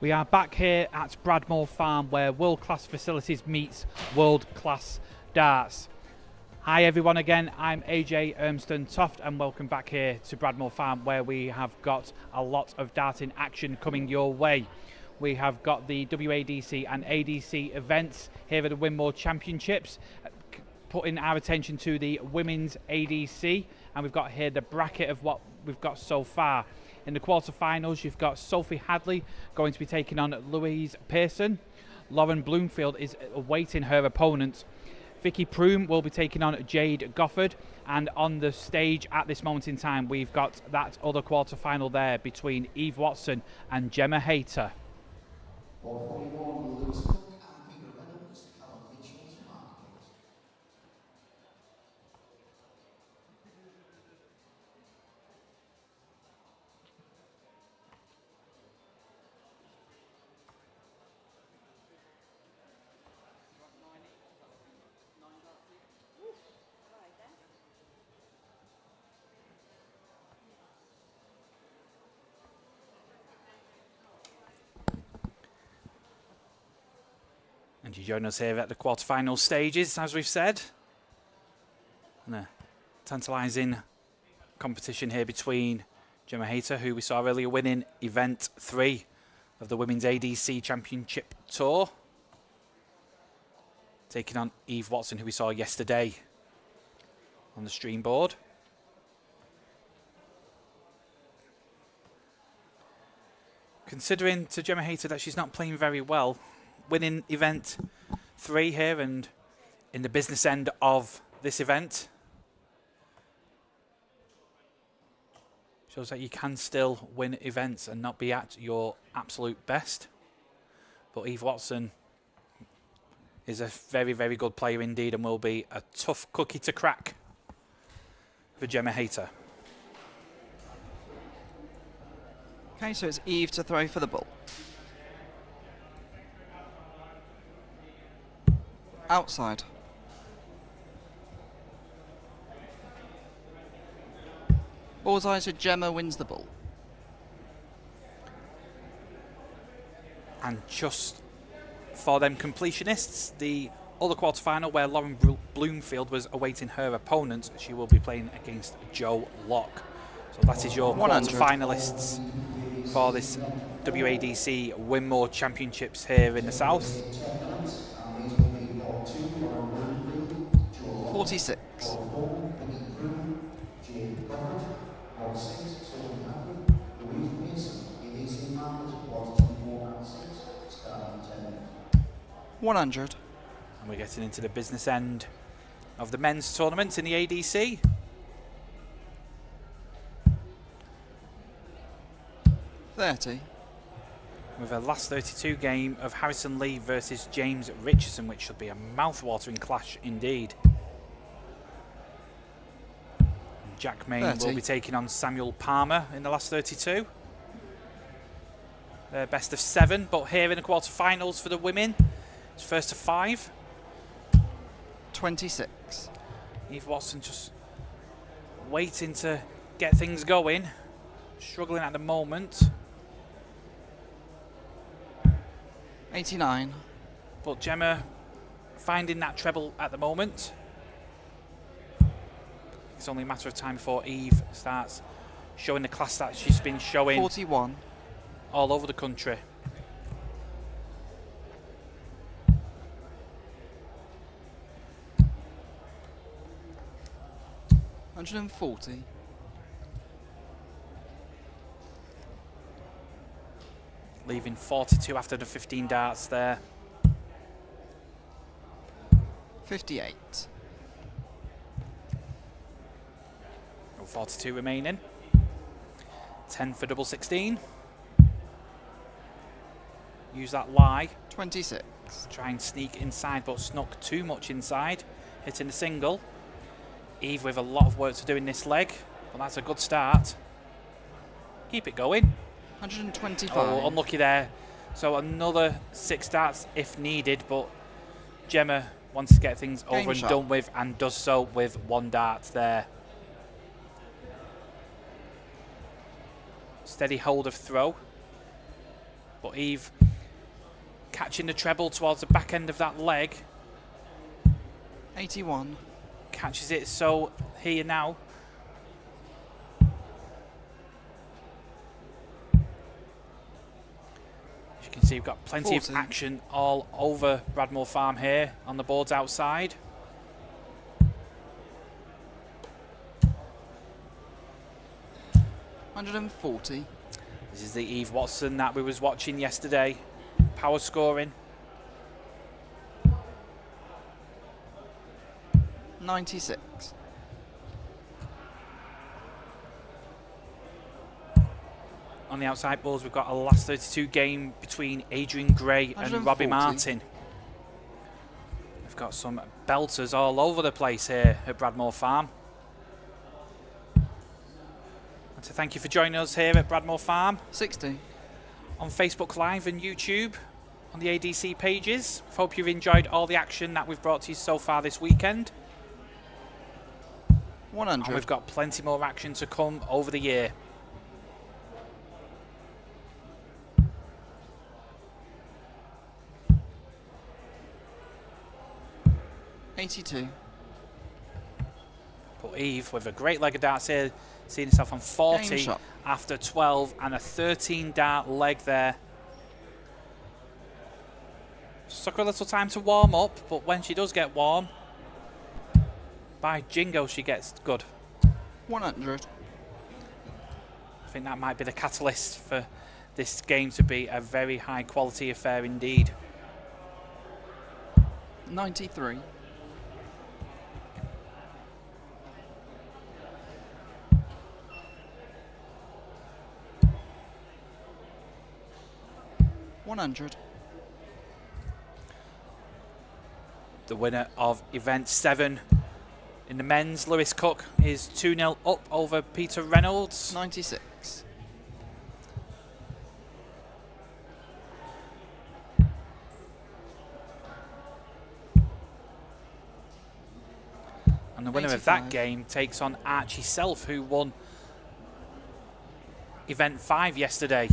We are back here at Bradmoor Farm where world-class facilities meets world-class darts. Hi everyone again, I'm AJ Ermston Toft and welcome back here to Bradmoor Farm where we have got a lot of darting action coming your way. We have got the WADC and ADC events here at the Winmau Championships, putting our attention to the women's ADC, and we've got here the bracket of what we've got so far. In the quarterfinals, you've got Sophie Hadley going to be taking on Louise Pearson. Lauren Bloomfield is awaiting her opponent. Vicky Proom will be taking on Jade Gofford, and on the stage at this moment in time, we've got that other quarterfinal there between Eve Watson and Gemma Hayter. And you join us here at the quarterfinal stages, as we've said. And a tantalising competition here between Gemma Hayter, who we saw earlier winning event 3 of the Women's ADC Championship Tour, taking on Eve Watson, who we saw yesterday on the stream board. Considering to Gemma Hayter that she's not playing very well, winning event 3 here and in the business end of this event shows that you can still win events and not be at your absolute best. But Eve Watson is a very, very good player indeed and will be a tough cookie to crack for Gemma Hayter. Okay, so it's Eve to throw for the ball. Outside. Bullseye, so Gemma wins the ball. And just for them completionists, the other quarterfinal where Lauren Bloomfield was awaiting her opponent, she will be playing against Jo Locke. So that is your quarterfinalists for this WADC Winmau Championships here in the south. 46. $100. And we're getting into the business end of the men's tournament in the ADC. $30. With a last 32 game of Harrison Lee versus James Richardson, which should be a mouth-watering clash indeed. Jack Maine 30. will be taking on Samuel Palmer in the last 32. They're best of 7, but here in the quarterfinals for the women, it's first to 5. 26. Eve Watson just waiting to get things going, struggling at the moment. 89. But Gemma finding that treble at the moment. It's only a matter of time before Eve starts showing the class that she's been showing 41. all over the country. $140. Leaving 42 after the 15 darts there. 58. 42 remaining. 10 for double 16. Use that lie. 26. Try and sneak inside, but snuck too much inside. Hitting the single. Eve with a lot of work to do in this leg, but that's a good start. Keep it going. 125. Oh, unlucky there. So another 6 darts if needed, but Gemma wants to get things over and done with and does so with 1 dart there. Steady hold of throw. But Eve catching the treble towards the back end of that leg. 81. Catches it, so here now. As you can see, we've got plenty 40. of action all over Bradmoor Farm here on the boards outside. $140. This is the Eve Watson that we was watching yesterday. Power scoring. 96. On the outside balls, we've got a last 32 game between Adrian Gray and Robbie 140. Martin. We've got some belters all over the place here at Bradmoor Farm. And to thank you for joining us here at Bradmoor Farm 60. on Facebook Live and YouTube on the ADC pages. Hope you've enjoyed all the action that we've brought to you so far this weekend. 100. And we've got plenty more action to come over the year. $82. But Eve with a great leg of darts here, seeing herself on Game 40 shot. after 12 and a 13 dart leg there. Took her a little time to warm up, but when she does get warm, by jingo she gets good. 100. I think that might be the catalyst for this game to be a very high quality affair indeed. 93. $100. The winner of event 7 in the men's, Lewis Cook, is 2-0 up over Peter Reynolds. 96. And the winner of that 85. game takes on Archie Self, who won event 5 yesterday.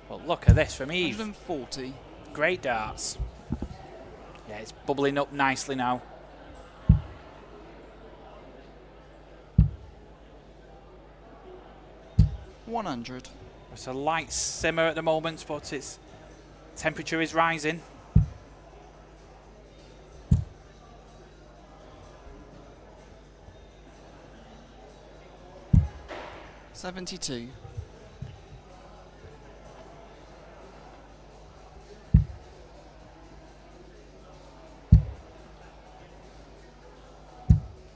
But look at this from Eve. 140. Great darts. Yeah, it's bubbling up nicely now. $100. It's a light simmer at the moment, but its temperature is rising. $72.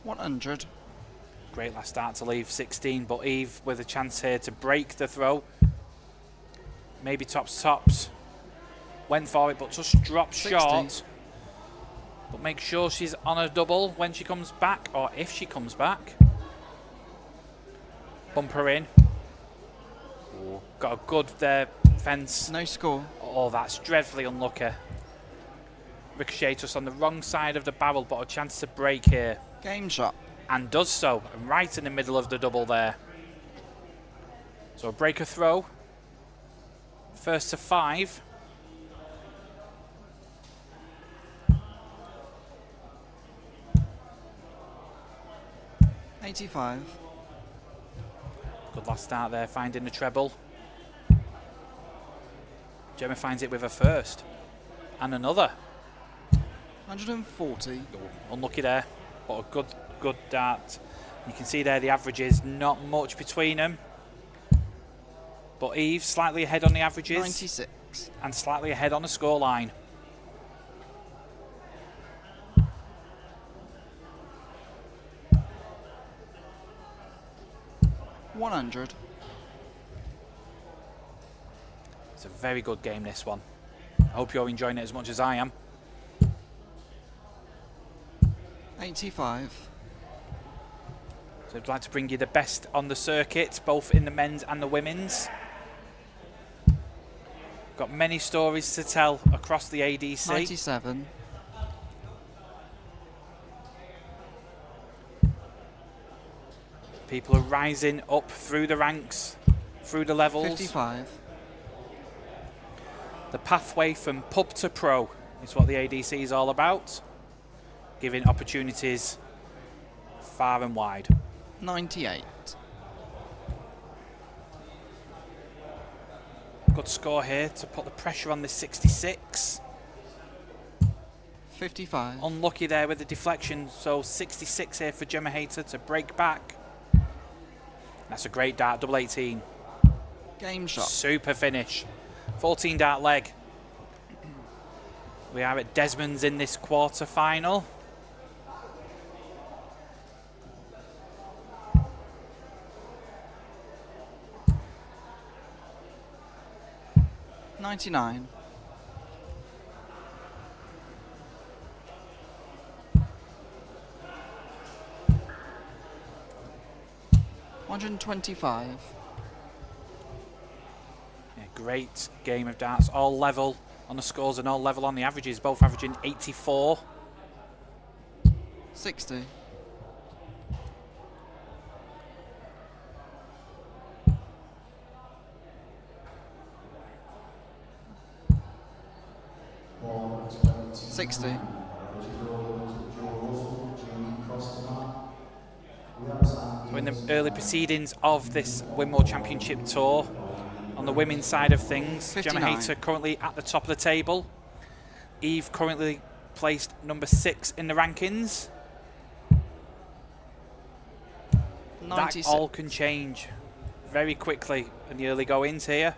$100. Great last start to leave 16, but Eve with a chance here to break the throw. Maybe tops. Went for it, but just dropped 60. short. But make sure she's on a double when she comes back, or if she comes back. Bump her in. Ooh, got a good fence. No score. Oh, that's dreadfully unlucky. Ricochet just on the wrong side of the barrel, but a chance to break here. Game shot. And does so, and right in the middle of the double there. So a breaker throw. First to 5. $85. Good last start there, finding the treble. Gemma finds it with her first. And another. 140. Oh, unlucky there, but a good dart. You can see there the averages, not much between them. But Eve slightly ahead on the averages. 96. And slightly ahead on the scoreline. $100. It's a very good game, this one. I hope you're enjoying it as much as I am. 85. So I'd like to bring you the best on the circuit, both in the men's and the women's. Got many stories to tell across the ADC. 97. People are rising up through the ranks through the levels. 55. The pathway from pub to pro is what the ADC is all about, giving opportunities far and wide. 98. Good score here to put the pressure on this 66. 55. Unlucky there with the deflection, so 66 here for Gemma Hayter to break back. That's a great dart, double 18. Game shot. Super finish. 14 dart leg. We are at Desmond's in this quarter-final. $99. $125. Yeah, great game of darts, all level on the scores and all level on the averages, both averaging 84. 60. $60. So in the early proceedings of this Winmau Championship Tour, on the women's side of things, 59. Gemma Hayter currently at the top of the table. Eve currently placed number 6 in the rankings. 96. That all can change very quickly in the early goings here.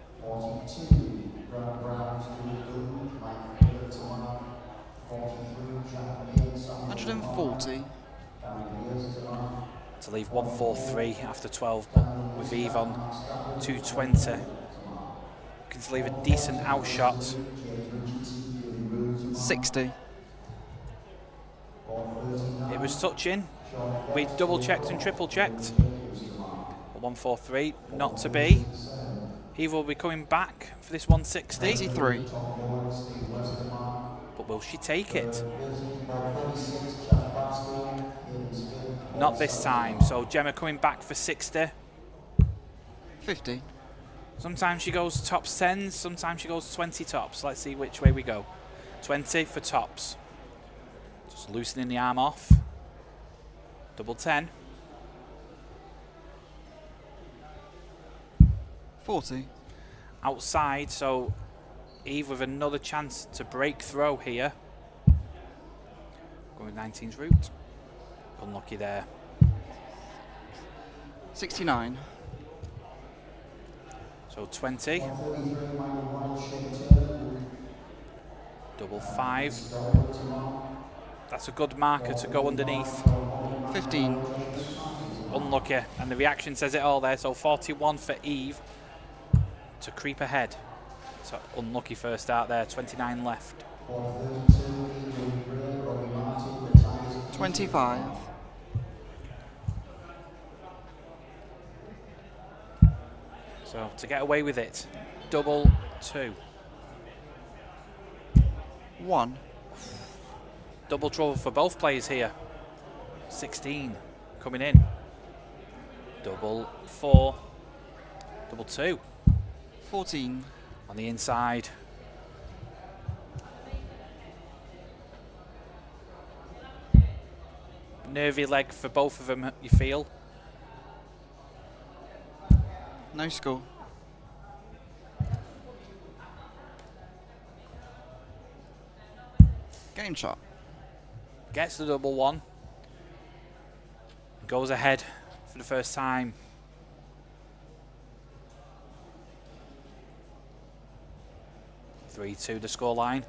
140. To leave 143 after 12, but with Eve on 220. Looking to leave a decent outshot. 60. It was touching. We double checked and triple checked. 143, not to be. Eve will be coming back for this 160. 83. But will she take it? Not this time. So Gemma coming back for 60. 50. Sometimes she goes tops 10s, sometimes she goes 20 tops. Let's see which way we go. 20 for tops. Just loosening the arm off. Double 10. 40. Outside, so Eve with another chance to break throw here. Going with 19's route. Unlucky there. 69. So 20. Double 5. That's a good marker to go underneath. 15. Unlucky, and the reaction says it all there. So 41 for Eve to creep ahead. So unlucky first start there. 29 left. 25. So to get away with it, double 2. 1. Double trouble for both players here. 16 coming in. Double 4. Double 2. 14. On the inside. Nervy leg for both of them, you feel? No score. Game shot. Gets the double 1. Goes ahead for the first time. (3-2) the scoreline.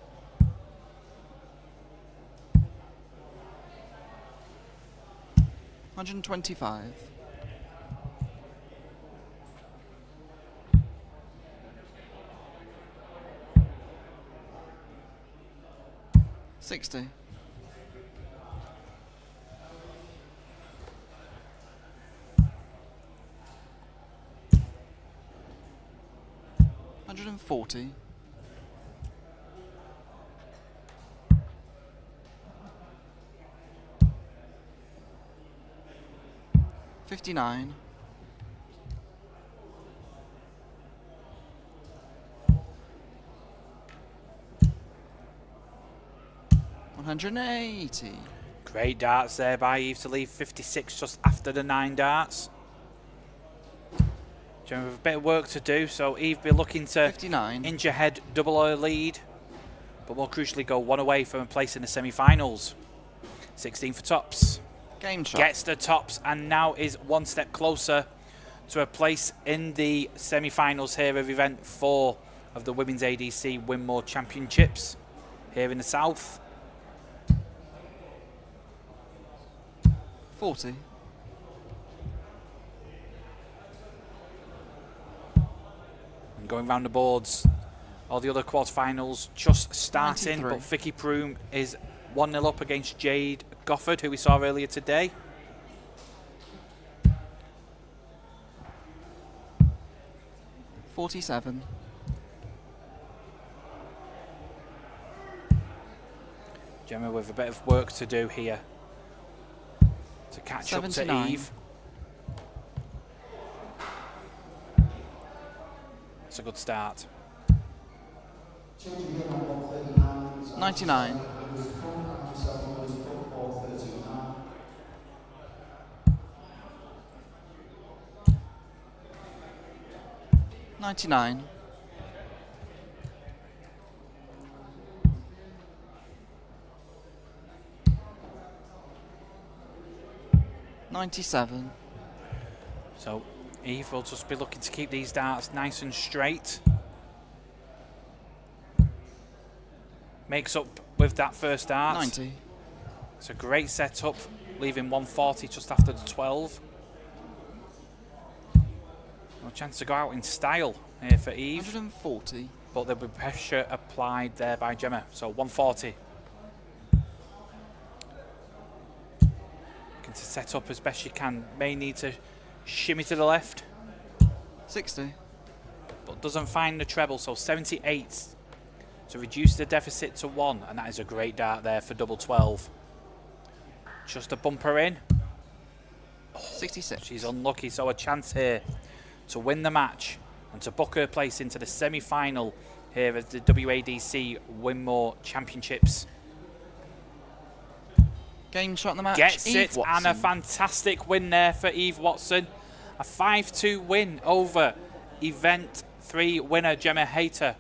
$125. 60. $140. 59. 180. Great darts there by Eve to leave 56 just after the 9 darts. Gemma with a bit of work to do, so Eve be looking to 59. inch ahead, double her lead, but more crucially go one away from a place in the semi-finals. 16 for tops. Game shot. Gets the tops and now is one step closer to a place in the semi-finals here of event 4 of the Women's ADC Winmau Championships here in the south. 40. And going round the boards, all the other quarterfinals just starting, 93. but Vicky Proom is 1-0 up against Jade Gofford, who we saw earlier today. $47. Gemma with a bit of work to do here to catch 79. up to Eve. It's a good start. 99. 99. 97. So Eve will just be looking to keep these darts nice and straight. Makes up with that first dart. 90. It's a great setup, leaving 140 just after the 12. No chance to go out in style here for Eve, 140. but there'll be pressure applied there by Gemma. So 140. Looking to set up as best she can. May need to shimmy to the left, 60. but doesn't find the treble. So 78 to reduce the deficit to 1, and that is a great dart there for double 12. Just a bumper in. 66. She's unlucky, so a chance here to win the match and to book her place into the semi-final here at the WADC Winmau Championships. Game shot in the match. Gets Eve it, Watson. and a fantastic win there for Eve Watson. A 5-2 win over Event 3 winner Gemma Hayter,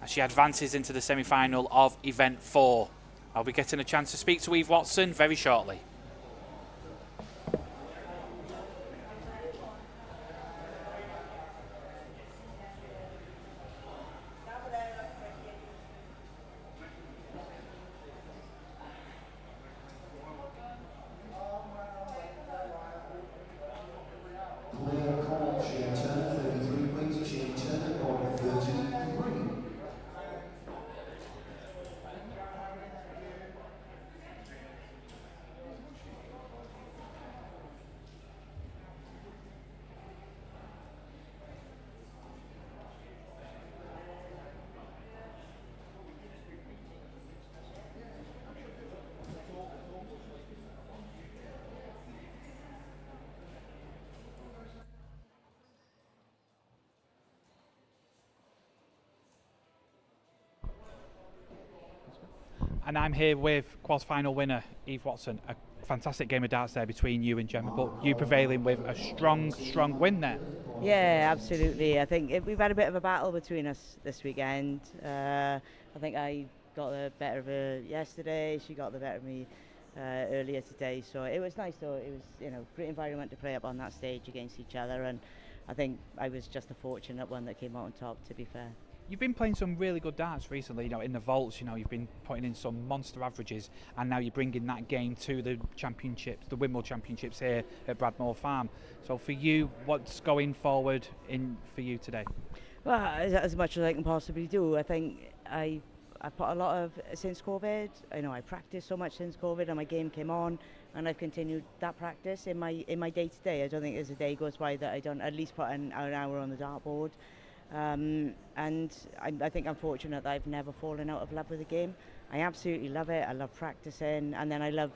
as she advances into the semi-final of Event 4. I'll be getting a chance to speak to Eve Watson very shortly. And I'm here with quarterfinal winner Eve Watson. A fantastic game of darts there between you and Gemma, but you prevailing with a strong win there. Yeah, absolutely. I think we've had a bit of a battle between us this weekend. I think I got the better of her yesterday. She got the better of me earlier today. So it was nice, though. It was, great environment to play up on that stage against each other. And I think I was just a fortunate one that came out on top, to be fair. You've been playing some really good darts recently, in the vaults, you've been putting in some monster averages, and now you're bringing that game to the championships, the Winmau Championships here at Bradmoor Farm. So for you, what's going forward for you today? Well, as much as I can possibly do. I think I've put a lot of, since COVID, I practiced so much since COVID, and my game came on, and I've continued that practice in my day-to-day. I don't think there's a day goes by that I don't at least put an hour on the dartboard. And I think I'm fortunate that I've never fallen out of love with the game. I absolutely love it. I love practicing, and then I love,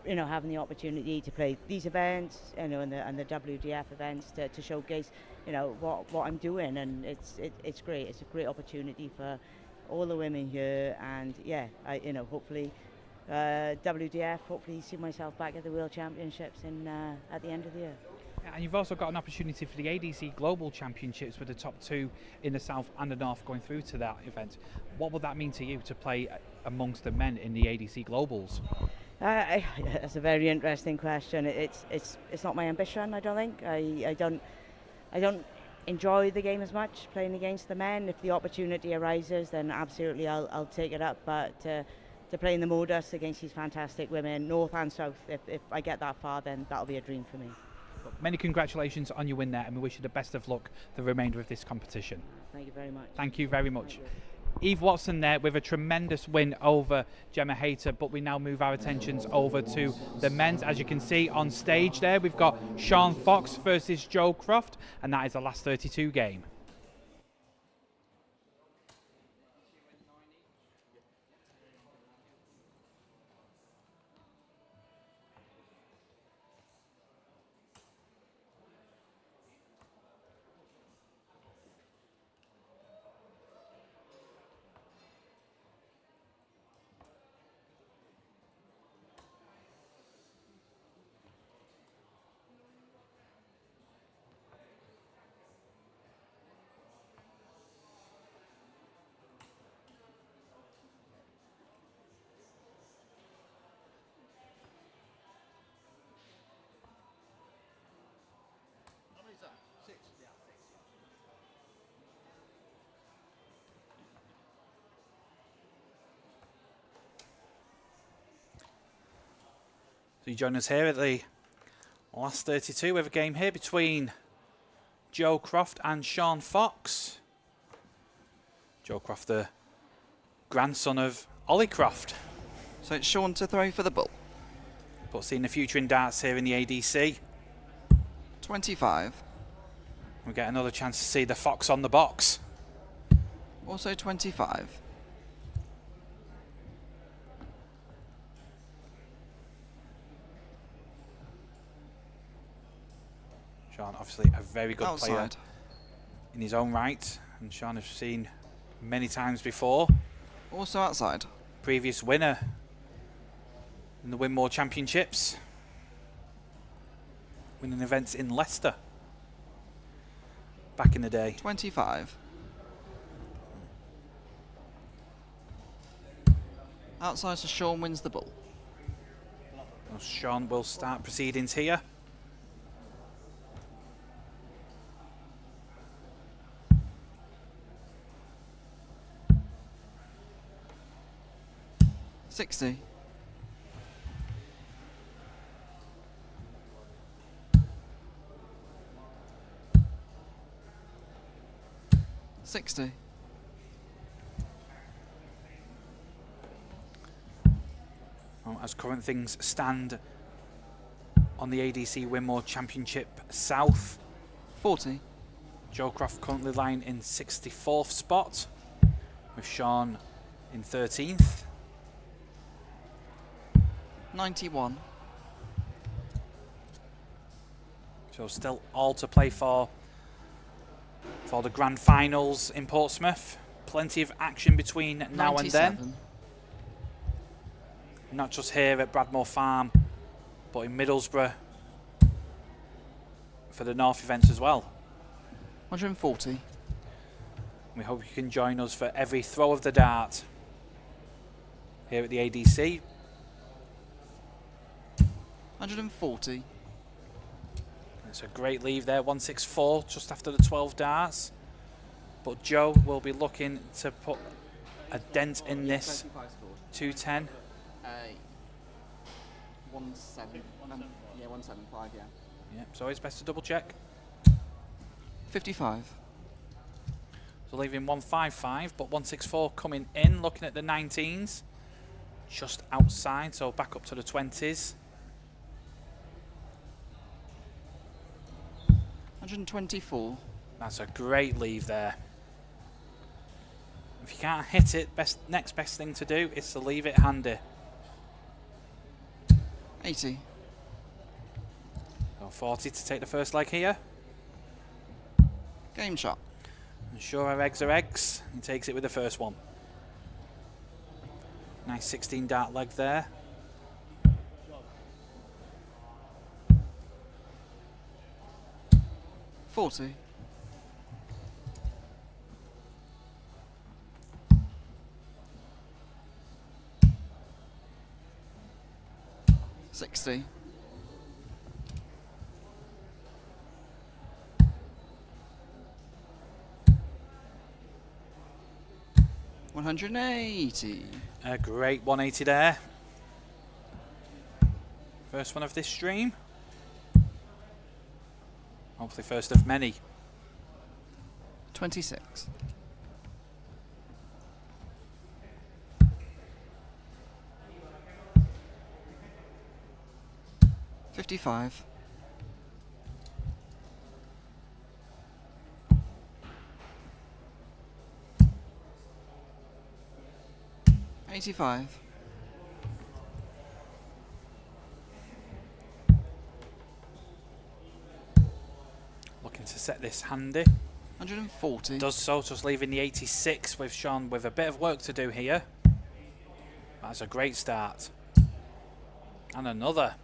having the opportunity to play these events, and the WDF events to showcase, what I'm doing, and it's great. It's a great opportunity for all the women here, and yeah, hopefully WDF. Hopefully, see myself back at the World Championships at the end of the year. And you've also got an opportunity for the ADC Global Championships with the top 2 in the South and the North going through to that event. What would that mean to you to play amongst the men in the ADC Globals? That's a very interesting question. It's not my ambition. I don't think. I don't enjoy the game as much playing against the men. If the opportunity arises, then absolutely I'll take it up. But to play in the modus against these fantastic women, North and South, if I get that far, then that'll be a dream for me. Many congratulations on your win there, and we wish you the best of luck the remainder of this competition. Thank you very much. Thank you very much. Eve Watson there with a tremendous win over Gemma Hayter, but we now move our attentions over to the men's. As you can see on stage there, we've got Shaun Fox versus Joe Croft, and that is the last 32 game. So you join us here at the last 32 with a game here between Joe Croft and Shaun Fox. Joe Croft, the grandson of Ollie Croft. So it's Shaun to throw for the bull. But seeing the future in darts here in the ADC. 25. We get another chance to see the Fox on the box. Also 25. Shaun, obviously a very good Outside. player in his own right, and Shaun has seen many times before. Also outside. Previous winner in the Winmau Championships, winning events in Leicester back in the day. 25. Outside, so Shaun wins the bull. Well, Shaun will start proceedings here. $60. $60. Well, as current things stand on the ADC Winmau Championship South, 40. Joe Croft currently lying in 64th spot, with Shaun in 13th. 91. So still all to play for the grand finals in Portsmouth. Plenty of action between now 97. and then. Not just here at Bradmoor Farm, but in Middlesbrough for the North events as well. 140. We hope you can join us for every throw of the dart here at the ADC. 140. It's a great leave there, 164, just after the 12 darts. But Joe will be looking to put a dent in this. 210. 175, yeah. Yeah, so it's best to double check. 55. So leaving 155, but 164 coming in, looking at the 19s. Just outside, so back up to the 20s. 124. That's a great leave there. If you can't hit it, next best thing to do is to leave it handy. 80. So 40 to take the first leg here. Game shot. And sure, our eggs are eggs. He takes it with the first one. Nice 16 dart leg there. $40. $60. $180. A great 180 there. First one of this stream. Hopefully first of many. 26. $55. $85. Looking to set this handy. 140. Does so, just leaving the 86 with Shaun with a bit of work to do here. That's a great start. And another.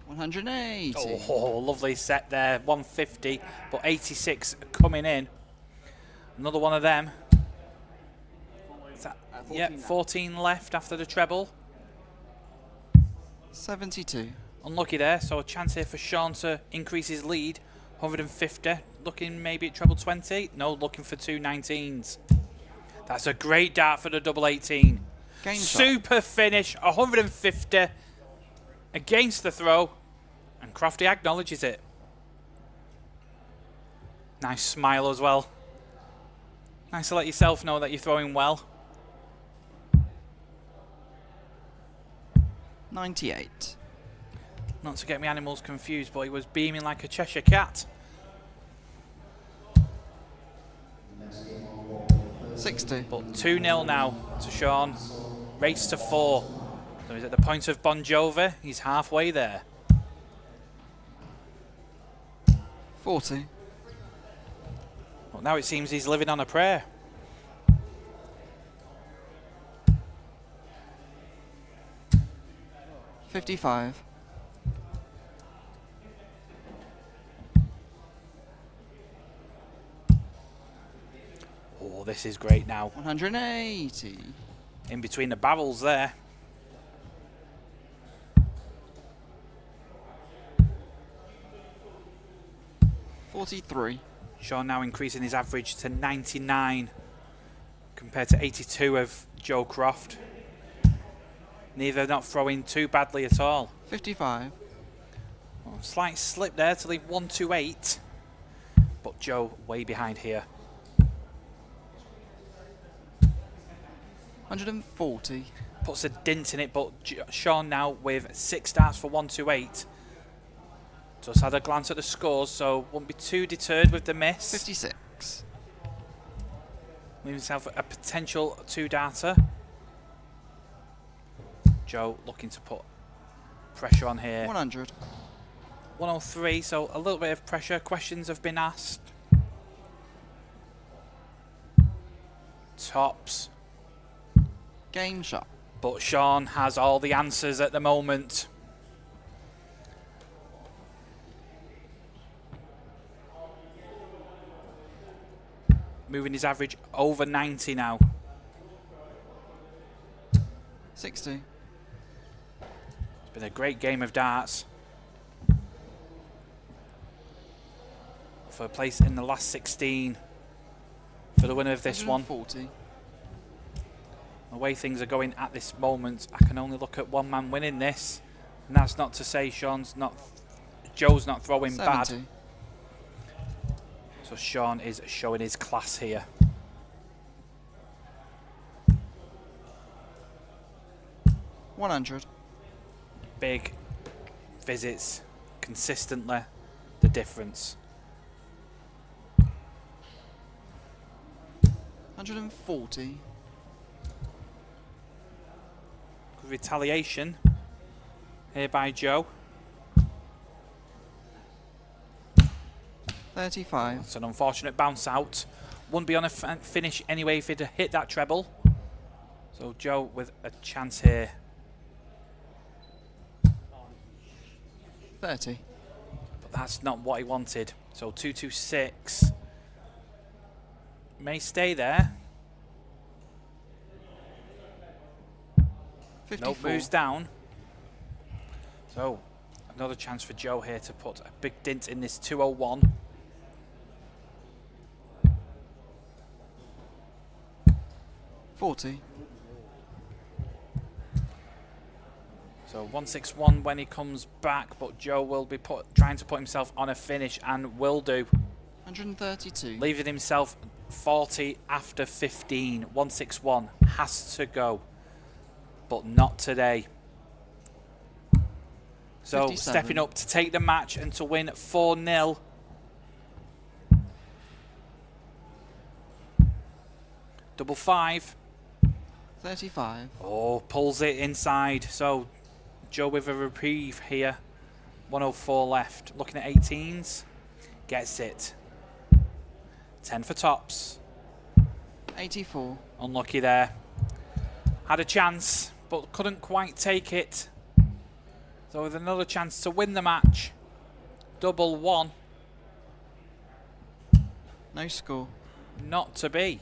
180. Oh, lovely set there. 150, but 86 coming in. Another one of them. Is that, 14 left after the treble. 72. Unlucky there, so a chance here for Shaun to increase his lead. 150, looking maybe at treble 20. No, looking for 219s. That's a great dart for the double 18. Super finish, 150 against the throw, and Crofty acknowledges it. Nice smile as well. Nice to let yourself know that you're throwing well. 98. Not to get me animals confused, but he was beaming like a Cheshire cat. 60. But 2-0 now to Shaun. Race to 4. So he's at the point of Bon Jovi. He's halfway there. 40. Well, now it seems he's living on a prayer. $55. Oh, this is great now. 180. In between the barrels there. $43. Shaun now increasing his average to 99 compared to 82 of Joe Croft. Neither not throwing too badly at all. 55. Well, slight slip there to leave 128, but Joe way behind here. 140. Puts a dent in it, but Shaun now with 6 darts for 128. Just had a glance at the scores, so won't be too deterred with the miss. 56. Leaving himself a potential 2-darter. Joe looking to put pressure on here. 100. 103, so a little bit of pressure. Questions have been asked. Tops. Game shot. But Shaun has all the answers at the moment. Moving his average over 90 now. 60. It's been a great game of darts. For a place in the last 16 for the winner of this one. 140. The way things are going at this moment, I can only look at one man winning this, and that's not to say Joe's not throwing 70. bad. So Shaun is showing his class here. $100. Big visits consistently, the difference. 140. Good retaliation here by Joe. 35. It's an unfortunate bounce out. Wouldn't be on a finish anyway if he'd hit that treble. So So Joe with a chance here. 30. But that's not what he wanted. So 226. May stay there. 54. Nope, moves down. So another chance for Joe here to put a big dint in this 201. $40. So 161 when he comes back, but Joe will be trying to put himself on a finish and will do. 132. Leaving himself 40 after 15. 161 has to go, but not today. So 57. Stepping up to take the match and to win 4-0. Double 5. 35. Oh, pulls it inside. So Joe with a reprieve here. 104 left. Looking at 18s. Gets it. 10 for tops. 84. Unlucky there. Had a chance, but couldn't quite take it. So with another chance to win the match. Double 1. No score. Not to be.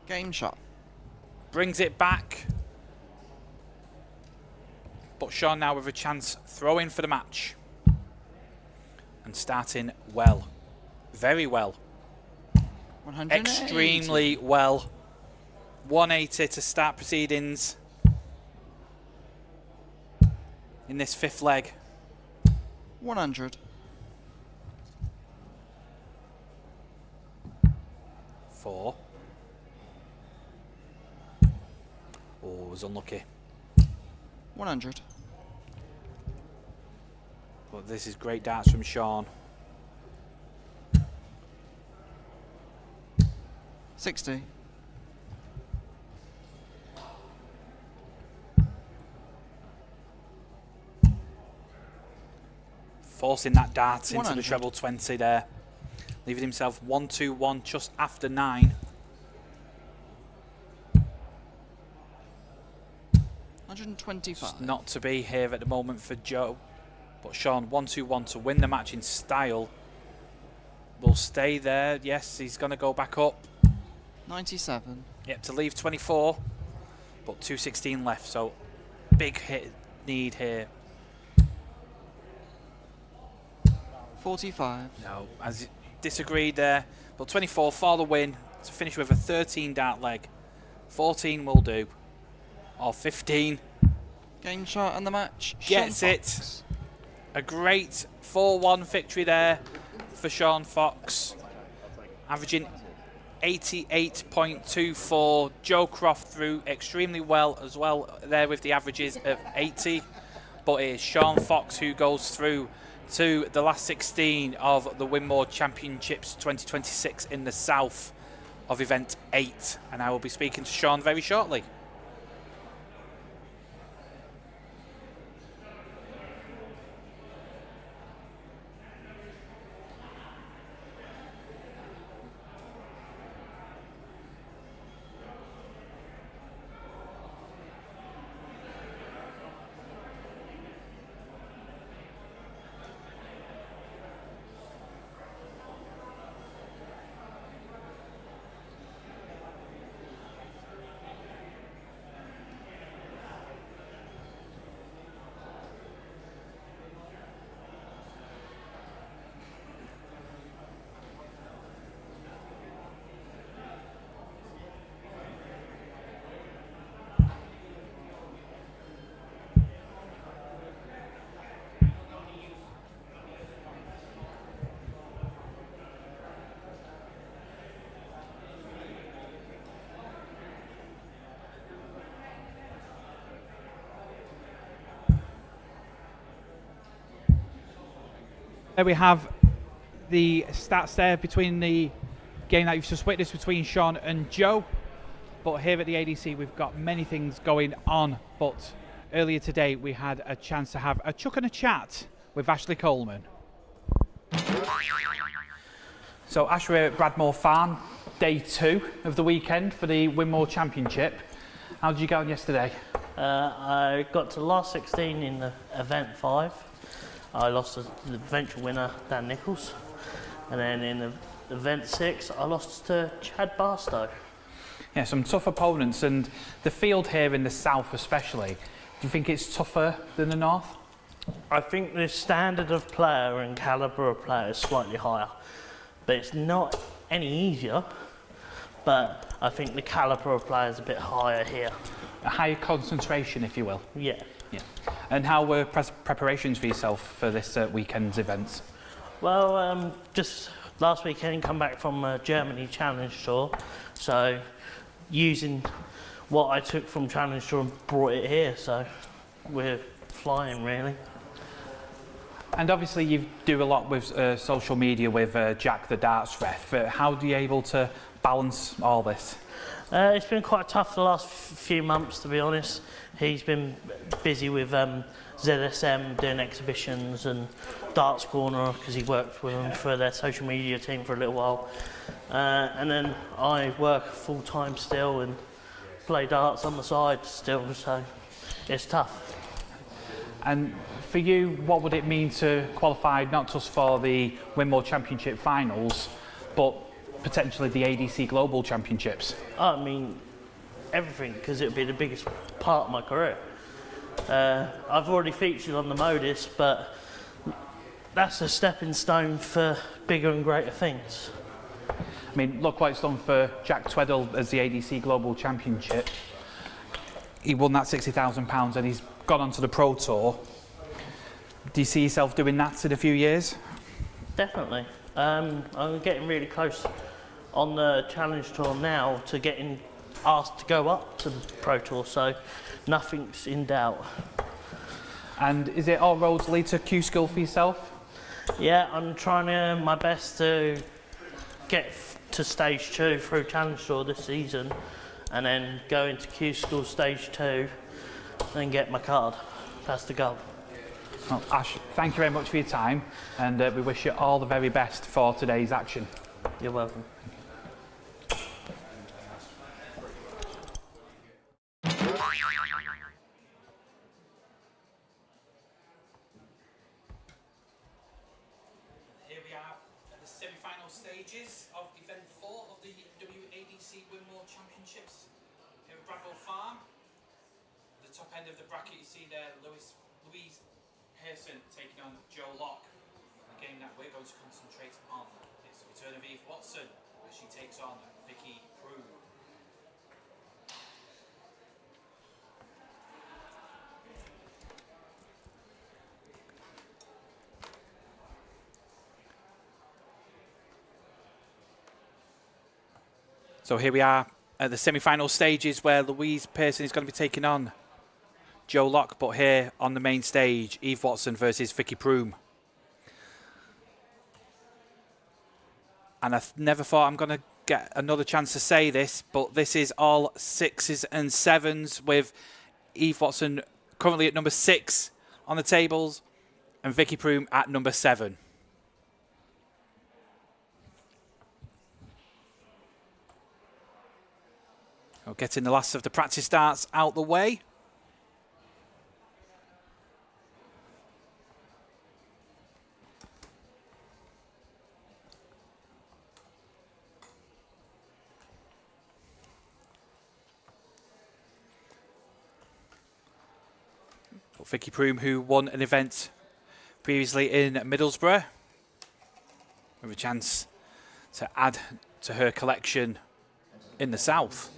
Game shot. Brings it back. But Shaun now with a chance throwing for the match. And starting well. Very well. 180. Extremely well. 180 to start proceedings in this 5th leg. 100. 4. Oh, was unlucky. 100. But this is great darts from Shaun. 60. Forcing that dart into 100. the treble 20 there. Leaving himself 121 just after 9. 125. Just not to be here at the moment for Joe. But Shaun 121 to win the match in style. Will stay there. Yes, he's going to go back up. 97. Yep, to leave 24. But 216 left, so big hit need here. 45. No, as disagreed there. But 24 for the win to finish with a 13 dart leg. 14 will do. Or 15. Game shot and the match. Gets Shaun it. Fox. A great 4-1 victory there for Shaun Fox. Averaging 88.24. Joe Croft threw extremely well as well there with the averages of 80. But it is Shaun Fox who goes through to the last 16 of the Winmau Championships 2026 in the south of event 8. And I will be speaking to Shaun very shortly. There we have the stats there between the game that you've just witnessed between Shaun and Joe. But here at the ADC we've got many things going on. But earlier today we had a chance to have a chuck and a chat with Ashley Coleman. So Ash, we're at Bradmoor Farm, day 2 of the weekend for the Winmau Championship. How did you get on yesterday? I got to last 16 in the event 5. I lost to the eventual winner, Dan Nichols. And then in the event 6, I lost to Chad Barasto. Yeah, some tough opponents, and the field here in the south especially, do you think it's tougher than the north? I think the standard of player and calibre of player is slightly higher, but it's not any easier, but I think the calibre of player is a bit higher here. A higher concentration, if you will. Yeah. Yeah. And how were preparations for yourself for this weekend's events? Well, just last weekend come back from Germany Challenge Tour, so using what I took from Challenge Tour and brought it here, so we're flying really. And obviously you do a lot with social media with Jack the darts ref. How are you able to balance all this? It's been quite tough the last few months, to be honest. He's been busy with ZSM doing exhibitions and Darts Corner because he worked with them for their social media team for a little while. And then I work full time still and play darts on the side still, so it's tough. And for you, what would it mean to qualify not just for the Winmau Championship finals, but potentially the ADC Global Championships? I mean, everything, because it would be the biggest part of my career. I've already featured on the Modus, but that's a stepping stone for bigger and greater things. I mean, look what it's done for Jack Tweddle as the ADC Global Championship. He won that £60,000 and he's gone on to the Pro Tour. Do you see yourself doing that in a few years? Definitely. I'm getting really close on the Challenge Tour now to getting asked to go up to the Pro Tour, so nothing's in doubt. And is it all roads lead to Q School for yourself? Yeah, I'm trying my best to get to stage 2 through Challenge Tour this season and then go into Q School stage 2 and get my card. That's the goal. Well, Ash, thank you very much for your time, and we wish you all the very best for today's action. You're welcome. Here we are at the semi-final stages of event 4 of the WADC Winmau Championships here at Bradmoor Farm. At the top end of the bracket you see there Louise Pearson taking on Joe Locke. The game that we're going to concentrate on is the return of Eve Watson as she takes on Vicky Proom. So here we are at the semi-final stages where Louise Pearson is going to be taking on Joe Locke, but here on the main stage, Eve Watson versus Vicky Proom. And I never thought I'm going to get another chance to say this, but this is all 6s and 7s with Eve Watson currently at number 6 on the tables and Vicky Proom at number 7. We're getting the last of the practice starts out the way. Vicky Proom, who won an event previously in Middlesbrough, with a chance to add to her collection in the south.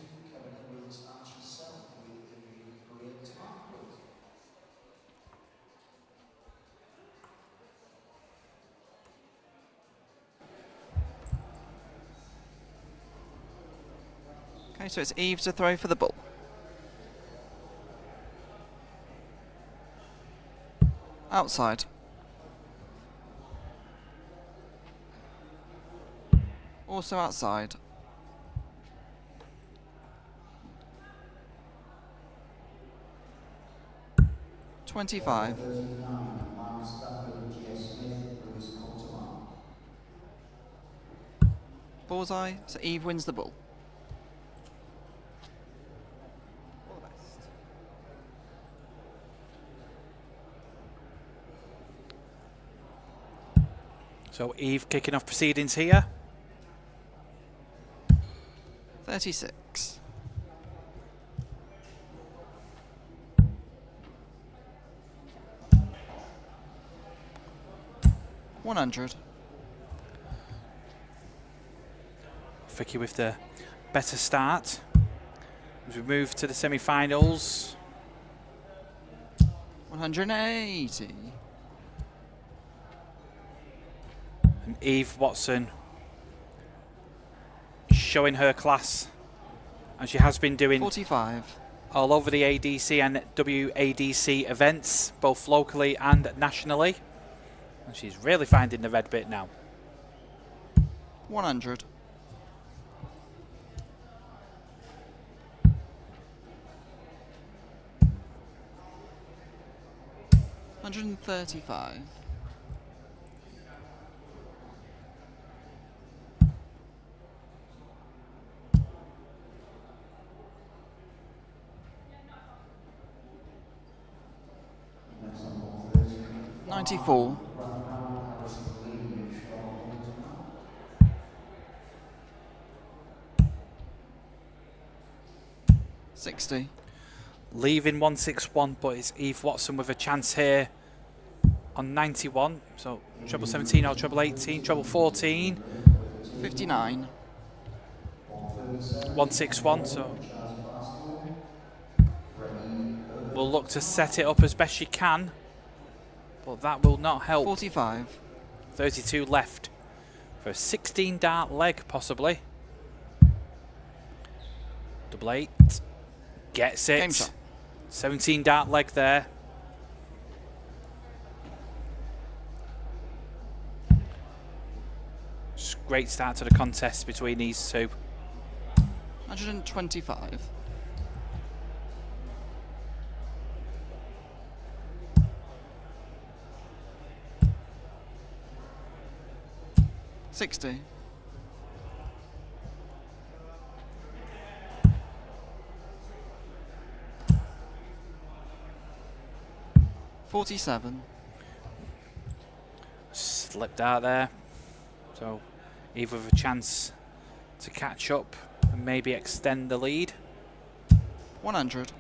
Okay, so it's Eve to throw for the ball. Outside. Also outside. $25. Bullseye, so Eve wins the bull. All the best. So Eve kicking off proceedings here. 36. $100. Vicky with the better start. As we move to the semi-finals. 180. And Eve Watson showing her class, as she has been doing 45. all over the ADC and WADC events, both locally and nationally. And she's really finding the red bit now. 100. $135. $94. $60. Leaving 161, but it's Eve Watson with a chance here on 91. So treble 17 or treble 18, treble 14. 59. 161, so we'll look to set it up as best she can, but that will not help. 45. 32 left for a 16 dart leg possibly. Double 8 gets Game it. shot. 17 dart leg there. Great start to the contest between these two. 125. $60. $47. Slipped out there. So Eve with a chance to catch up and maybe extend the lead. 100.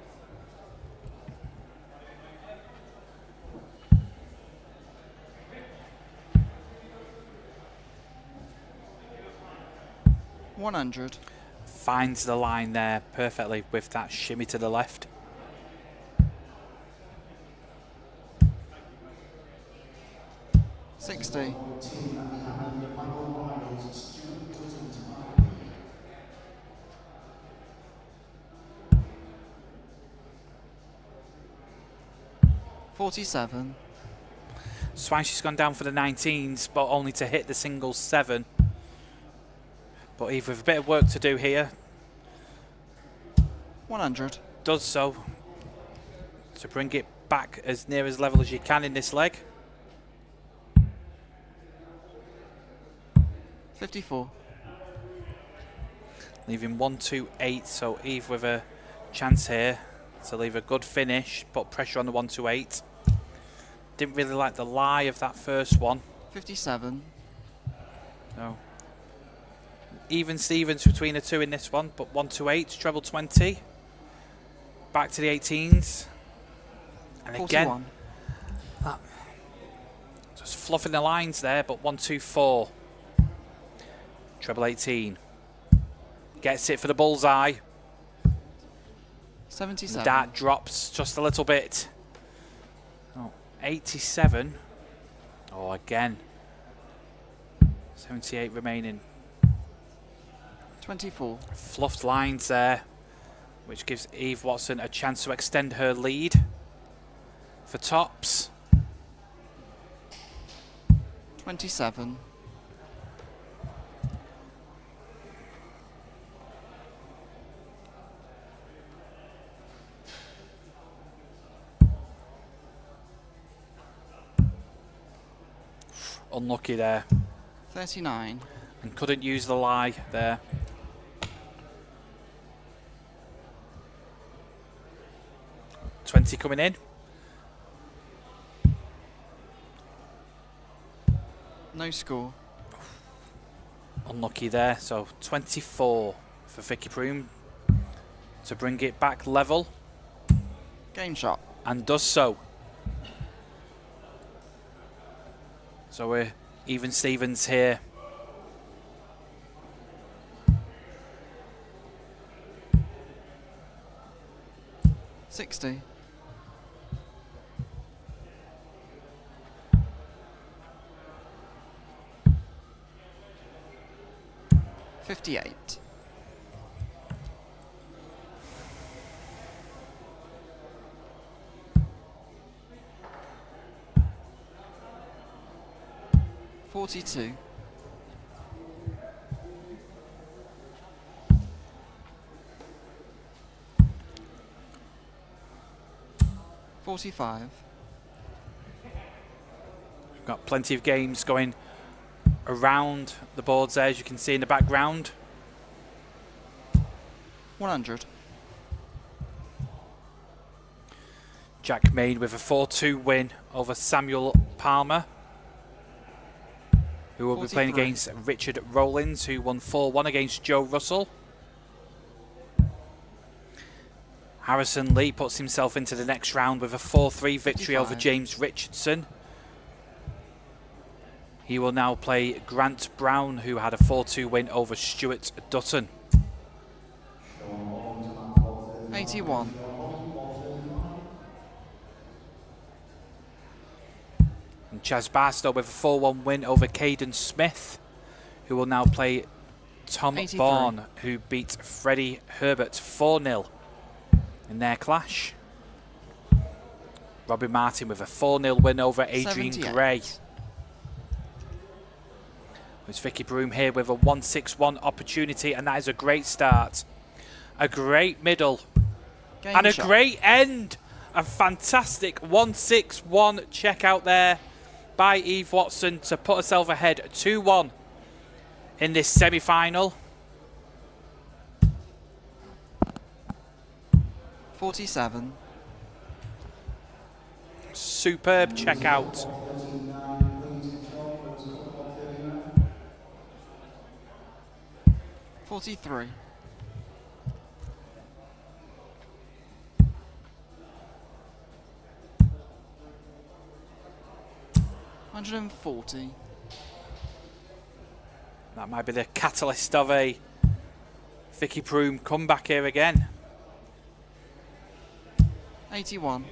$100. Finds the line there perfectly with that shimmy to the left. $60. $47. Swine, she's gone down for the 19s, but only to hit the singles 7. But Eve with a bit of work to do here. 100. Does so to bring it back as near as level as you can in this leg. 54. Leaving 128, so Eve with a chance here to leave a good finish, put pressure on the 128. Didn't really like the lie of that first one. 57. So even Stevens between the two in this one, but 128, treble 20. Back to the 18s. And 41. again, just fluffing the lines there, but 124. Treble 18. Gets it for the bullseye. 77. The dart drops just a little bit. Oh, 87. Oh, again. 78 remaining. 24. Fluffed lines there, which gives Eve Watson a chance to extend her lead for tops. 27. Unlucky there. 39. And couldn't use the lie there. $20 coming in. No score. Unlucky there, so 24 for Vicky Proom to bring it back level. Game shot. And does so. So we're even Stevens here. $60. $58. $42. $45. We've got plenty of games going around the boards there, as you can see in the background. 100. Jack Maine with a 4-2 win over Samuel Palmer, who will be playing 43. against Richard Rowlands, who won 4-1 against Joe Russell. Harrison Lee puts himself into the next round with a 4-3 victory 55. over James Richardson. He will now play Grant Brown, who had a 4-2 win over Stuart Dutton. 81. And Chaz Barstow with a 4-1 win over Caden Smith, who will now play Tom 83. Bourne, who beat Freddie Herbert 4-0 in their clash. Robbie Martin with a 4-0 win over Adrian 78. Gray. There's Vicky Proom here with a 1-6-1 opportunity, and that is a great start. A great middle. Game And a shot. great end. A fantastic 1-6-1 check out there by Eve Watson to put herself ahead 2-1 in this semi-final. 47. Superb check out. $43. $140. That might be the catalyst of a Vicky Proom comeback here again. 81.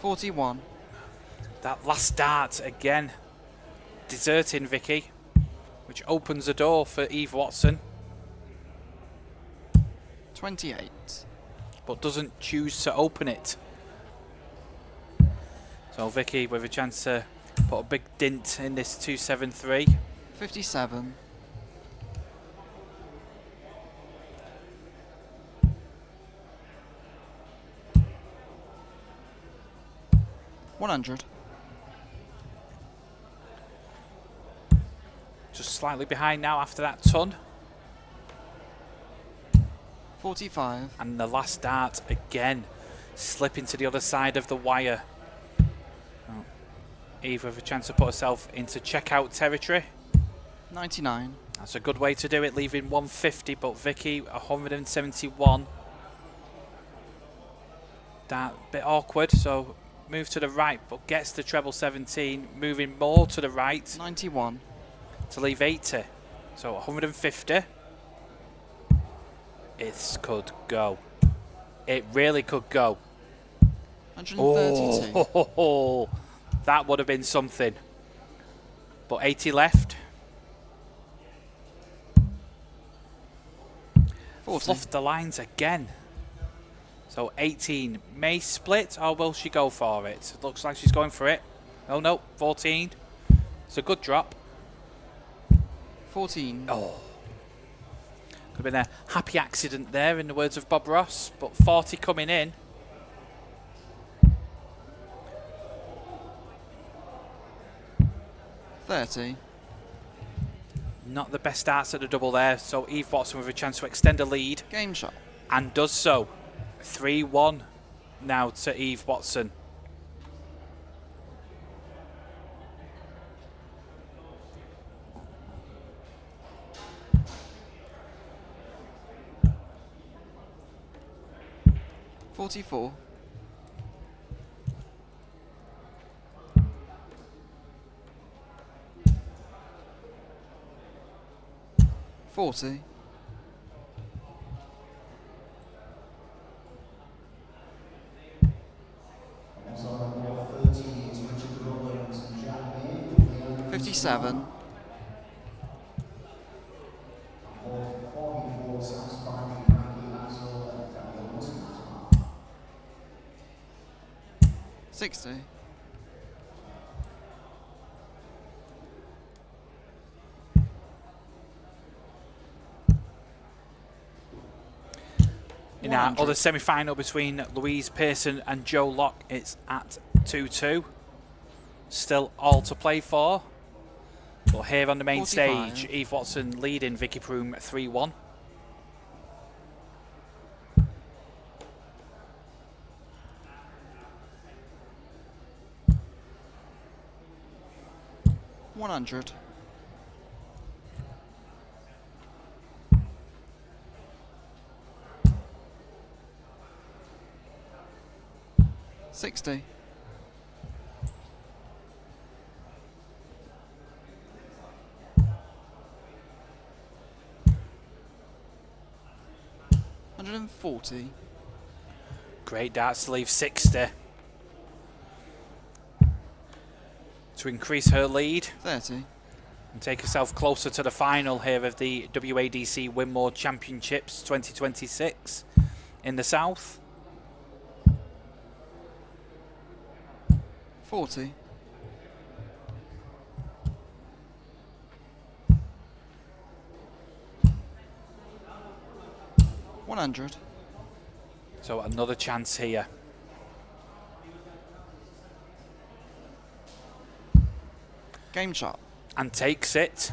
$41. That last dart again, deserting Vicky, which opens the door for Eve Watson, 28. but doesn't choose to open it. So Vicky with a chance to put a big dint in this 2-7-3. 57. $100. Just slightly behind now after that ton. 45. And the last dart again, slipping to the other side of the wire. Oh, Eve with a chance to put herself into checkout territory. 99. That's a good way to do it, leaving 150, but Vicky 171. That bit awkward, so move to the right, but gets the treble 17, moving more to the right 91. to leave 80. So 150. It could go. It really could go. 132. Oh, that would have been something. But 80 left. 40. Fluffed the lines again. So 18 may split, or will she go for it? Looks like she's going for it. Oh no, 14. It's a good drop. 14. Oh. Could have been a happy accident there, in the words of Bob Ross, but 40 coming in. 30. Not the best starts at the double there, so Eve Watson with a chance to extend a lead, Game shot. and does so. 3-1 now to Eve Watson. $44. 40. 57. 60. In our other semi-final between Louise, Pearson and Joe Locke, it's at 2-2. Still all to play for. But here on the main 45. stage, Eve Watson leading Vicky Proom 3-1. $100. 60. 140. Great darts to leave 60. To increase her lead 30. and take herself closer to the final here of the WADC Winmau Championships 2026 in the south. 40. 100. So another chance here. Game shot. And takes it.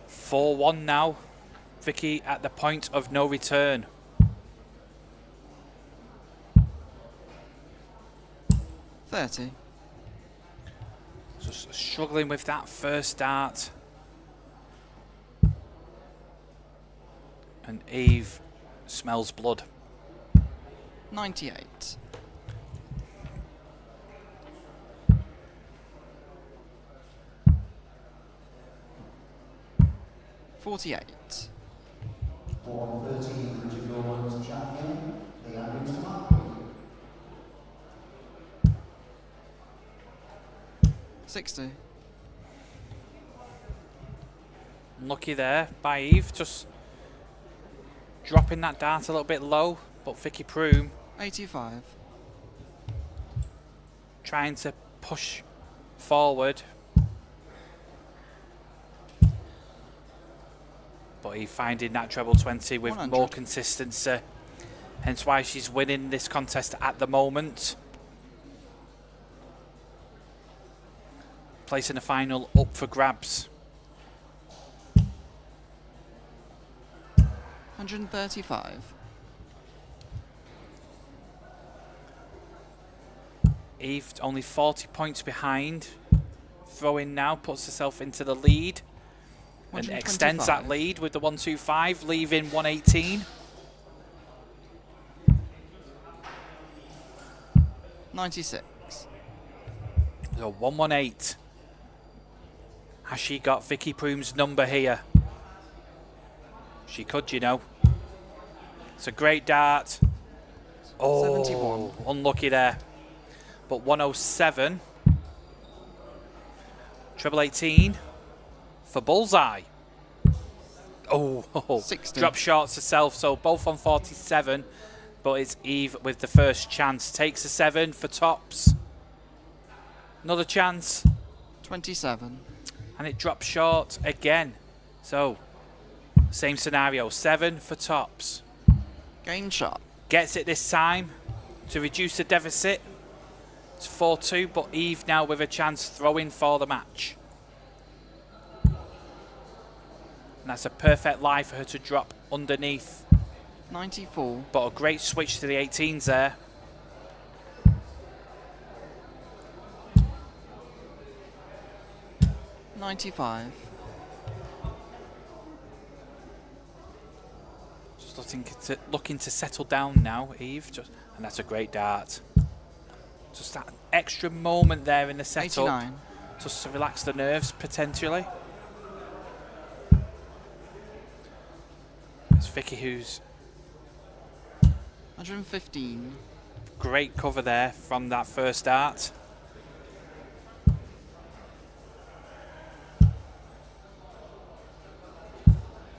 4-1 now. Vicky at the point of no return. $30. Just struggling with that first dart. And Eve smells blood. 98. 48. 60. Lucky there by Eve, just dropping that dart a little bit low, but Vicky Proom 85. trying to push forward. But Eve finding that treble 20 with 100. more consistency, hence why she's winning this contest at the moment. Placing the final up for grabs. 135. Eve only 40 points behind. Throwing now puts herself into the lead and extends that lead with the 125, leaving 118. 96. So 118. Has she got Vicky Proom's number here? She could, you know. It's a great dart. Oh, 71. Unlucky there. But 107. Treble 18 for bullseye. Oh, 60. drop short herself. So both on 47. But it's Eve with the first chance. Takes a 7 for tops. Another chance. 27. And it drops short again. So, same scenario. 7 for tops. Game shot. Gets it this time to reduce the deficit. It's 4-2, but Eve now with a chance throwing for the match. And that's a perfect lie for her to drop underneath. 94. But a great switch to the 18s there. $95. Just looking to settle down now, Eve. And that's a great dart. Just that extra moment there in the setup. 89. Just to relax the nerves, potentially. It's Vicky who's... 115. Great cover there from that first dart.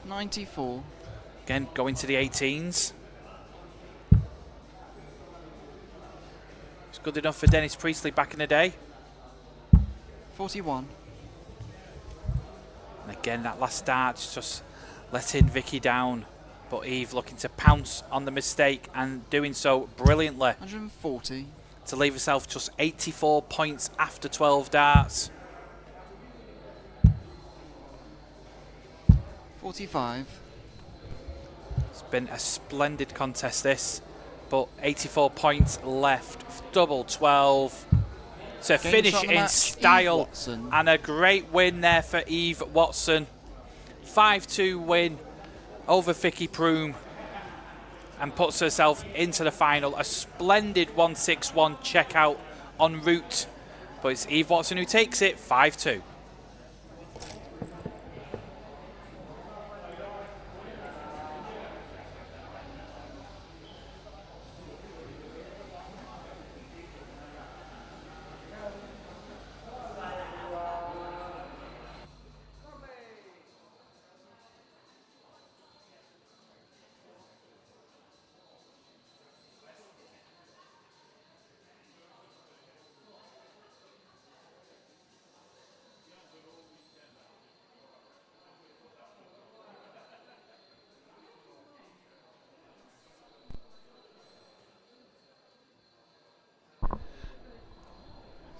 $94. Again, going to the 18s. It's good enough for Dennis Priestley back in the day. 41. And again, that last dart just letting Vicky down. But Eve looking to pounce on the mistake and doing so brilliantly. 140. To leave herself just 84 points after 12 darts. 45. It's been a splendid contest this, but 84 points left. Double 12 to Game finish shot of the in match, style. Eve Watson. And a great win there for Eve Watson. 5-2 win over Vicky Proom and puts herself into the final. A splendid 1-6-1 checkout en route, but it's Eve Watson who takes it 5-2.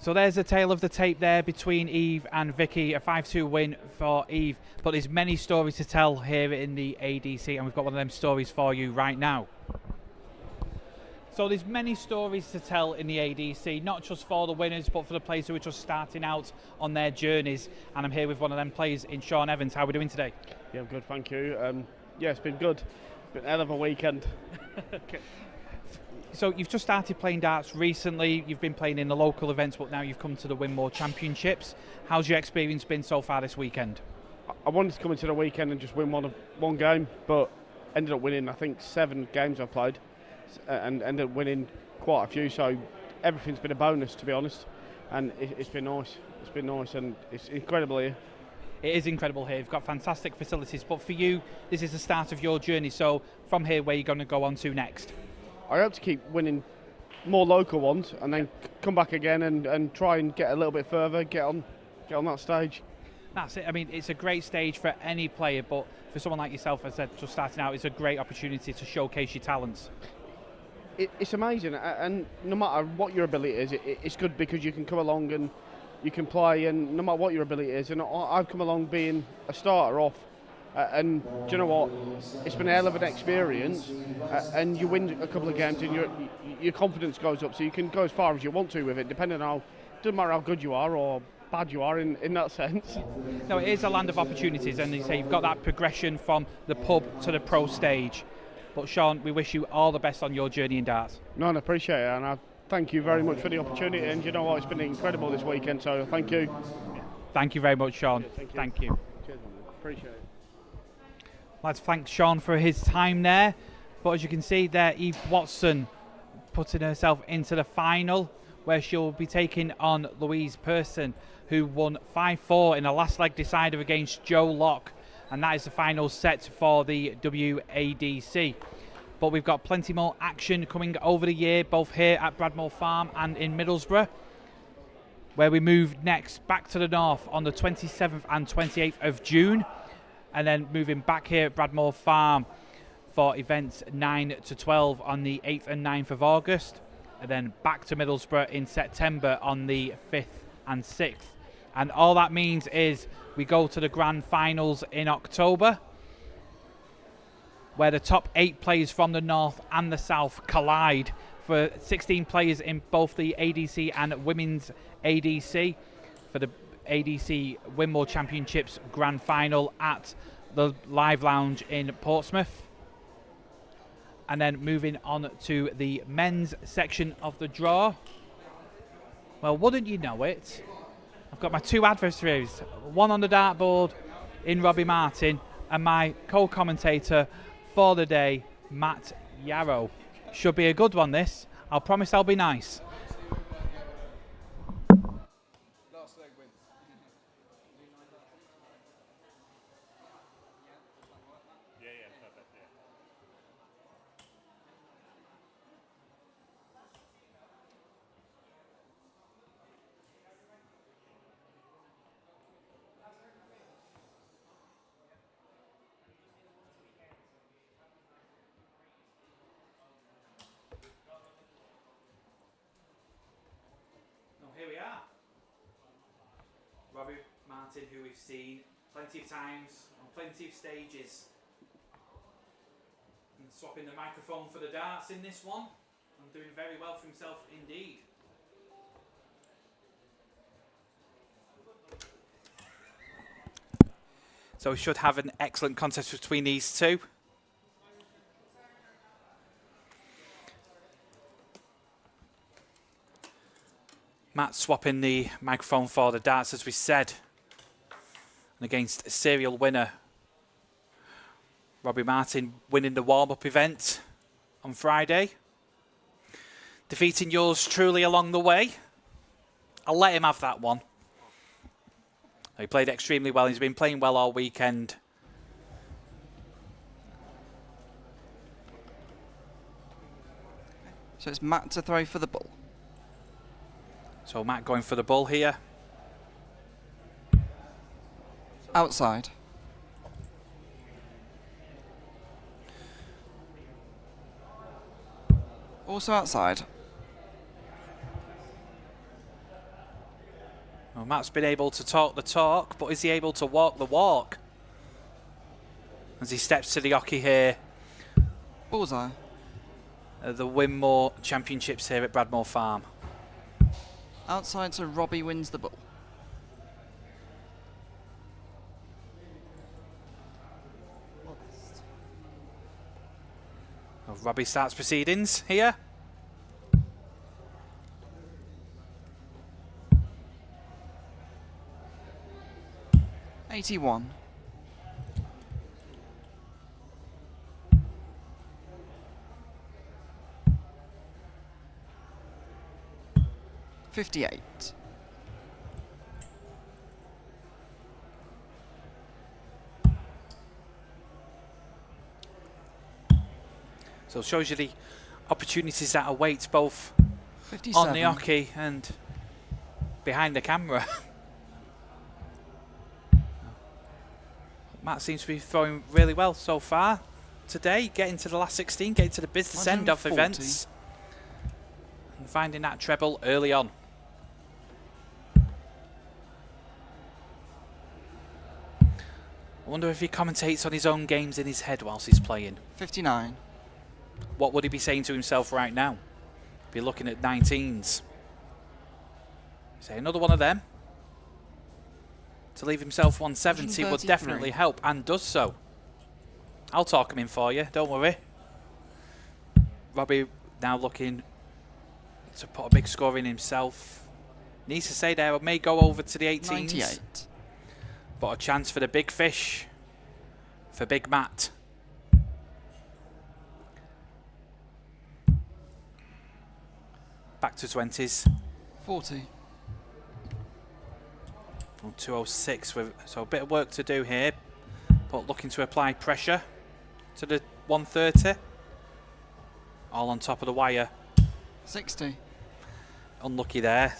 So there's a tale of the tape there between Eve and Vicky, a 5-2 win for Eve. But there's many stories to tell here in the ADC, and we've got one of them stories for you right now. So there's many stories to tell in the ADC, not just for the winners, but for the players who are just starting out on their journeys. And I'm here with one of them players in Shaun Evans. How are we doing today? Yeah, I'm good, thank you. Yeah, it's been good. It's been a hell of a weekend. Okay. So you've just started playing darts recently. You've been playing in the local events, but now you've come to the Winmau Championships. How's your experience been so far this weekend? I wanted to come into the weekend and just win one game, but ended up winning, I think, 7 games I've played, and ended up winning quite a few. So everything's been a bonus, to be honest, and it's been nice. It's been nice, and it's incredible here. It is incredible here. You've got fantastic facilities, but for you, this is the start of your journey. So from here, where are you going to go on to next? I hope to keep winning more local ones and then come back again and try and get a little bit further, get on that stage. That's it. I mean, it's a great stage for any player, but for someone like yourself, as I said, just starting out, it's a great opportunity to showcase your talents. It's amazing, and no matter what your ability is, it's good because you can come along and you can play, and no matter what your ability is. And I've come along being a starter off. And do you know what? It's been a hell of an experience, and you win a couple of games, and your confidence goes up, so you can go as far as you want to with it, depending on doesn't matter how good you are or bad you are in that sense. No, it is a land of opportunities, and you say you've got that progression from the pub to the pro stage. But Shaun, we wish you all the best on your journey in darts. No, I appreciate it, and I thank you very much for the opportunity. And you know what? It's been incredible this weekend, so thank you. Thank you very much, Shaun. Thank you. Cheers, man. Appreciate it. I'd like to thank Shaun for his time there. But as you can see there, Eve Watson putting herself into the final, where she'll be taking on Louise Pearson, who won 5-4 in a last leg decider against Joe Locke. And that is the final set for the WADC. But we've got plenty more action coming over the year, both here at Bradmoor Farm and in Middlesbrough, where we move next back to the north on the 27th and 28th of June. And then moving back here at Bradmoor Farm for events 9 to 12 on the 8th and 9th of August. and then back to Middlesbrough in September on the 5th and 6th. And all that means is we go to the grand finals in October, where the top 8 players from the north and the south collide for 16 players in both the ADC and women's ADC for the ADC Winmau Championships grand final at the Live Lounge in Portsmouth. And then moving on to the men's section of the draw. Well, wouldn't you know it, I've got my 2 adversaries, one on the dartboard in Robbie Martin, and my co-commentator for the day, Matt Yarrow. Should be a good one, this. I'll promise I'll be nice. Last leg wins. Yeah, perfect, yeah. Here we are. Robbie Martin, who we've seen plenty of times on plenty of stages. And swapping the microphone for the darts in this one. And doing very well for himself indeed. So we should have an excellent contest between these two. Matt swapping the microphone for the darts, as we said. And against a serial winner, Robbie Martin, winning the warm-up event on Friday. Defeating yours truly along the way. I'll let him have that one. He played extremely well. He's been playing well all weekend. So it's Matt to throw for the bull. So Matt going for the bull here. Outside. Also outside. Well, Matt's been able to talk the talk, but is he able to walk the walk? As he steps to the hockey here. Bullseye. The Winmau Championships here at Bradmoor Farm. Outside, so Robbie wins the bull. Well, Robbie starts proceedings here. $81. $58. So it shows you the opportunities that await both 57. on the hockey and behind the camera. Matt seems to be throwing really well so far today, getting to the last 16, getting to the business end of 140. events and finding that treble early on. I wonder if he commentates on his own games in his head whilst he's playing. 59. What would he be saying to himself right now? Be looking at 19s. Say another one of them. To leave himself 170 would 133. definitely help, and does so. I'll talk him in for you, don't worry. Robbie now looking to put a big score in himself. Needs to say there, I may go over to the 18s. 98. But a chance for the big fish, for Big Matt. Back to 20s. 40. On 206, so a bit of work to do here, but looking to apply pressure to the 130. All on top of the wire. 60. Unlucky there.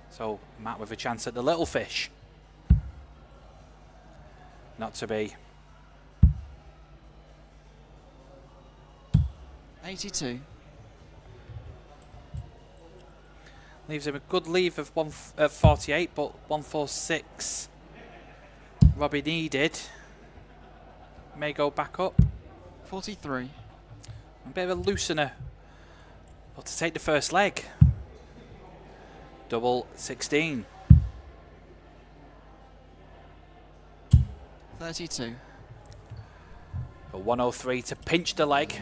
So Matt with a chance at the little fish. Not to be. 82. Leaves him a good leave of 148, but 146 Robbie needed. May go back up. 43. A bit of a loosener. But to take the first leg. Double 16. 32. A 103 to pinch the leg.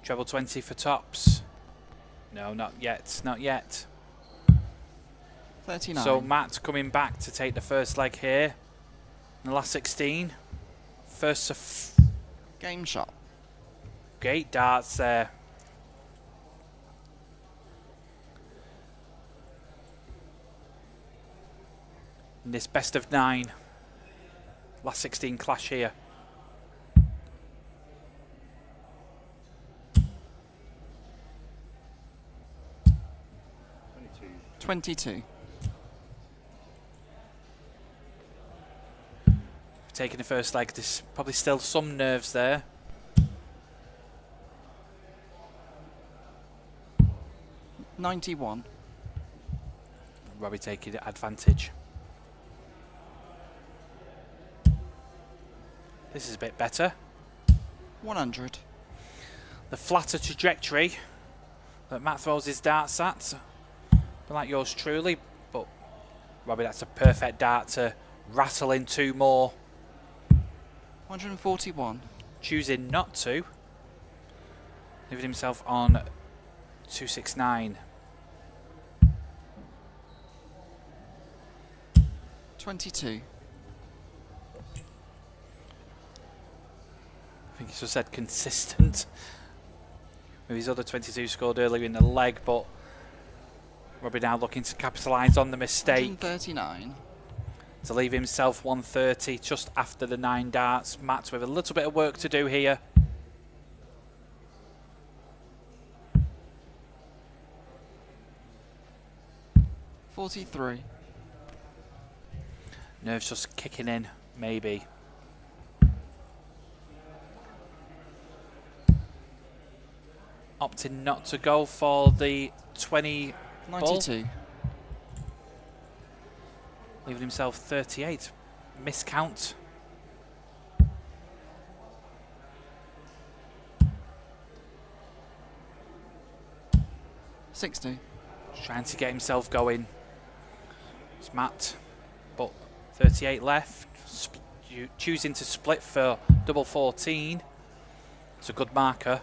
Treble 20 for tops. No, not yet, not yet. 39. So Matt coming back to take the first leg here. In the last 16. First game shot. Great darts there. In this best of 9. Last 16 clash here. 22. Taking the first leg, there's probably still some nerves there. $91. Robbie taking advantage. This is a bit better. 100. The flatter trajectory that Matt throws his darts at, like yours truly, but Robbie, that's a perfect dart to rattle in 2 more. 141. Choosing not to, leaving himself on 269. 22. I think he just said consistent with his other 22 scored earlier in the leg, but Robbie now looking to capitalise on the mistake. 139. To leave himself 130 just after the 9 darts. Matt with a little bit of work to do here. $43. Nerves just kicking in, maybe. Opting not to go for the 20 92. ball. Leaving himself 38. Miscount. $60. Trying to get himself going. It's Matt, but 38 left. Choosing to split for double 14. It's a good marker.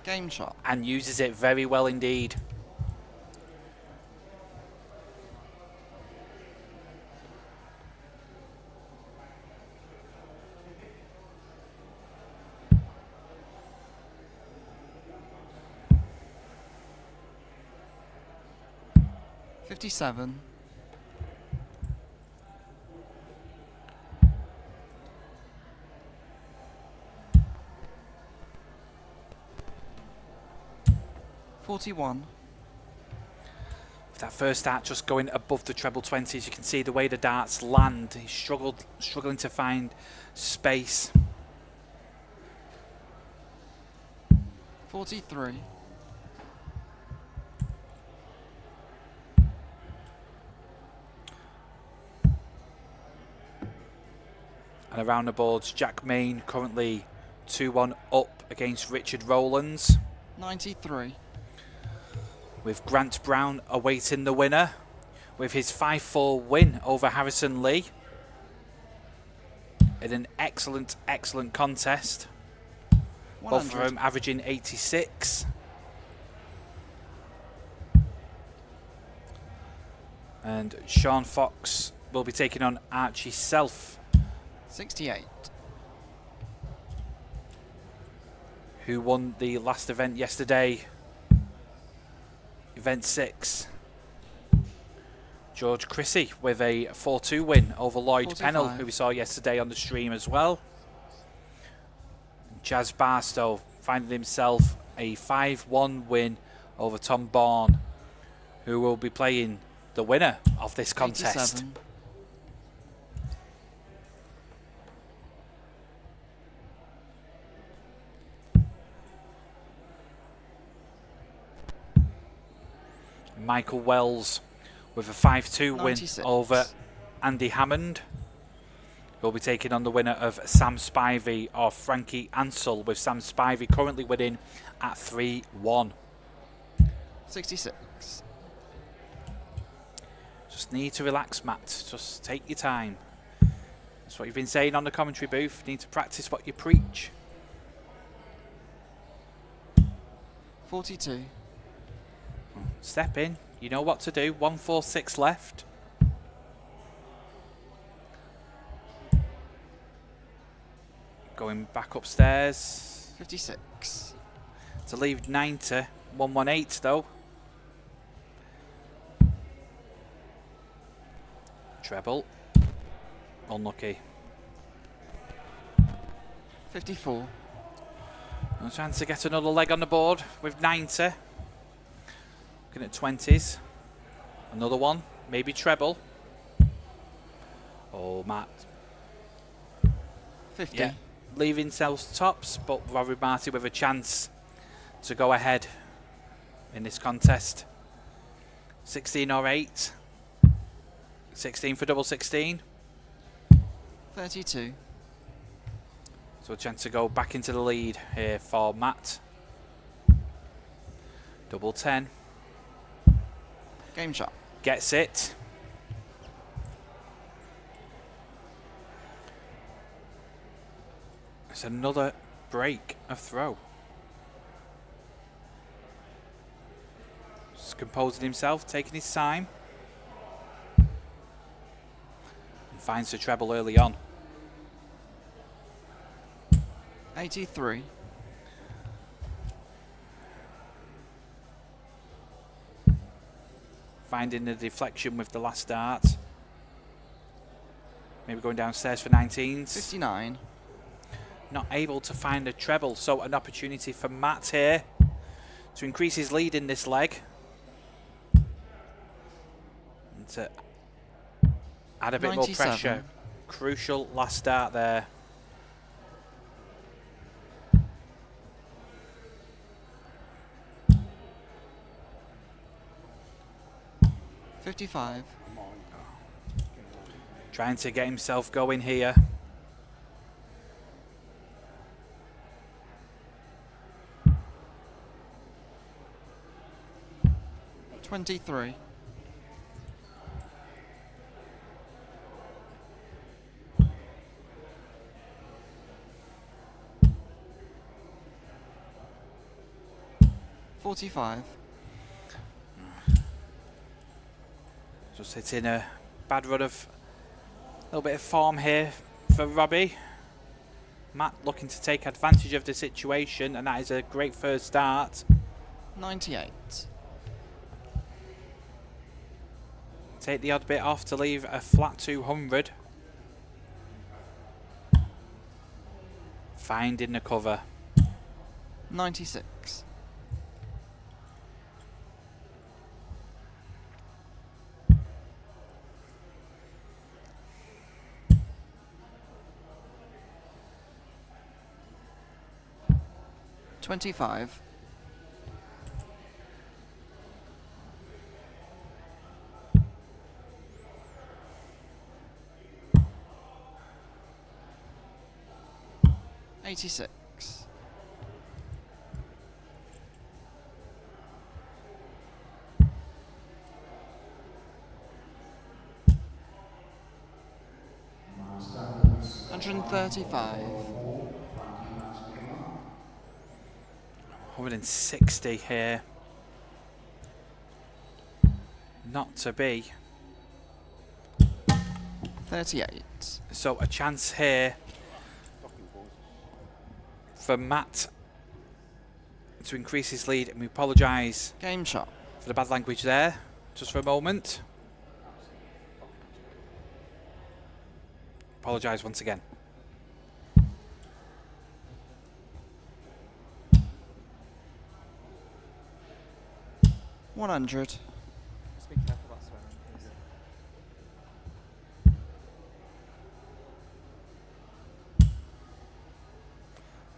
Game shot. And uses it very well indeed. $57. $41. With that first dart just going above the treble 20s, you can see the way the darts land. He's struggling to find space. 43. And around the boards, Jack Maine currently 2-1 up against Richard Rowlands. 93. With Grant Brown awaiting the winner with his 5-4 win over Harrison Lee in an excellent, excellent contest. 100. Both of them averaging 86. And Shaun Fox will be taking on Archie Self, 68. who won the last event yesterday, event 6. George Chrissy with a 4-2 win over Lloyd 45. Pennell, who we saw yesterday on the stream as well. Chaz Barasto finding himself a 5-1 win over Tom Bourne, who will be playing the winner of this contest. 87. Michael Wells with a 5-2 win 96. over Andy Hammond. He'll be taking on the winner of Sam Spivey or Frankie Ansell, with Sam Spivey currently winning at 3-1. 66. Just need to relax, Matt. Just take your time. That's what you've been saying on the commentary booth. You need to practice what you preach. 42. Step in. You know what to do. 146 left. Going back upstairs. 56. To leave 90. 118 though. Treble. Unlucky. 54. A chance to get another leg on the board with 90. Looking at 20s. Another one. Maybe treble. Oh, Matt. 50. Yeah. Leaving sells tops, but Robbie Marty with a chance to go ahead in this contest. 16 or 8. 16 for double 16. 32. So a chance to go back into the lead here for Matt. Double 10. Game shot. Gets it. It's another break of throw. Just composing himself, taking his time. And finds the treble early on. 83. Finding the deflection with the last dart. Maybe going downstairs for 19s. 59. Not able to find a treble, so an opportunity for Matt here to increase his lead in this leg. And to add a bit 97. more pressure. Crucial last start there. $55. Trying to get himself going here. $23. $45. Just hitting a bad run of a little bit of form here for Robbie. Matt looking to take advantage of the situation, and that is a great first start. 98. Take the odd bit off to leave a flat 200. Finding the cover. 96. $25. $86. $135. 160 here. Not to be. 38. So a chance here for Matt to increase his lead, and we apologise Game shot. for the bad language there, just for a moment. Apologise once again. $100. Just be careful about swearing, please.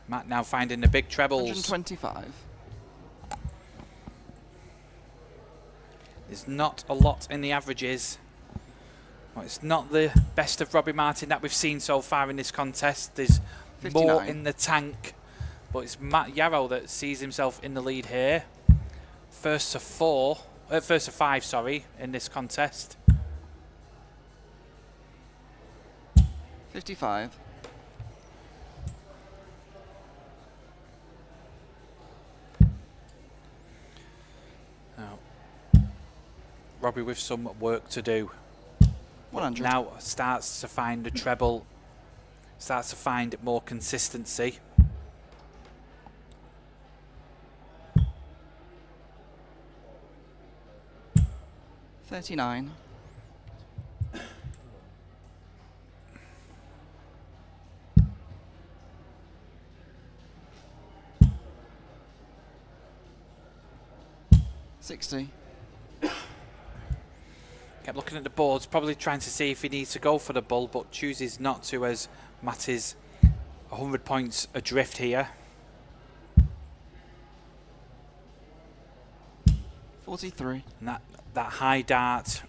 Matt now finding the big trebles. 125. There's not a lot in the averages. Well, it's not the best of Robbie Martin that we've seen so far in this contest. There's 59. more in the tank, but it's Matt Yarrow that sees himself in the lead here. First to five, sorry, in this contest. 55. Now, Robbie with some work to do. 100. Now starts to find the treble, starts to find more consistency. $39. $60. Kept looking at the boards, probably trying to see if he needs to go for the bull, but chooses not to, as Matt is 100 points adrift here. 43. And that high dart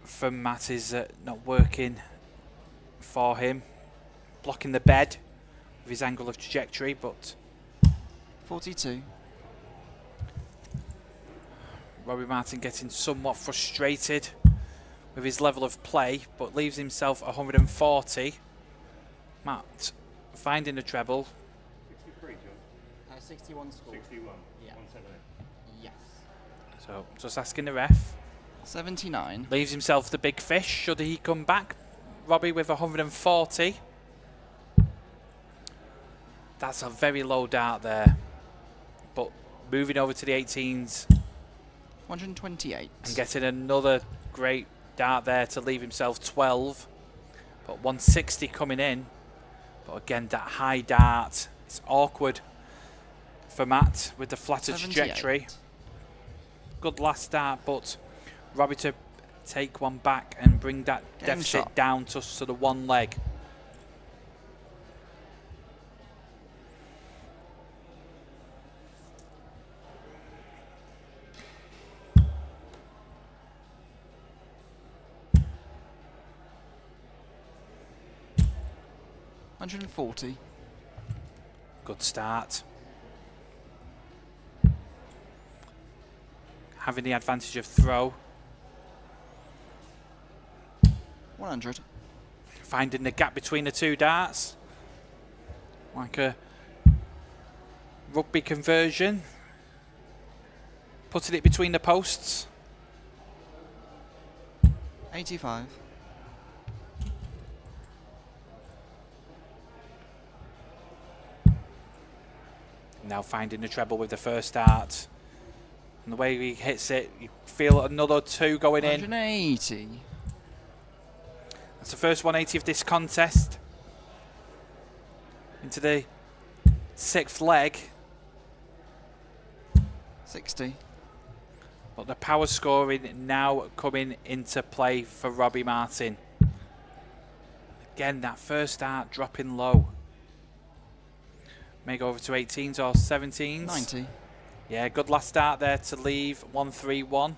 from Matt is not working for him. Blocking the bed with his angle of trajectory, but 42. Robbie Martin getting somewhat frustrated with his level of play, but leaves himself 140. Matt finding the treble. 63, John. 61 score. 61. Yeah. 178. Yes. So just asking the ref. 79. Leaves himself the big fish should he come back. Robbie with 140. That's a very low dart there. But moving over to the 18s 128. and getting another great dart there to leave himself 12. But 160 coming in. But again, that high dart. It's awkward for Matt with the flatter 78. trajectory. Good last dart, but Robbie to take one back and bring that Game deficit shot. down to the one leg. $140. Good start. Having the advantage of throw. 100. Finding the gap between the two darts. Like a rugby conversion. Putting it between the posts. 85. Now finding the treble with the first dart. And the way he hits it, you feel another two going in. 180. That's the first 180 of this contest. Into the sixth leg. 60. But the power scoring now coming into play for Robbie Martin. Again, that first dart dropping low. May go over to 18s or 17s. 90. Yeah, good last start there to leave 131.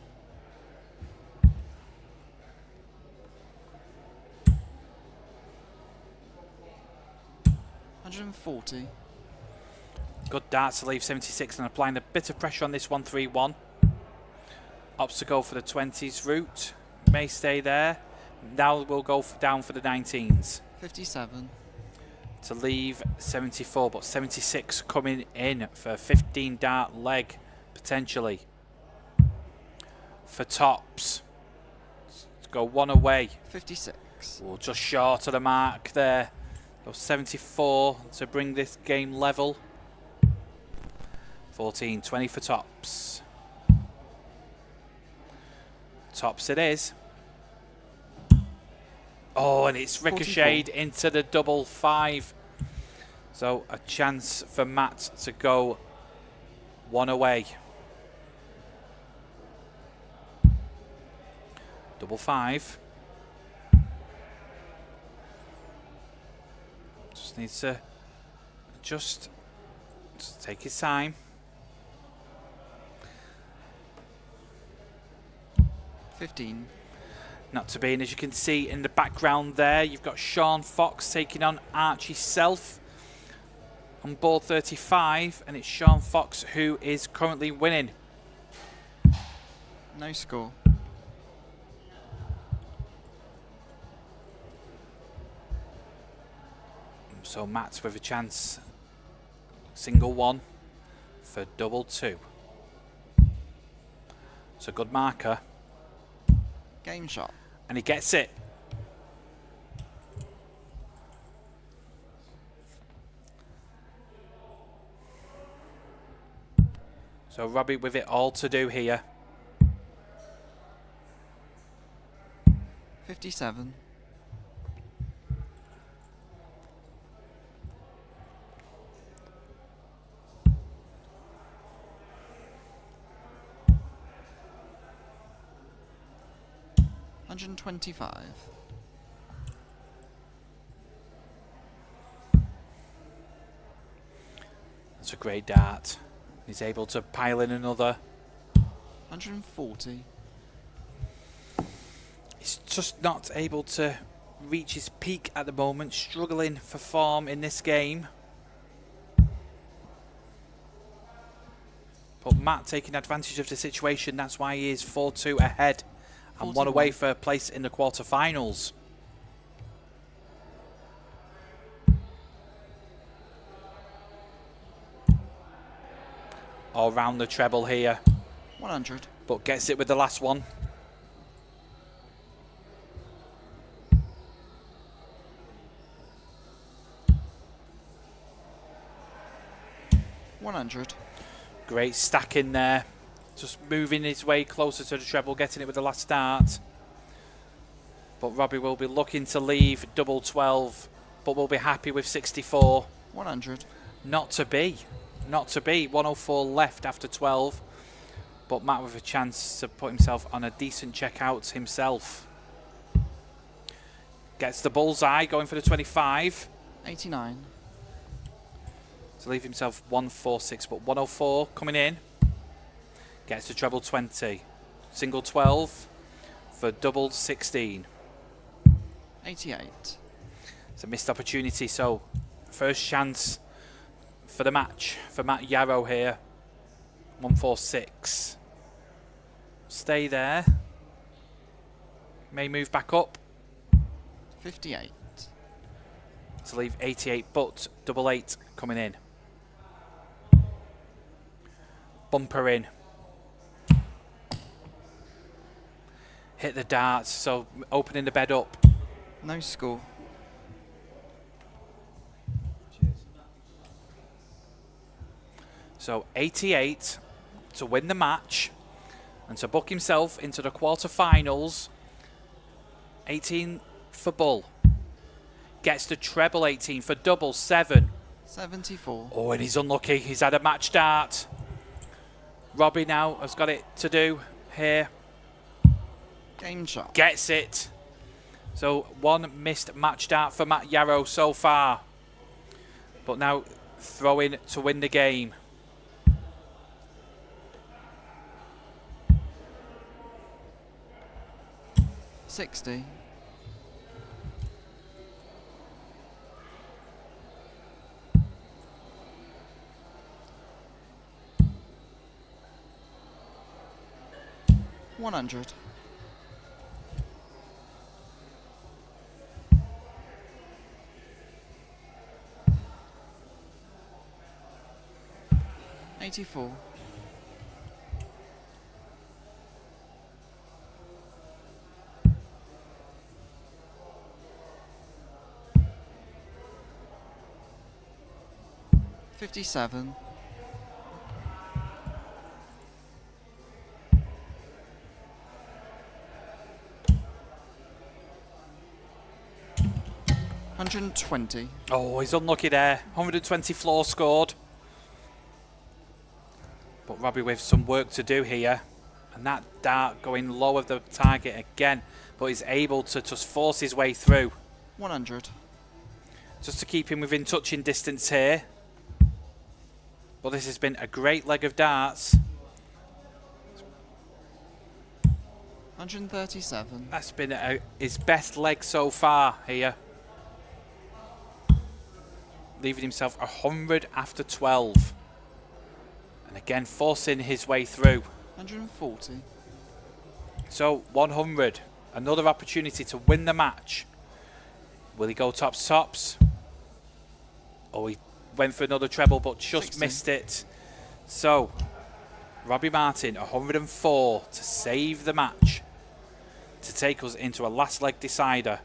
$140. Good dart to leave 76 and applying a bit of pressure on this 131. Opts to go for the 20s route. May stay there. Now we'll go down for the 19s. 57. To leave 74, but 76 coming in for a 15 dart leg potentially. For tops. To go one away. 56. Oh, just short of the mark there. Go 74 to bring this game level. 14, 20 for tops. Tops it is. Oh, and it's ricocheted 44. into the double five. So a chance for Matt to go one away. Double five. Just needs to just take his time. 15. Not to be, and as you can see in the background there, you've got Shaun Fox taking on Archie Self on board 35, and it's Shaun Fox who is currently winning. No score. So Matt with a chance, single one for double two. It's a good marker. Game shot. And he gets it. So Robbie with it all to do here. 57. $125. That's a great dart. He's able to pile in another. 140. He's just not able to reach his peak at the moment, struggling for form in this game. But Matt taking advantage of the situation, that's why he is 4-2 ahead and 41. one away for a place in the quarterfinals. All round the treble here, 100. but gets it with the last one. $100. Great stack in there. Just moving his way closer to the treble, getting it with the last start. But Robbie will be looking to leave double 12, but will be happy with 64. 100. Not to be. Not to be. 104 left after 12. But Matt with a chance to put himself on a decent checkout himself. Gets the bullseye, going for the 25. 89. To leave himself 146, but 104 coming in. Gets the treble 20. Single 12 for double 16. 88. It's a missed opportunity, so first chance for the match for Matt Yarrow here. 146. Stay there. May move back up 58. to leave 88, but double 8 coming in. Bumper in. Hit the darts, so opening the bed up. No score. So 88 to win the match and to book himself into the quarterfinals. 18 for bull. Gets the treble 18 for double 7. 74. Oh, and he's unlucky. He's had a match dart. Robbie now has got it to do here. Game shot. Gets it. So one missed match dart for Matt Yarrow so far. But now throwing to win the game. $60. $100. $84. $57. $120. Oh, he's unlucky there. 120 floor scored. But Robbie with some work to do here. And that dart going low of the target again. But he's able to just force his way through. 100. Just to keep him within touching distance here. But this has been a great leg of darts. 137. That's been his best leg so far here. Leaving himself 100 after 12. And again, forcing his way through. 140. So 100. Another opportunity to win the match. Will he go tops? Oh, he went for another treble but just 60. missed it. So Robbie Martin, 104 to save the match. To take us into a last leg decider.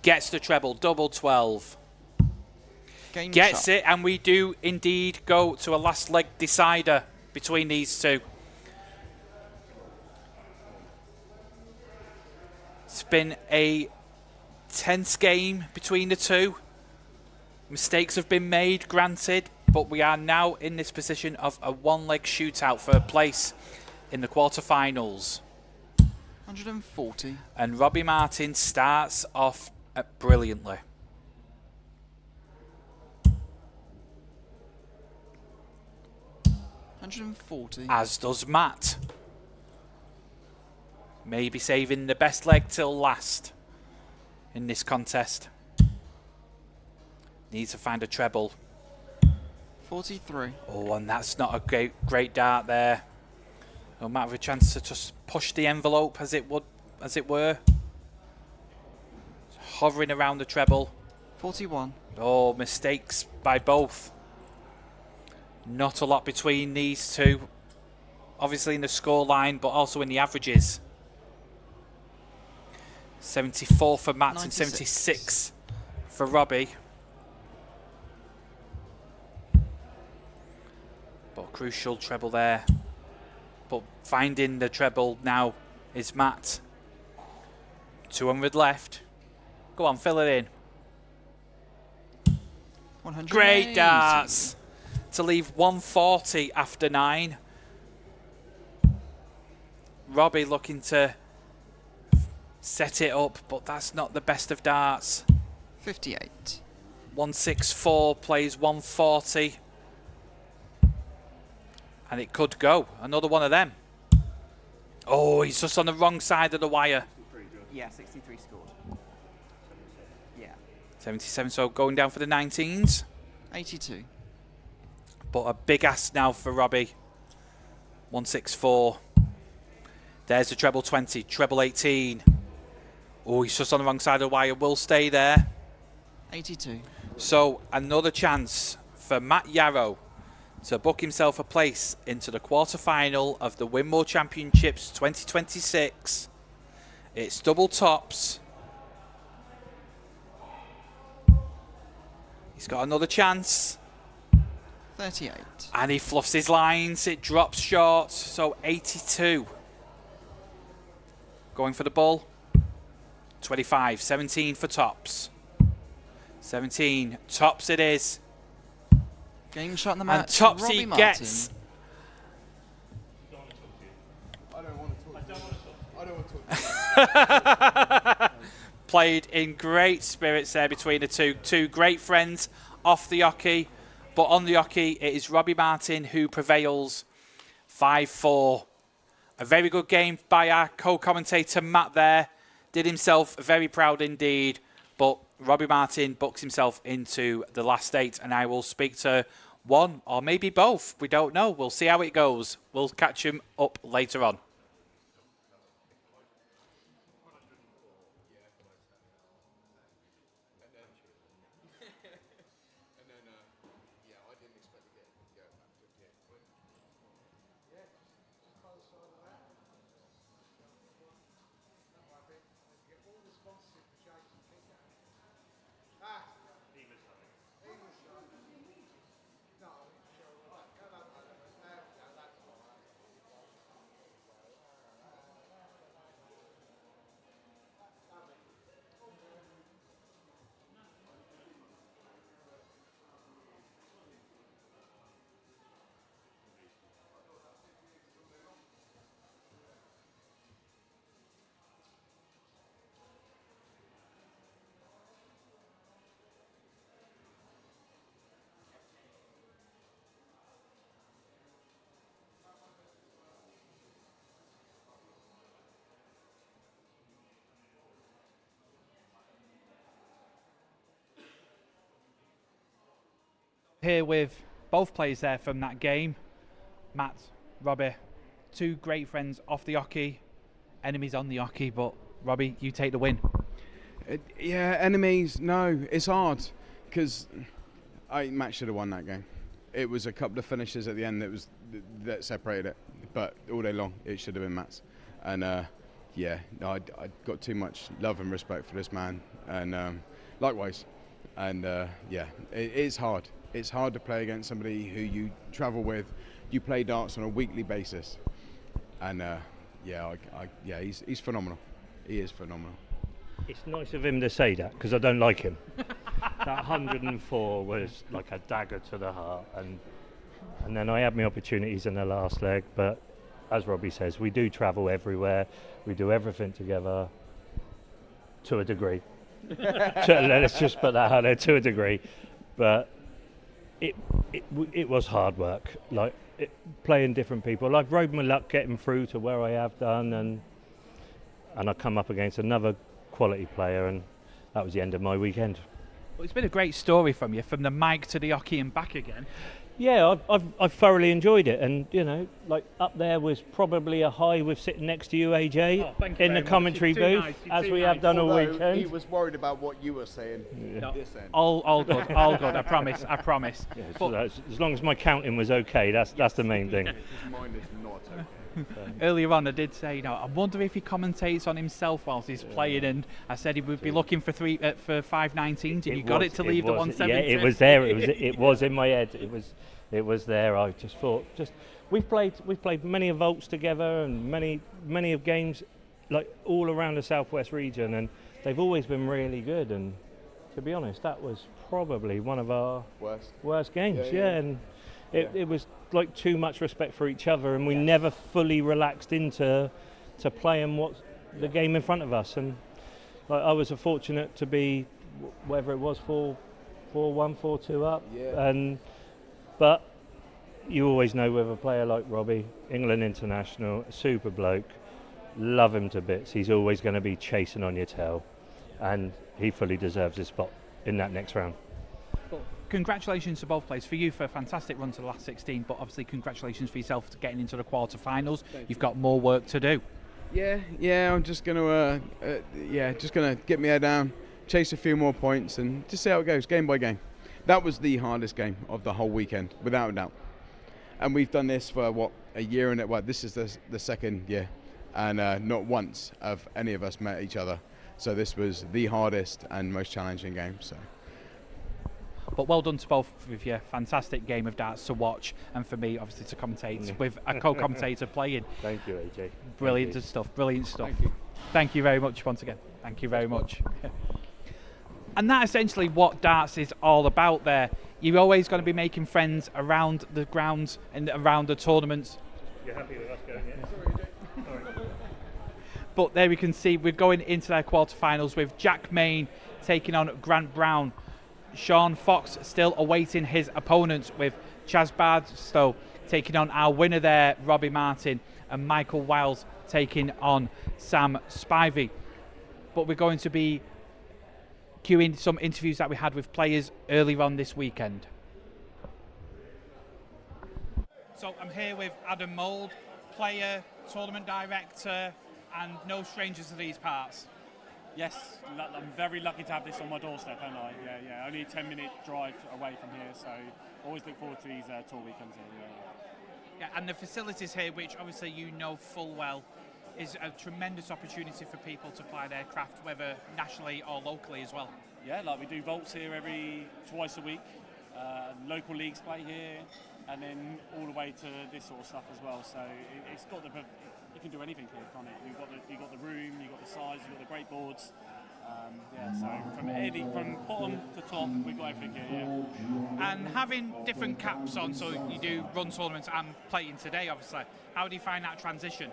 Gets the treble, double 12. Game Gets shot. it, and we do indeed go to a last leg decider between these two. It's been a tense game between the two. Mistakes have been made, granted, but we are now in this position of a one-leg shootout for a place in the quarterfinals. 140. And Robbie Martin starts off brilliantly. As does Matt. Maybe saving the best leg till last in this contest. Needs to find a treble. 43. Oh, and that's not a great dart there. No matter of a chance to just push the envelope as it were. Hovering around the treble. 41. Oh, mistakes by both. Not a lot between these two. Obviously in the score line, but also in the averages. 74 for Matt 96. and 76 for Robbie. But crucial treble there. But finding the treble now is Matt. 200 left. Go on, fill it in. 180. Great darts to leave 140 after 9. Robbie looking to set it up, but that's not the best of darts. 58. 164 plays 140. And it could go. Another one of them. Oh, he's just on the wrong side of the wire. Yeah, 63 scored. Yeah. 77, so going down for the 19s. 82. But a big ask now for Robbie. 164. There's the treble 20, treble 18. Oh, he's just on the wrong side of the wire. Will stay there. 82. So another chance for Matt Yarrow to book himself a place into the quarterfinal of the Winmau Championships 2026. It's double tops. He's got another chance. 38. And he fluffs his lines. It drops short. So 82. Going for the ball. 25. 17 for tops. 17. Tops it is. Game shot in the match. And tops Robbie he Martin. gets. I don't want to talk. Played in great spirits there between the two. Two great friends off the hockey. But on the hockey, it is Robbie Martin who prevails 5-4. A very good game by our co-commentator Matt there. Did himself very proud indeed. But Robbie Martin books himself into the last 8. And I will speak to one or maybe both. We don't know. We'll see how it goes. We'll catch him up later on. Here with both players there from that game, Matt, Robbie, two great friends off the hockey, enemies on the hockey, but Robbie, you take the win. Yeah, enemies, no, it's hard because Matt should have won that game. It was a couple of finishes at the end that separated it, but all day long it should have been Matt's. And I got too much love and respect for this man, and likewise. And it's hard. It's hard to play against somebody who you travel with, you play darts on a weekly basis, and he's phenomenal. He is phenomenal. It's nice of him to say that because I don't like him. That 104 was like a dagger to the heart, and then I had my opportunities in the last leg, but as Robbie says, we do travel everywhere, we do everything together to a degree. Let's just put that out there, to a degree, but it was hard work, playing different people. I've rode my luck getting through to where I have done, and I come up against another quality player, and that was the end of my weekend. Well, it's been a great story from you, from the mic to the hockey and back again. Yeah, I've thoroughly enjoyed it, and up there was probably a high with sitting next to you, AJ, in the commentary booth, as we have done all weekend. He was worried about what you were saying. No, all good, all good. I promise. Yeah, but as long as my counting was okay, that's the main thing. His mind is not okay. Earlier on, I did say, I wonder if he commentates on himself whilst he's playing, and I said he would be looking for 519s, and you got it to leave the 170. Yeah, it was there. It was in my head. It was there. I just thought, we've played many of vaults together, and many of games all around the southwest region, and they've always been really good. And to be honest, that was probably one of our worst games. Yeah. And it was too much respect for each other, and we never fully relaxed into playing what's the game in front of us. And I was fortunate to be, whether it was 4-1, 4-2 up. Yeah. But you always know with a player like Robbie, England international, super bloke, love him to bits. He's always going to be chasing on your tail, and he fully deserves his spot in that next round. Congratulations to both players. For you, for a fantastic run to the last 16, but obviously congratulations for yourself to getting into the quarterfinals. You've got more work to do. Yeah, I'm just gonna get my head down, chase a few more points, and just see how it goes, game by game. That was the hardest game of the whole weekend, without a doubt. And we've done this for a year, and this is the second year, and not once have any of us met each other. So this was the hardest and most challenging game. So. But well done to both of you. Fantastic game of darts to watch, and for me, obviously, to commentate with a co-commentator playing. Thank you, AJ. Brilliant stuff. Thank you very much once again. Thank you very much. And that's essentially what darts is all about there. You're always going to be making friends around the grounds and around the tournaments. You're happy with us going, yeah? Sorry. But there we can see we're going into their quarterfinals with Jack Maine taking on Grant Brown. Shaun Fox still awaiting his opponents, with Chaz Barasto taking on our winner there, Robbie Martin, and Michael Wiles taking on Sam Spivey. But we're going to be cueing some interviews that we had with players earlier on this weekend. So I'm here with Adam Mould, player, tournament director, and no strangers to these parts. Yes, I'm very lucky to have this on my doorstep, aren't I? Yeah. Only a 10-minute drive away from here, so always look forward to these tour weekends here. Yeah, and the facilities here, which obviously you know full well, is a tremendous opportunity for people to apply their craft, whether nationally or locally as well. Yeah, we do vaults here twice a week. Local leagues play here, and then all the way to this sort of stuff as well. So it's got you can do anything here, can't it? You've got the room, you've got the size, you've got the great boards. So from bottom to top, we've got everything here. Yeah. And having different caps on, so you do run tournaments and playing today, obviously. How do you find that transition?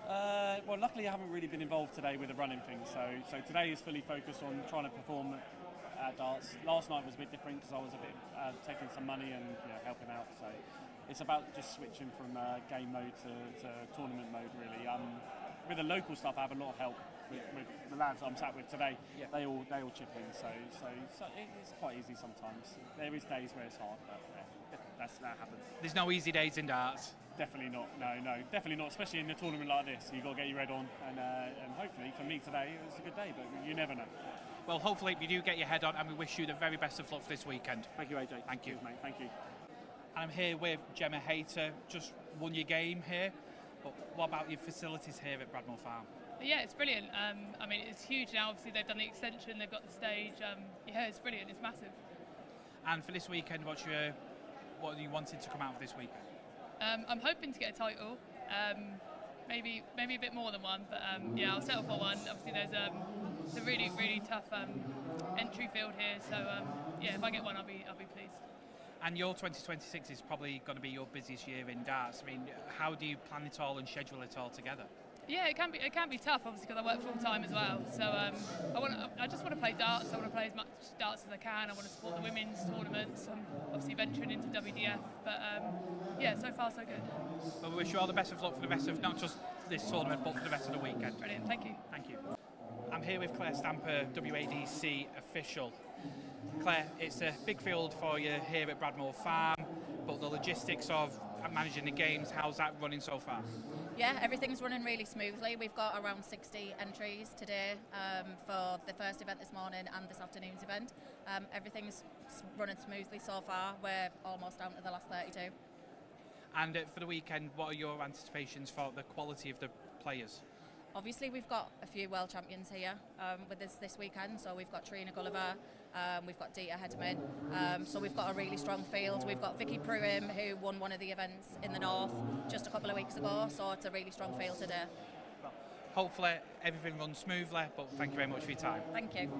Well, luckily I haven't really been involved today with the running thing. So today is fully focused on trying to perform at darts. Last night was a bit different because I was a bit taking some money and helping out. So it's about just switching from game mode to tournament mode, really. With the local stuff, I have a lot of help with the lads I'm sat with today. Yeah. They all chip in, so it's quite easy sometimes. There is days where it's hard, but that happens. There's no easy days in darts. Definitely not. No, definitely not. Especially in a tournament like this, you've got to get your head on, and hopefully for me today it was a good day, but you never know. Well, hopefully you do get your head on, and we wish you the very best of luck for this weekend. Thank you, AJ. Thank you. Cheers, mate. Thank you. I'm here with Gemma Hayter. Just won your game here, but what about your facilities here at Bradmoor Farm? Yeah, it's brilliant. I mean, it's huge now. Obviously, they've done the extension, they've got the stage. Yeah, it's brilliant. It's massive. And for this weekend, what are you wanting to come out of this weekend? I'm hoping to get a title. Maybe a bit more than one, but yeah, I'll settle for one. Obviously, it's a really tough entry field here. So yeah, if I get one, I'll be pleased. And your 2026 is probably going to be your busiest year in darts. I mean, how do you plan it all and schedule it all together? Yeah, it can be tough, obviously, because I work full time as well. So I just want to play darts. I want to play as much darts as I can. I want to support the women's tournaments. I'm obviously venturing into WDF, but yeah, so far so good. Well, we wish you all the best of luck for the rest of not just this tournament, but for the rest of the weekend. Brilliant, thank you. Thank you. I'm here with Claire Stamper, WADC official. Claire, it's a big field for you here at Bradmoor Farm, but the logistics of managing the games, how's that running so far? Yeah, everything's running really smoothly. We've got around 60 entries today for the first event this morning and this afternoon's event. Everything's running smoothly so far. We're almost down to the last 32. And for the weekend, what are your anticipations for the quality of the players? Obviously, we've got a few world champions here with us this weekend. So we've got Trina Gulliver, we've got Dita Hedman. So we've got a really strong field. We've got Vicky Proom, who won one of the events in the north just a couple of weeks ago. So it's a really strong field today. Well, hopefully everything runs smoothly, but thank you very much for your time. Thank you.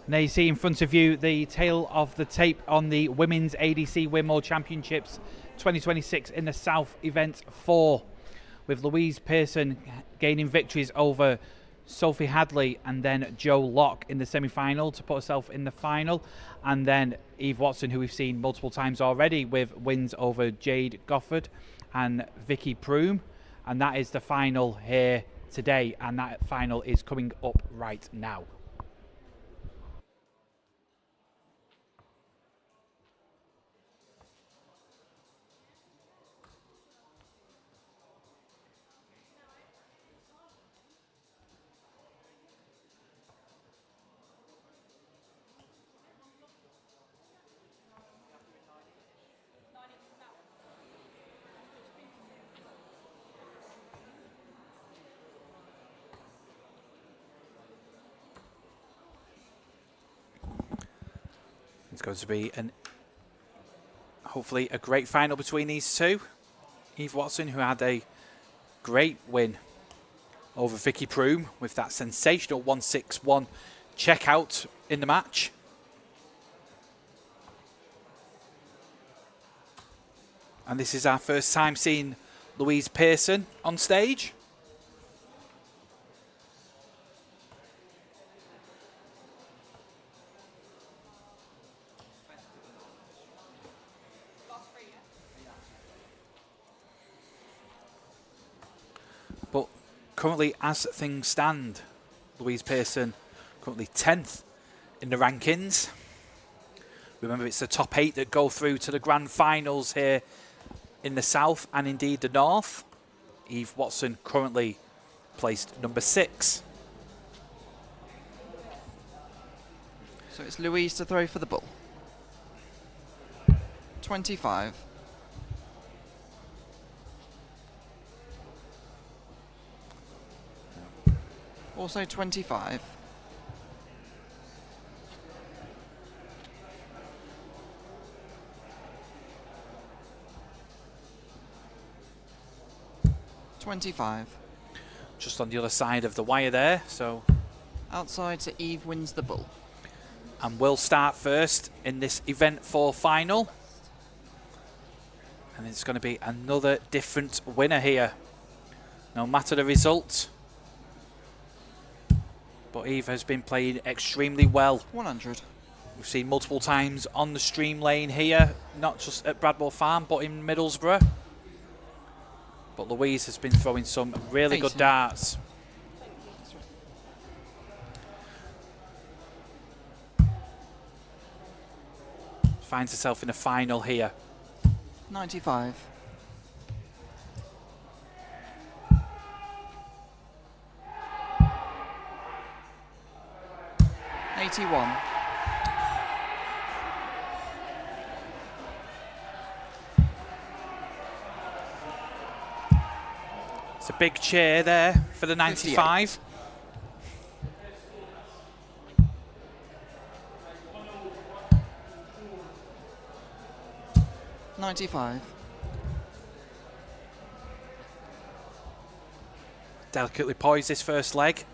Now you see in front of you the tail of the tape on the Women's ADC Winmau Championships 2026 in the South Event 4, with Louise Pearson gaining victories over Sophie Hadley and then Jo Locke in the semi-final to put herself in the final, and then Eve Watson, who we've seen multiple times already, with wins over Jade Gofford and Vicky Proom, and that is the final here today, and that final is coming up right now. It's going to be hopefully a great final between these two. Eve Watson, who had a great win over Vicky Proom with that sensational 1-6-1 checkout in the match. And this is our first time seeing Louise Pearson on stage. But currently, as things stand, Louise Pearson currently 10th in the rankings. Remember, it's the top 8 that go through to the grand finals here in the south and indeed the north. Eve Watson currently placed number 6. So it's Louise to throw for the ball. 25. Also 25. Just on the other side of the wire there, so outside, so Eve wins the bull. And will start first in this event 4 final. And it's going to be another different winner here, no matter the result. But Eve has been playing extremely well. 100. we've seen multiple times on the stream lane here, not just at Bradmoor Farm, but in Middlesbrough. But Louise has been throwing some really good darts. Finds herself in a final here. 95. $81. It's a big cheer there for the 95. 95. Delicately poised this first leg.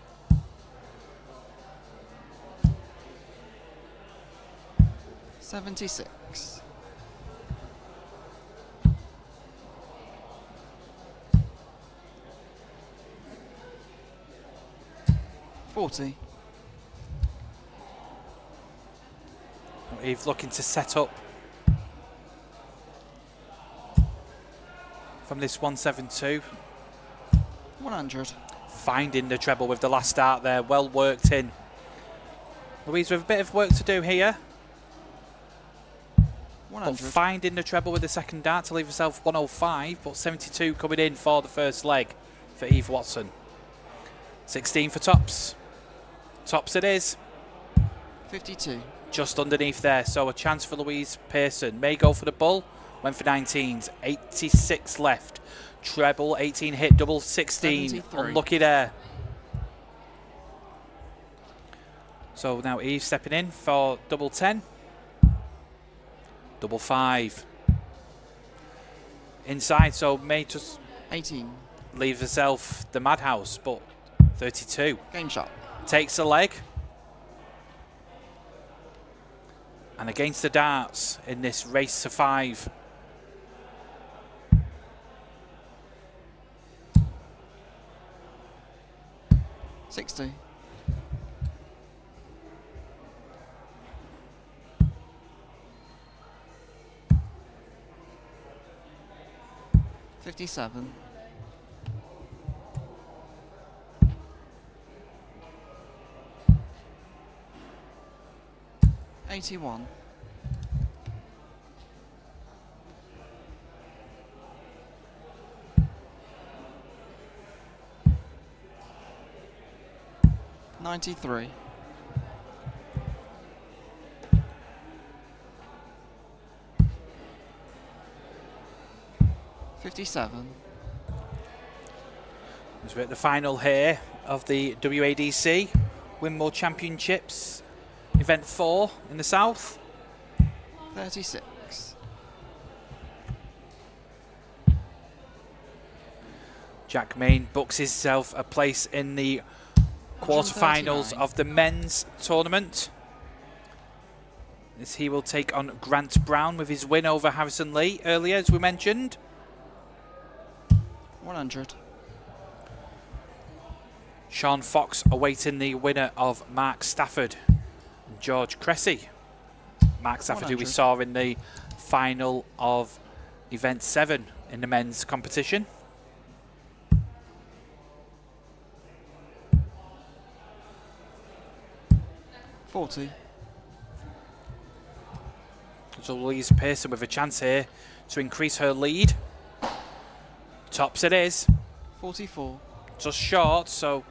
$76. 40. Eve looking to set up from this 172. 100. Finding the treble with the last dart there, well worked in. Louise with a bit of work to do here. 100. But finding the treble with the second dart to leave herself 105, but 72 coming in for the first leg for Eve Watson. 16 for tops. Tops it is. 52. Just underneath there, so a chance for Louise Pearson. May go for the bull, went for 19s, 86 left. Treble, 18 hit, double 16. 73. Unlucky there. So now Eve stepping in for double 10. Double 5. Inside, so May just 18. leave herself the madhouse, but 32. Game shot. Takes a leg. And against the darts in this race to 5. $60. 57. 81. 93. 57. As we're at the final here of the WADC Winmau Championships, event 4 in the south. 36. Jack Maine books himself a place in the quarterfinals of the men's tournament, as he will take on Grant Brown with his win over Harrison Lee earlier, as we mentioned. 100. Shaun Fox awaiting the winner of Mark Stafford and George Cressy. Mark Stafford, who we saw in the final of event 7 in the men's competition. $40. So Louise Pearson with a chance here to increase her lead. Tops it is. 44. Just short, so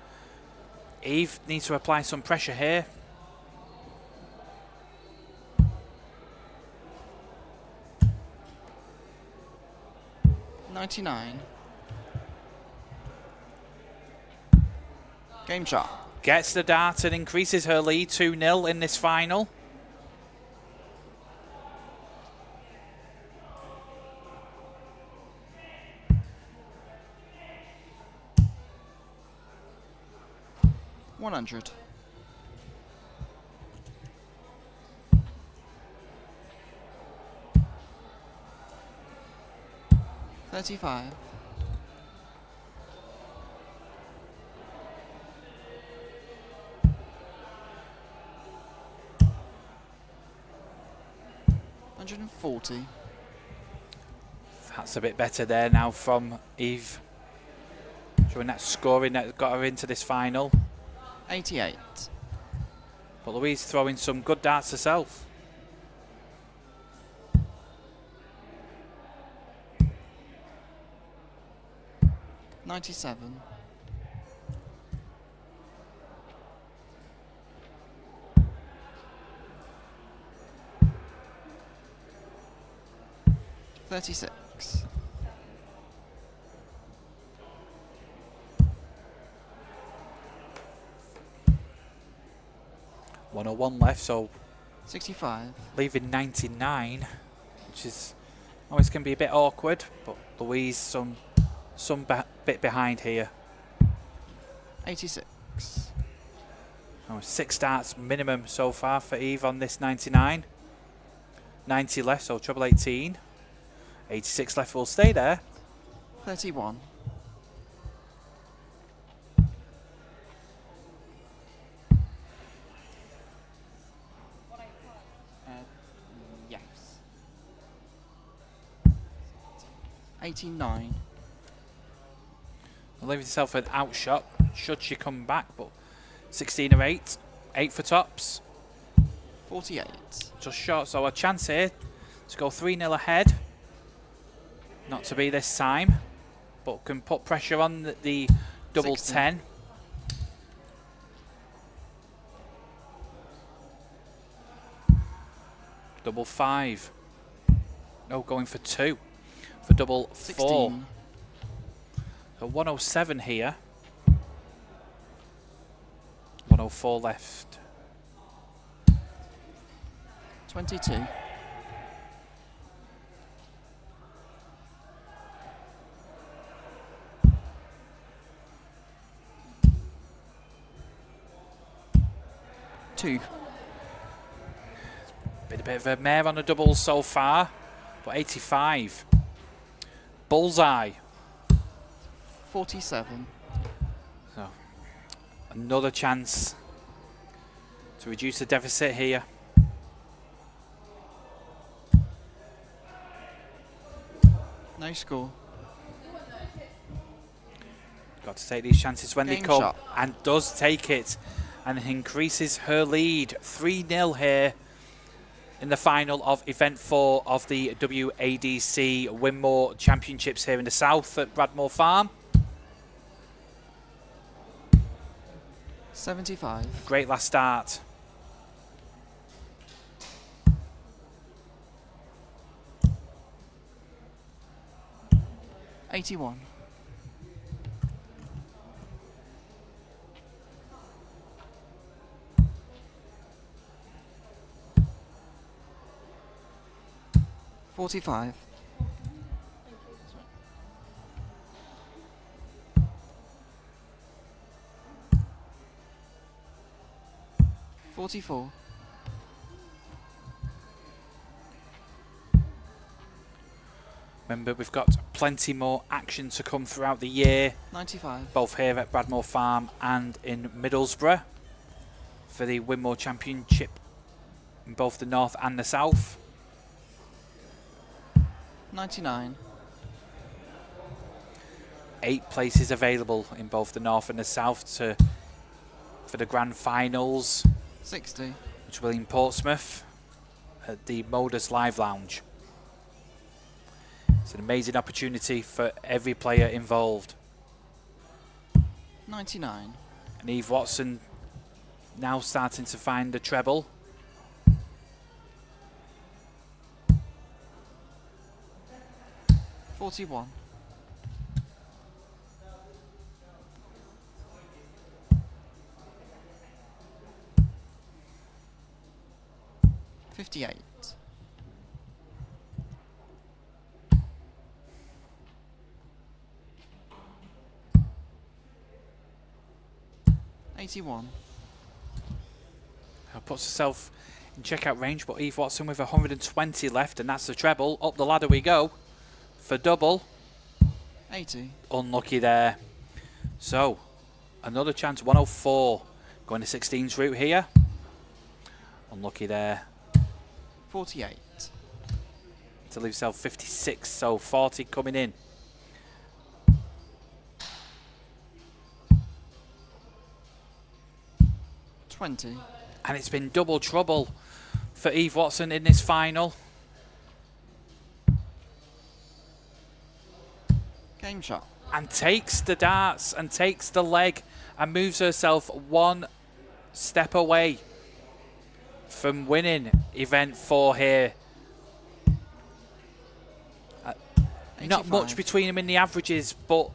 Eve needs to apply some pressure here. $99. Game shot. Gets the dart and increases her lead 2-0 in this final. $100. 35. 140. That's a bit better there now from Eve. Showing that scoring that got her into this final. 88. But Louise throwing some good darts herself. $97. $36. $101 left, so 65. leaving 99, which is always can be a bit awkward. But Louise some bit behind here. 86. Oh, 6 darts minimum so far for Eve on this 99. 90 left, so treble 18. 86 left, will stay there. 31. Yes. 89. Leaving yourself an outshot should she come back, but 16 or 8. 8 for tops. 48. Just short, so a chance here to go 3-0 ahead. Not to be this time, but can put pressure on the double 60. 10. Double 5. No, going for 2. For double 4. 16. So 107 here. 104 left. 22. Two. Been a bit of a mare on the doubles so far, but 85. Bullseye. 47. So another chance to reduce the deficit here. No score. Got to take these chances when they Game come, shot. and does take it, and increases her lead. 3-0 here in the final of event 4 of the WADC Winmau Championships here in the south at Bradmoor Farm. 75. Great last start. $81. $45. $44. Remember, we've got plenty more action to come throughout the year, $95. both here at Bradmoor Farm and in Middlesbrough for the Winmau Championship in both the north and the south. 99. 8 places available in both the north and the south for the grand finals, 60. which will be in Portsmouth at the Modus Live Lounge. It's an amazing opportunity for every player involved. 99. And Eve Watson now starting to find the treble. $41. $58. $81. Puts herself in checkout range, but Eve Watson with 120 left, and that's the treble. Up the ladder we go for double. 80. Unlucky there. So another chance, 104. Going to 16's route here. Unlucky there. 48. to leave himself 56, so 40 coming in. $20. And it's been double trouble for Eve Watson in this final. Game shot. And takes the darts and takes the leg and moves herself one step away from winning event 4 here. Not much between them in the averages, but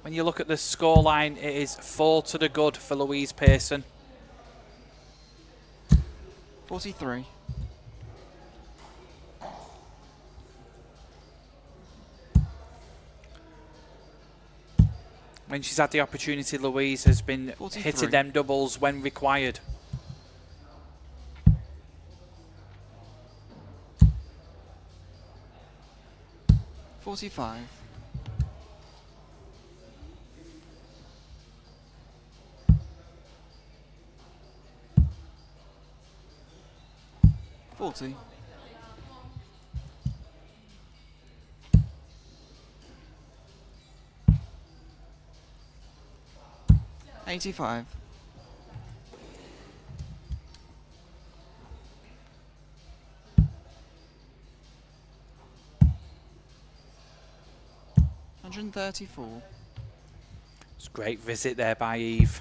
when you look at the scoreline, it is 4 to the good for Louise Pearson. 43. When she's had the opportunity, Louise has been 43. hitting them doubles when required. $45. $40. $85. $134. It's a great visit there by Eve.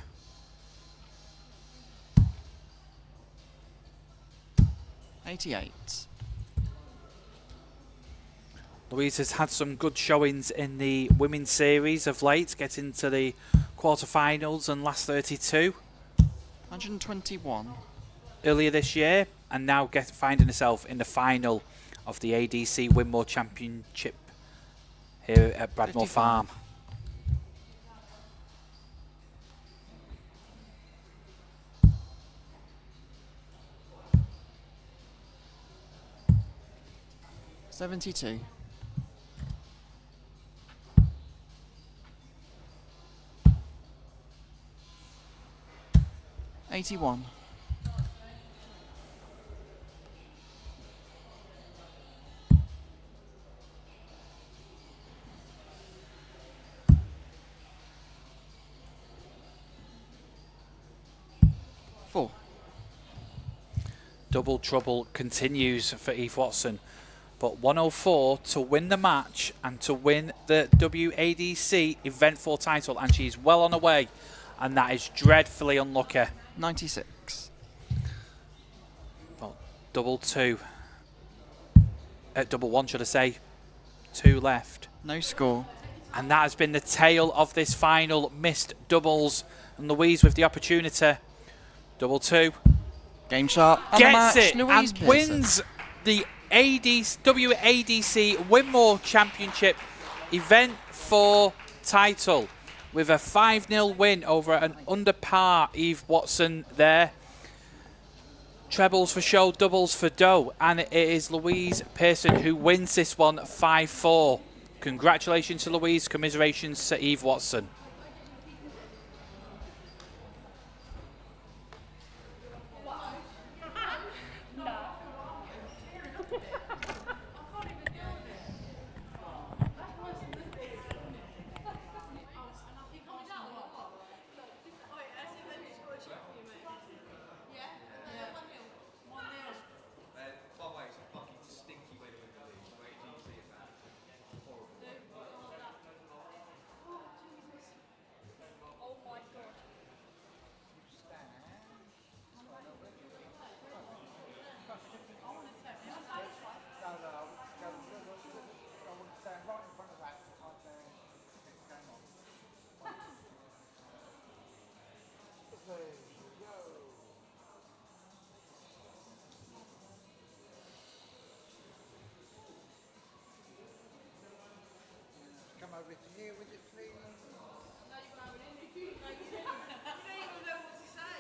$88. Louise has had some good showings in the women's series of late, getting to the quarterfinals and last 32. 121. Earlier this year, and now finding herself in the final of the ADC Winmau Championship here at Bradmoor 55. Farm. $72. $81. $4. Double trouble continues for Eve Watson, but 104 to win the match and to win the WADC Event 4 title, and she's well on her way, and that is dreadfully unlucky. 96. Well, double one, should I say. 2 left. No score. And that has been the tale of this final. Missed doubles, and Louise with the opportunity. Double 2. Game shot. Gets it Louise and Pearson wins the WADC Winmau Championship Event 4 title with a 5-0 win over an under par Eve Watson there. Trebles for show, doubles for dough, and it is Louise Pearson who wins this one 5-4. Congratulations to Louise, commiserations to Eve Watson. Over to here with it, please. No, you can have an interview. You don't even know what to say.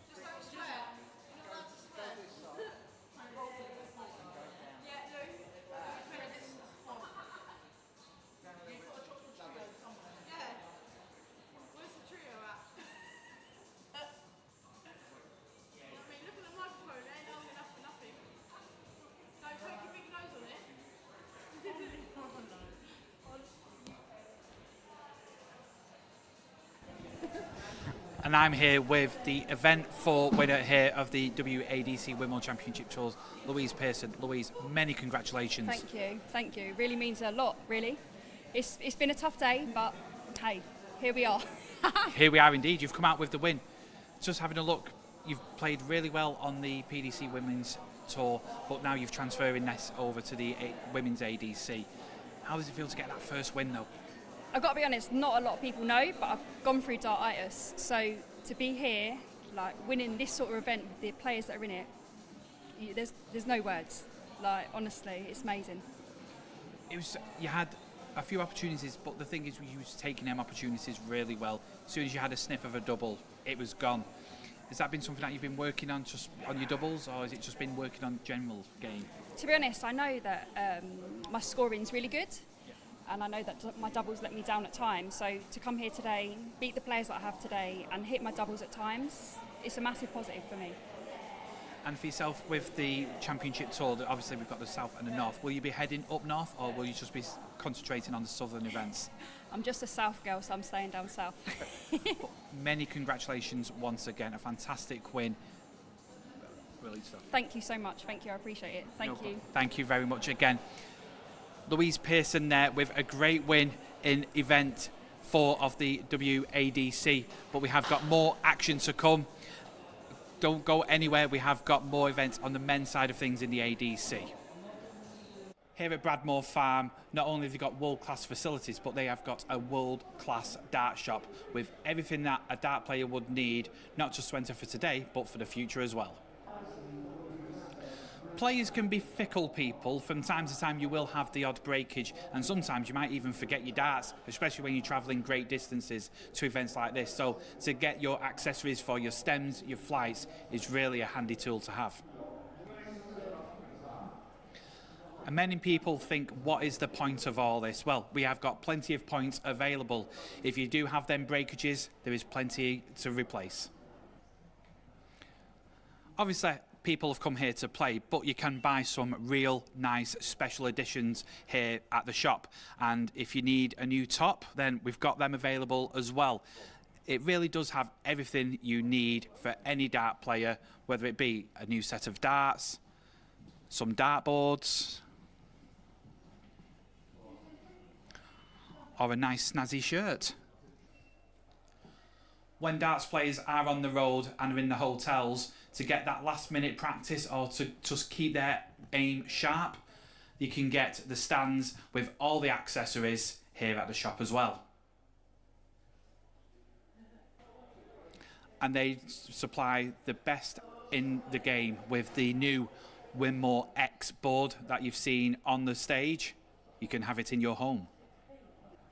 Just don't swear. You're not allowed to swear. Yeah, no. Yeah. Where's the trio at? I mean, look at the microphone. It ain't long enough for nothing. Don't take your And I'm here with the event 4 winner here of the WADC Winmau Championship Tours, Louise Pearson. Louise, many congratulations. Thank you. Really means a lot, really. It's been a tough day, but hey, here we are. Here we are indeed. You've come out with the win. Just having a look, you've played really well on the PDC Women's Tour, but now you've transferring this over to the Women's ADC. How does it feel to get that first win, though? I've got to be honest, not a lot of people know, but I've gone through dartitis. So to be here, like winning this sort of event with the players that are in it, there's no words. Like honestly, it's amazing. You had a few opportunities, but the thing is, you was taking them opportunities really well. As soon as you had a sniff of a double, it was gone. Has that been something that you've been working on just on your doubles, or has it just been working on general game? To be honest, I know that my scoring's really good. And I know that my doubles let me down at times. So to come here today, beat the players that I have today and hit my doubles at times, it's a massive positive for me. And for yourself with the championship tour, obviously we've got the south and the north, will you be heading up north or will you just be concentrating on the southern events? I'm just a south girl, so I'm staying down south. Many congratulations once again, a fantastic win. Brilliant stuff. Thank you so much, thank you, I appreciate it. Thank you. Thank you very much again. Louise Pearson there with a great win in event 4 of the WADC, but we have got more action to come. Don't go anywhere, we have got more events on the men's side of things in the ADC. Here at Bradmoor Farm, not only have they got world-class facilities, but they have got a world-class dart shop with everything that a dart player would need, not just to enter for today, but for the future as well. Players can be fickle people. From time to time you will have the odd breakage, and sometimes you might even forget your darts, especially when you're travelling great distances to events like this. So to get your accessories for your stems, your flights, is really a handy tool to have. And many people think, what is the point of all this? Well, we have got plenty of points available. If you do have them breakages, there is plenty to replace. Obviously, people have come here to play, but you can buy some real nice special editions here at the shop. And if you need a new top, then we've got them available as well. It really does have everything you need for any dart player, whether it be a new set of darts, some dartboards, or a nice snazzy shirt. When darts players are on the road and are in the hotels, to get that last minute practice or to just keep their aim sharp, you can get the stands with all the accessories here at the shop as well. And they supply the best in the game with the new Winmau X board that you've seen on the stage. You can have it in your home.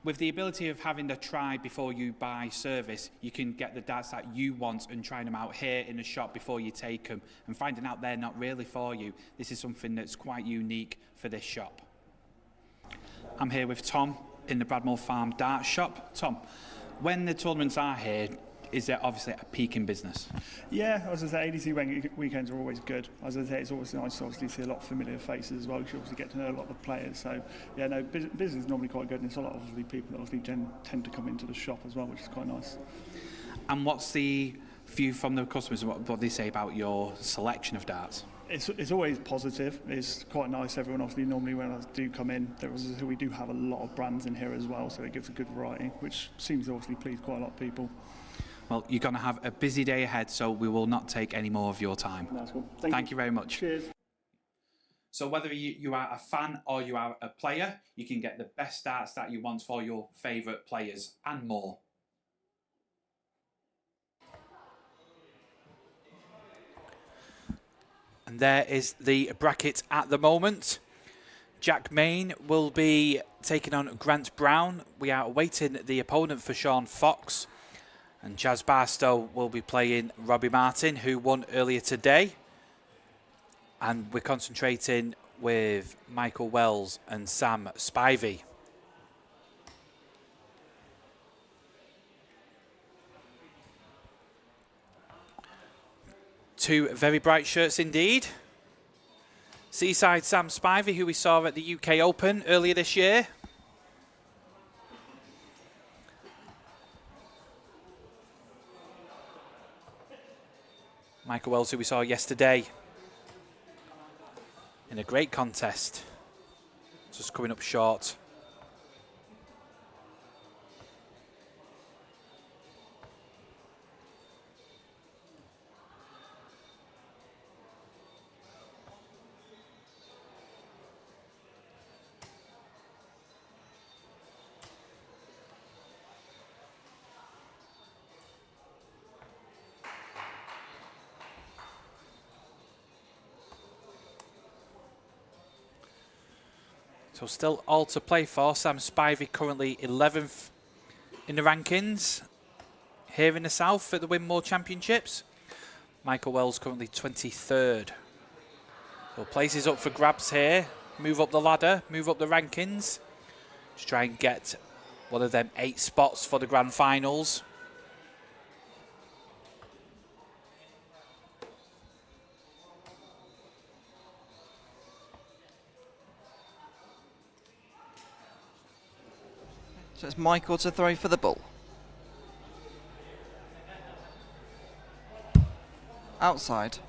With the ability of having the try before you buy service, you can get the darts that you want and trying them out here in the shop before you take them, and finding out they're not really for you. This is something that's quite unique for this shop. I'm here with Tom in the Bradmoor Farm dart shop. Tom, when the tournaments are here, is there obviously a peak in business? Yeah, as I say, ADC weekends are always good. As I say, it's always nice to obviously see a lot of familiar faces as well. You obviously get to know a lot of the players. So, yeah, no, business is normally quite good, and it's a lot of obviously people that obviously tend to come into the shop as well, which is quite nice. And what's the view from the customers? What do they say about your selection of darts? It's always positive. It's quite nice. Everyone obviously normally when I do come in, we do have a lot of brands in here as well, so it gives a good variety, which seems to obviously please quite a lot of people. Well, you're going to have a busy day ahead, so we will not take any more of your time. That's cool. Thank you very much. Cheers. So whether you are a fan or you are a player, you can get the best darts that you want for your favourite players and more. And there is the bracket at the moment. Jack Maine will be taking on Grant Brown. We are awaiting the opponent for Shaun Fox. And Chaz Barasto will be playing Robbie Martin, who won earlier today. And we're concentrating with Michael Wells and Sam Spivey. Two very bright shirts indeed. Seaside Sam Spivey, who we saw at the UK Open earlier this year. Michael Wells, who we saw yesterday in a great contest, just coming up short. So still all to play for. Sam Spivey currently 11th in the rankings here in the South at the Winmau Championships. Michael Wells currently 23rd. So places up for grabs here. Move up the ladder, move up the rankings. Just try and get one of them 8 spots for the grand finals. So it's Michael to throw for the bull. Outside.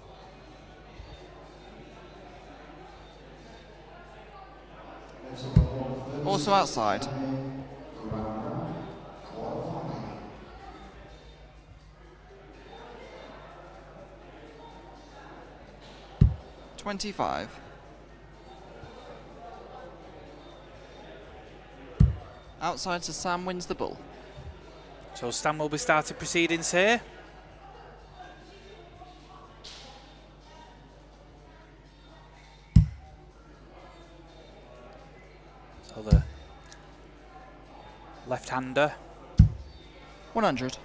Also outside. $25. Outside to Sam wins the bull. So Stan will be starting proceedings here. So the left-hander. 100.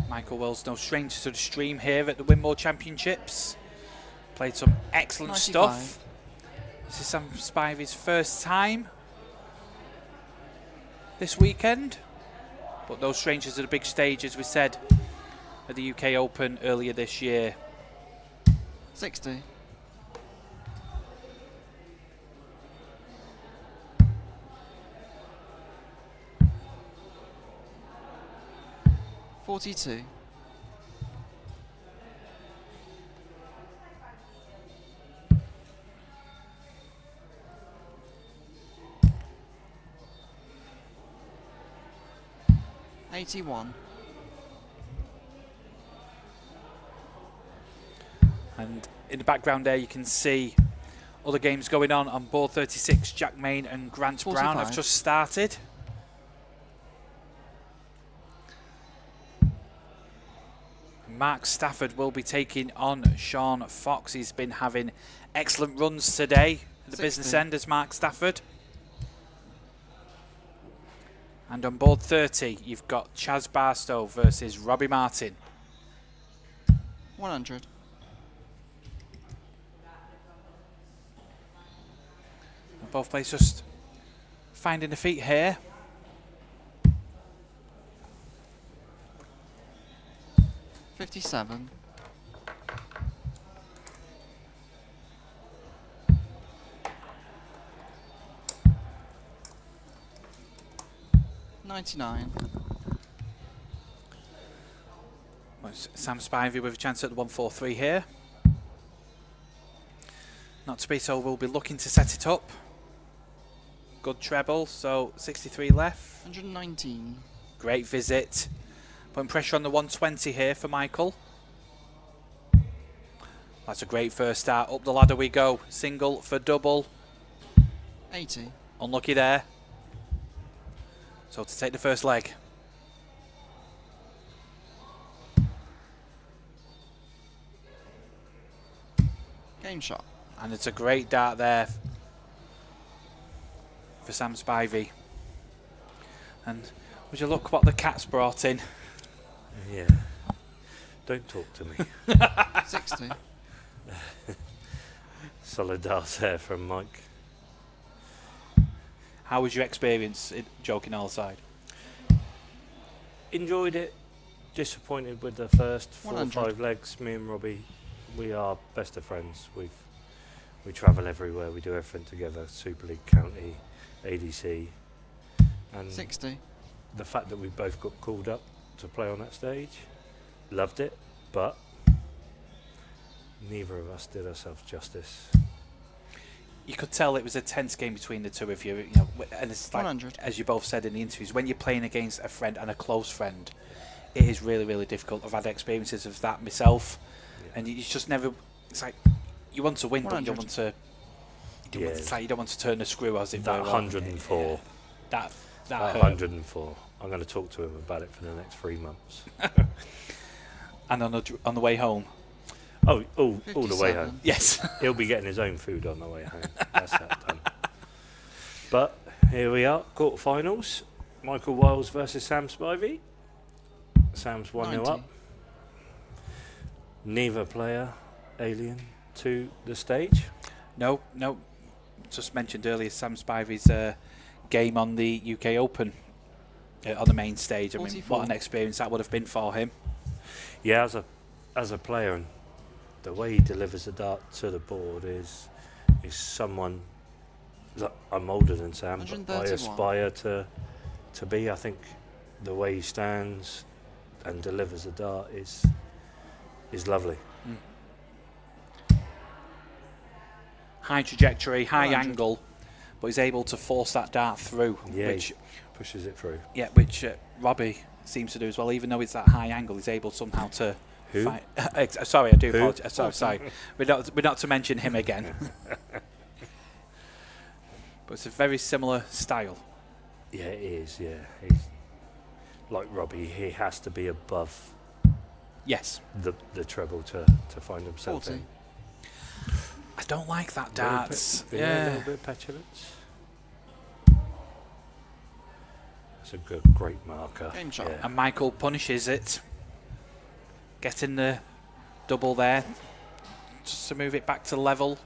Michael Wells, no stranger to the stream here at the Winmau Championships. Played some excellent 95. stuff. This is Sam Spivey's first time this weekend, but no strangers to the big stage, as we said at the UK Open earlier this year. 60. $42. $81. And in the background there you can see other games going on board 36. Jack Maine and Grant 45. Brown have just started. Mark Stafford will be taking on Shaun Fox. He's been having excellent runs today at the 60. business end as Mark Stafford. And on board 30, you've got Chaz Barasto versus Robbie Martin. 100. And both players just finding the feet here. $57. $99. Well, Sam Spivey with a chance at the 143 here. Not to be so, we'll be looking to set it up. Good treble, so 63 left. 119. Great visit. Putting pressure on the 120 here for Michael. That's a great first start. Up the ladder we go. Single for double. 80. Unlucky there. So to take the first leg. Game shot. And it's a great dart there for Sam Spivey. And would you look what the cat's brought in? Yeah. Don't talk to me. 60. Solid darts there from Mike. How was your experience, joking all aside? Enjoyed it. Disappointed with the first 4 or 100. 5 legs. Me and Robbie, we are best of friends. We travel everywhere. We do everything together. Super League, County, ADC. And 60. the fact that we both got called up to play on that stage, loved it, but neither of us did ourselves justice. You could tell it was a tense game between the two of you. You know, and it's like, 100. as you both said in the interviews, when you're playing against a friend and a close friend, it is really, really difficult. I've had experiences of that myself, and you just never. It's like you want to win, but you don't want to. It's like you don't want to turn the screw, as it were. That 104. That That hurt. 104. I'm going to talk to him about it for the next 3 months. And on the way home. Oh, all the way home. Yes. He'll be getting his own food on the way home. That's that done. But here we are, quarterfinals. Michael Wiles versus Sam Spivey. Sam's 1-0 up. Neither player alien to the stage. No. Just mentioned earlier Sam Spivey's game on the UK Open on the main stage. I mean, 44. what an experience that would have been for him. Yeah, as a player, and the way he delivers the dart to the board is someone that I'm older than Sam, but I 131. aspire to be. I think the way he stands and delivers the dart is lovely. High trajectory, high 100. angle, but he's able to force that dart through, Yeah, which he pushes it through. Yeah, which Robbie seems to do as well. Even though it's that high angle, he's able somehow to. Who? Sorry, I do Who? apologise. Sorry. We're not to mention him again. But it's a very similar style. Yeah, it is. Yeah, he's like Robbie. He has to be above. Yes. The treble to find himself 40. in. I don't like that darts. A little bit of petulance. That's a great marker. Game shot. And Michael punishes it, getting the double there, just to move it back to level.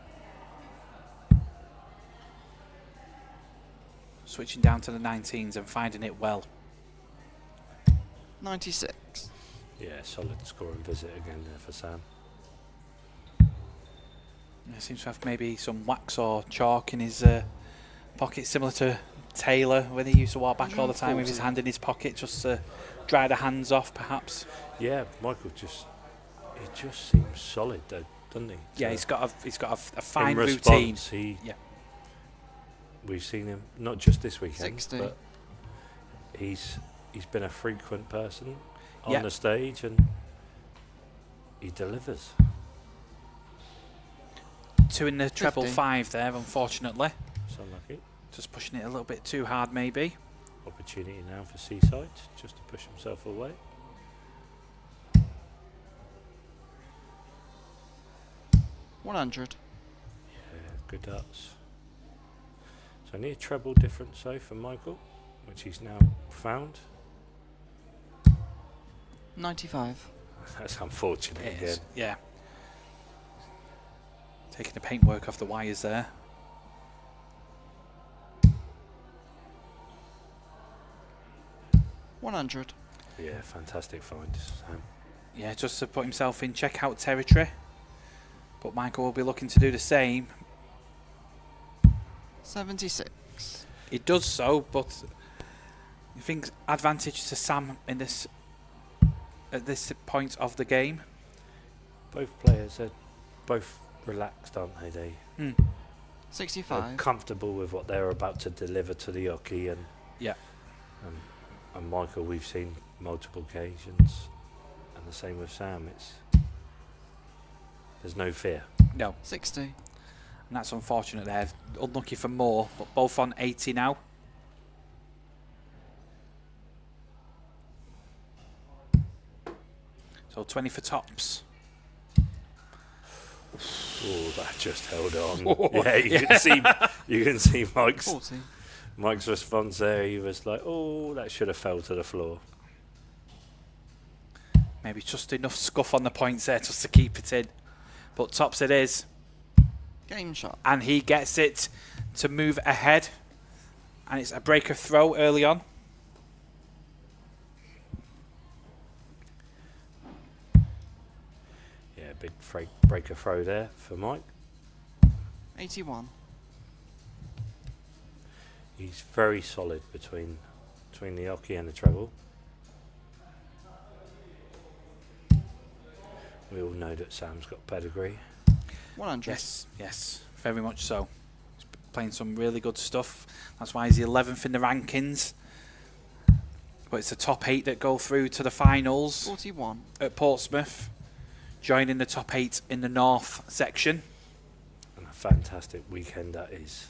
Switching down to the 19s and finding it well. 96. Yeah, solid scoring visit again there for Sam. He seems to have maybe some wax or chalk in his pocket, similar to Taylor when he used to walk back all the time with his hand in his pocket, just to dry the hands off, perhaps. Yeah, Michael just seems solid, though, doesn't he? Yeah, he's got a fine in routine. response, we've seen him not just this weekend, 60. but he's been a frequent person on Yeah. the stage, and he delivers. 2 in the treble 50. 5 there, unfortunately. So lucky. Just pushing it a little bit too hard, maybe. Opportunity now for Seaside, just to push himself away. 100. Yeah, good darts. So near treble difference though for Michael, which he's now found. 95. That's unfortunate It again. is, yeah. Taking the paintwork off the wires there. $100. Yeah, fantastic find, Sam. Yeah, just to put himself in checkout territory. But Michael will be looking to do the same. 76. He does so, but you think advantage to Sam in this at this point of the game? Both players are both relaxed, aren't they? They're 65. comfortable with what they're about to deliver to the hockey, and Yeah. and Michael, we've seen multiple occasions, and the same with Sam. There's no fear. No. 60. And that's unfortunate there. Unlucky for more, but both on 80 now. So 20 for tops. Oh, that just held on. Yeah, you can see Mike's 40. Mike's response there. He was like, "Oh, that should have fell to the floor." Maybe just enough scuff on the points there just to keep it in. But tops it is. Game shot. And he gets it to move ahead. And it's a breaker throw early on. Yeah, big breaker throw there for Mike. 81. He's very solid between between the hockey and the treble. We all know that Sam's got pedigree. 100. Yes, very much so. He's playing some really good stuff. That's why he's the 11th in the rankings. But it's the top 8 that go through to the finals 41. at Portsmouth, joining the top 8 in the North section. And a fantastic weekend that is.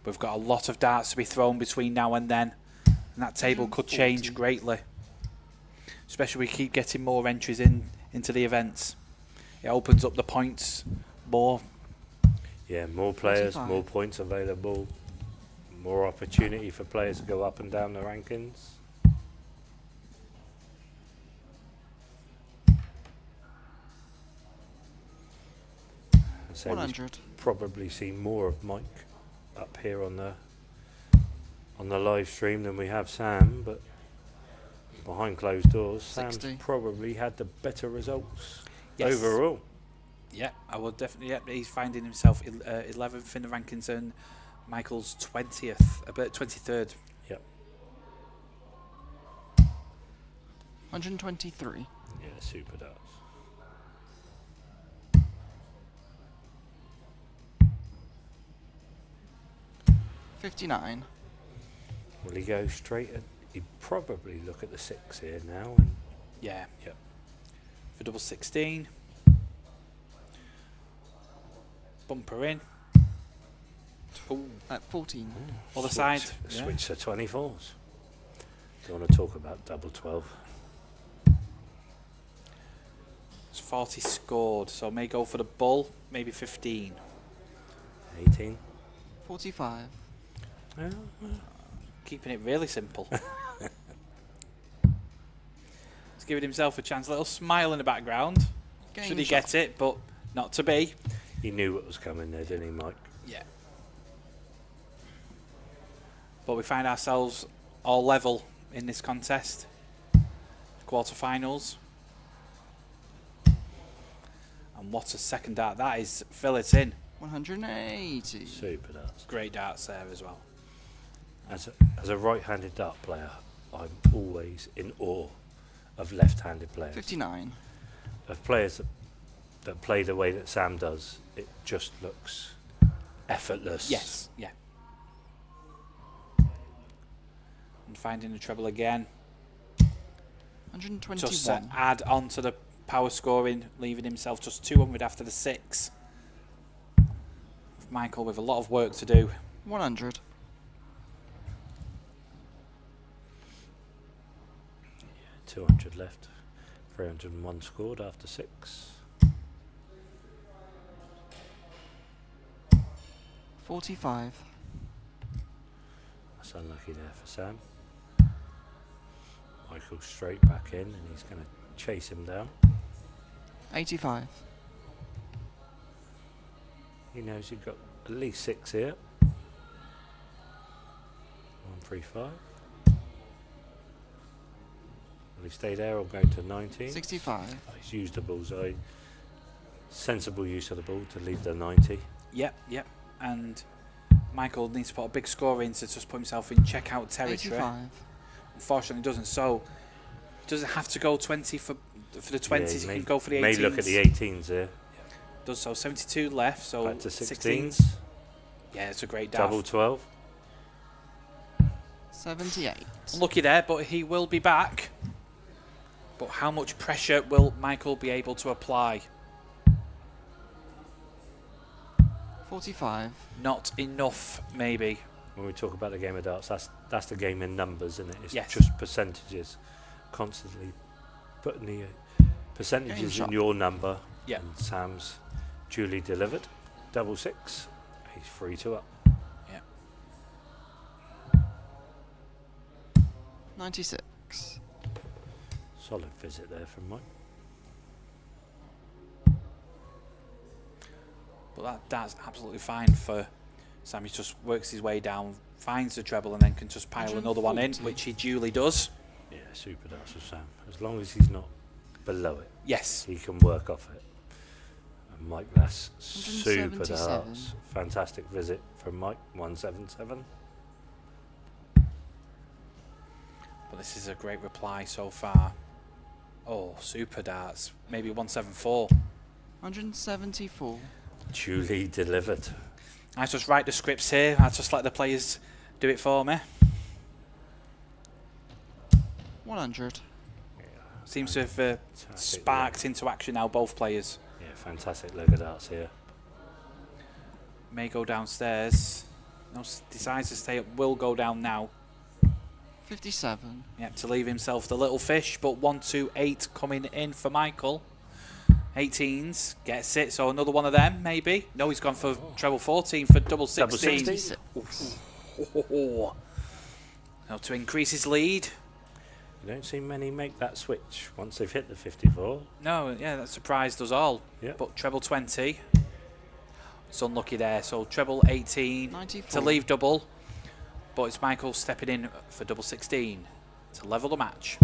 We've got a lot of darts to be thrown between now and then, and that table could change greatly. Especially we keep getting more entries into the events. It opens up the points more. Yeah, more players, 45. more points available, more opportunity for players to go up and down the rankings. So 100. probably see more of Mike up here on the live stream than we have Sam, but behind closed doors, 60. Sam's probably had the better results Yes. overall. Yeah, I would definitely. Yeah, he's finding himself 11th in the rankings and Michael's 20th, about 23rd. Yep. 123. Yeah, super darts. $59. Will he go straight? He'd probably look at the 6 here now. And Yeah. Yep. For double 16. Bumper in. Ooh. At 14. Other side. Switch to 24s. Don't want to talk about double 12. It's 40 scored, so may go for the bull, maybe 15. 18. 45. Keeping it really simple. He's giving himself a chance. A little smile in the background. Game Should he shot. get it, but not to be. He knew what was coming there, didn't he, Mike? Yeah. But we find ourselves all level in this contest. Quarterfinals. And what a second dart that is. Fill it in. 180. Super darts. Great darts there as well. As a right-handed dart player, I'm always in awe of left-handed players. 59. Of players that play the way that Sam does. It just looks effortless. Yes, yeah. And finding the treble again. 121. Just add on to the power scoring, leaving himself just 200 after the 6. Michael with a lot of work to do. 100. Yeah, 200 left. 301 scored after 6. 45. That's unlucky there for Sam. Michael straight back in, and he's going to chase him down. 85. He knows you've got at least 6 here. 135. Will he stay there or go to 19? 65. Oh, he's used the bullseye. Sensible use of the ball to leave the 90. Yep. And Michael needs to put a big score in to just put himself in check-out territory. 85. Unfortunately, doesn't. So, doesn't have to go 20 for the 20s. Yeah, he can go for the 18s. May look at the 18s here. Does so. 72 left. So Back to 16s. 16s. Yeah, it's a great daft. Double 12. 78. Unlucky there, but he will be back. But how much pressure will Michael be able to apply? 45. Not enough, maybe. When we talk about the game of darts, that's the game in numbers, isn't it? It's Yes. just percentages. Constantly putting the percentages in your number. Yeah. And Sam's duly delivered. Double 6. He's 3-2 up. Yeah. 96. Solid visit there from Mike. But that's absolutely fine for Sam. He just works his way down, finds the treble, and then can just pile another one in, which he duly does. Yeah, super darts with Sam. As long as he's not below it. Yes. He can work off it. And Mike, that's super 177. darts. Fantastic visit from Mike. 177. But this is a great reply so far. Oh, super darts. Maybe 174. 174. Duly delivered. I just write the scripts here. I just let the players do it for me. 100. Seems to have sparked into action now, both players. Yeah, fantastic leg of darts here. May go downstairs. No, decides to stay up. Will go down now. 57. Yep, to leave himself the little fish, but 128 coming in for Michael. 18s, gets it, so another one of them, maybe. No, he's gone for treble 14 for double 16. Double 16. Now to increase his lead. You don't see many make that switch once they've hit the 54. No, yeah, that surprised us all. Yep. But treble 20. It's unlucky there, so treble 18 94. to leave double. But it's Michael stepping in for double 16 to level the match.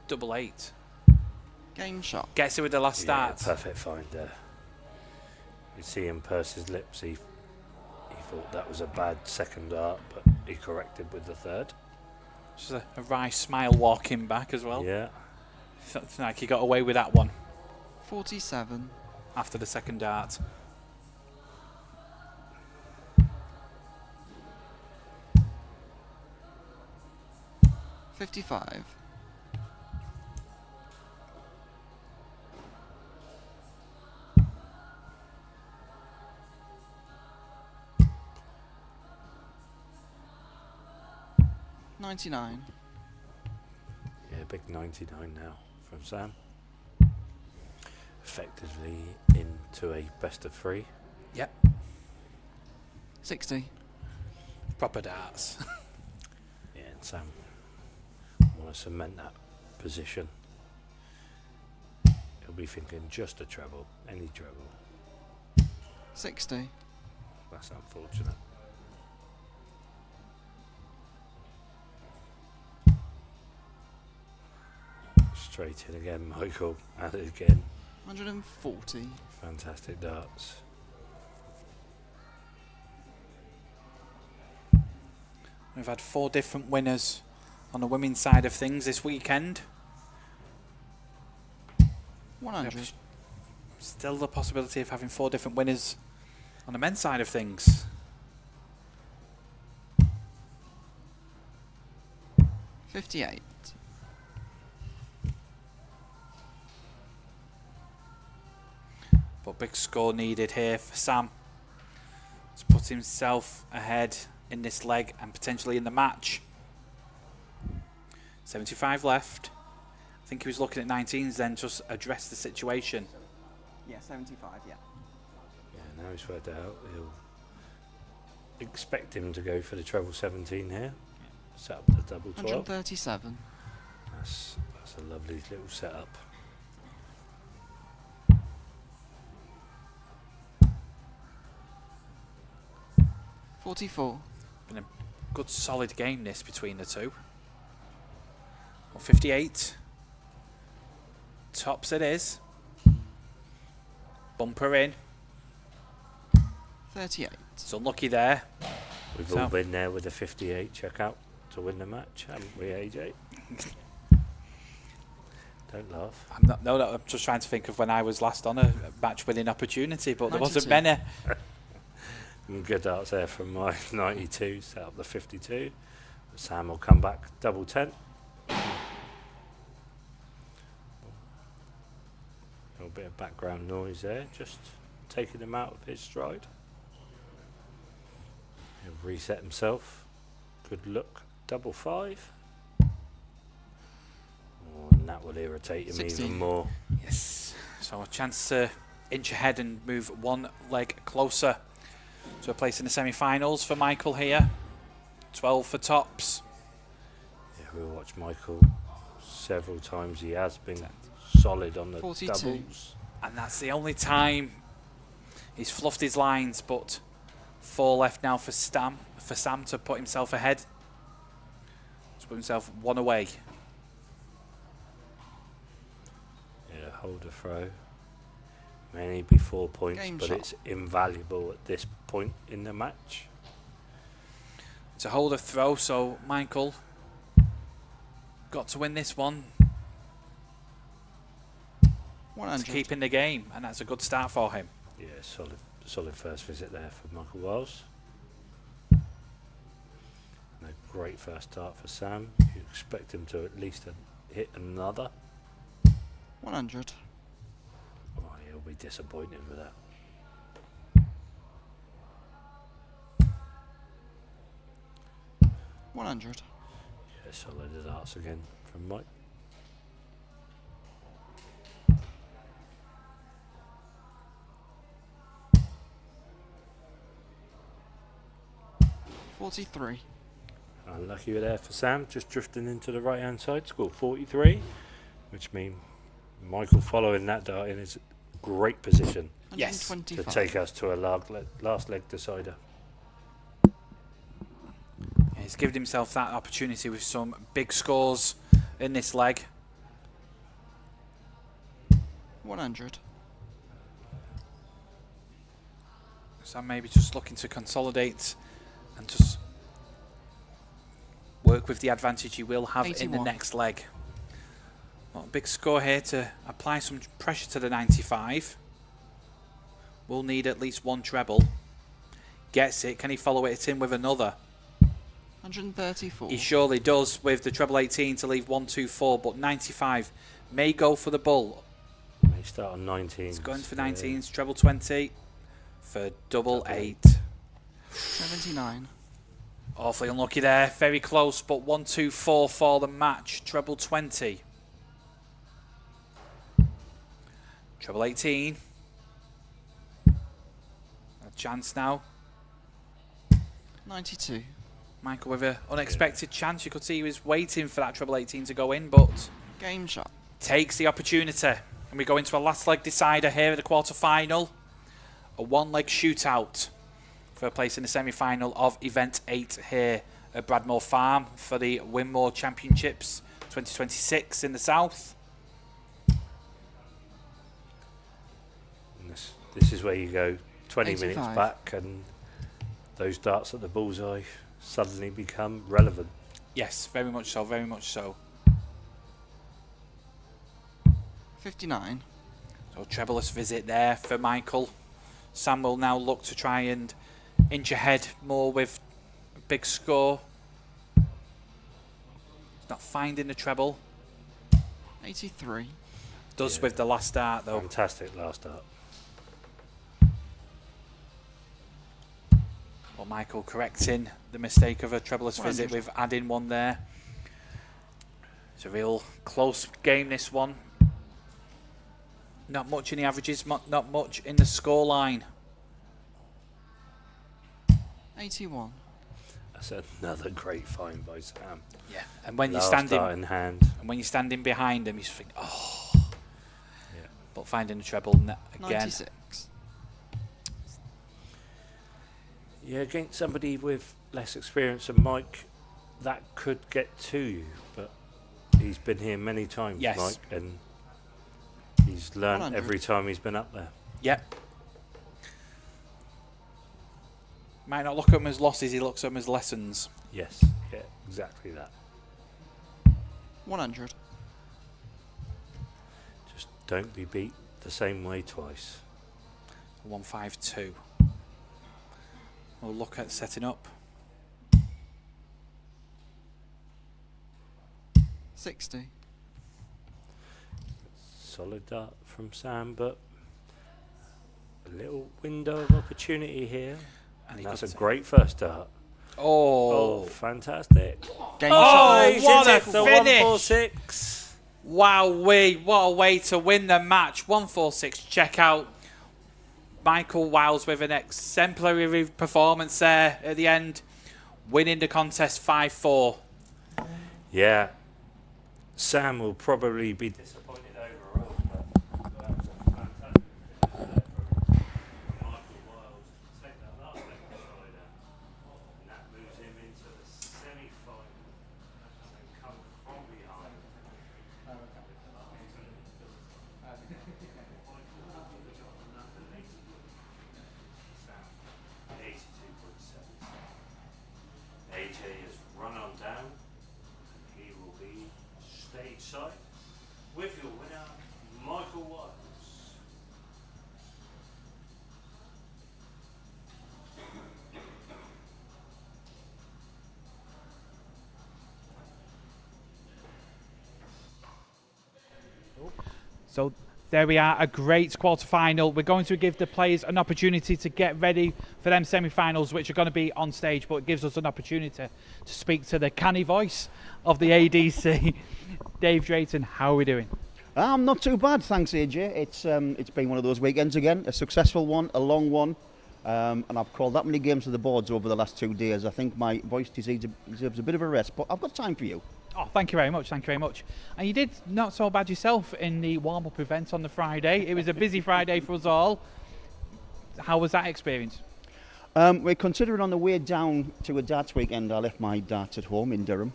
Double 8. Game shot. Gets it with the last start. Perfect find there. You see him purse his lips. He thought that was a bad second dart, but he corrected with the third. Just a wry smile walking back as well. Yeah. Something like he got away with that one. 47. After the second dart. $55. $99. Yeah, big 99 now from Sam. Effectively into a best of 3. Yep. 60. Proper darts. Yeah, and Sam want to cement that position. He'll be thinking just a treble, any treble. 60. That's unfortunate. Straight in again, Michael. At it again. 140. Fantastic darts. We've had 4 different winners on the women's side of things this weekend. 100. Still the possibility of having 4 different winners on the men's side of things. 58. But big score needed here for Sam to put himself ahead in this leg and potentially in the match. 75 left. I think he was looking at 19s then, just address the situation. Yeah, 75, yeah. Yeah, now he's worked out. He'll expect him to go for the treble 17 here. Set up the double 12. 137. That's a lovely little setup. $44. Been a good solid game this between the two. 58. Tops it is. Bumper in. 38. It's unlucky there. We've all been there with a 58 checkout to win the match, haven't we, AJ? Don't laugh. No, I'm just trying to think of when I was last on a match-winning opportunity, but there wasn't many. Good darts there from my 92, set up the 52. Sam will come back, double 10. A little bit of background noise there, just taking him out of his stride. He'll reset himself. Good look, double 5. Oh, and that will irritate him 16. even more. Yes. So a chance to inch ahead and move one leg closer to a place in the semi-finals for Michael here. 12 for tops. Yeah, we'll watch Michael several times. He has been solid on the 42. doubles. And that's the only time he's fluffed his lines, but 4 left now for Sam to put himself ahead. To put himself 1 away. Yeah, hold a throw. May be 4 points, Game but shot. it's invaluable at this point in the match. to hold a throw, so Michael got to win this one 100. to keep in the game, and that's a good start for him. Yeah, solid first visit there for Michael Wiles. And a great first start for Sam. You expect him to at least hit another. 100. Oh, he'll be disappointed with that. $100. Yeah, solid darts again from Mike. $43. Unlucky there for Sam, just drifting into the right hand side, scored 43, which means Michael following that dart in is great position. Yes. To take us to a last leg decider. He's given himself that opportunity with some big scores in this leg. 100. So maybe just looking to consolidate and just work with the advantage he will have 81. in the next leg. Well, a big score here to apply some pressure to the 95. Will need at least one treble. Gets it. Can he follow it in with another? 134. He surely does with the treble 18 to leave 124, but 95 may go for the bull. May start on 19. He's going for 19s, treble 20 for double 8. 79. Awfully unlucky there, very close, but 124 for the match, treble 20. Treble 18. A chance now. 92. Michael with an unexpected chance. You could see he was waiting for that treble 18 to go in, but game shot. Takes the opportunity. And we go into a last leg decider here at the quarter-final. A one-leg shootout for a place in the semi-final of Event 8 here at Bradmoor Farm for the Winmau Championships 2026 in the south. And this is where you go 20 85. minutes back and those darts at the bullseye suddenly become relevant. Yes, very much so, very much so. 59. So trebleless visit there for Michael. Sam will now look to try and inch ahead more with a big score. He's not finding the treble. 83. Does with the last dart though. Fantastic last dart. Well, Michael correcting the mistake of a trebleless visit with adding one there. It's a real close game, this one. Not much in the averages, not much in the scoreline. 81. That's another great find by Sam. Yeah, and when you're Last standing dart in hand. and when you're standing behind him, you think, oh. Yeah. But finding the treble again. 96. Yeah, against somebody with less experience than Mike, that could get to you, but he's been here many times, Yes. Mike, and he's learned 100. every time he's been up there. Yep. Might not look at them as losses, he looks at them as lessons. Yes, yeah, exactly that. 100. Just don't be beat the same way twice. 152. We'll look at setting up. 60. Solid dart from Sam, but a little window of opportunity here. And that's a great first dart. Oh, fantastic. Game oh, he's what a hit the finish. 146. Wowee, what a way to win the match. 146, check out. Michael Wiles with an exemplary performance there at the end, winning the contest 5-4. Yeah, Sam will probably be disappointed overall. But that was a fantastic finish from Michael Wiles to take that last leg decider, and that moves him into the semi-final and come from behind. There we are, a great quarter-final. We're going to give the players an opportunity to get ready for them semi-finals, which are going to be on stage, but it gives us an opportunity to speak to the canny voice of the ADC. Dave Drayton, how are we doing? I'm not too bad, thanks AJ. It's been one of those weekends again, a successful one, a long one, and I've called that many games to the boards over the last 2 days. I think my voice deserves a bit of a rest, but I've got time for you. Oh, thank you very much, thank you very much. And you did not so bad yourself in the warm-up event on the Friday. It was a busy Friday for us all. How was that experience? We're considering on the way down to a darts weekend, I left my darts at home in Durham.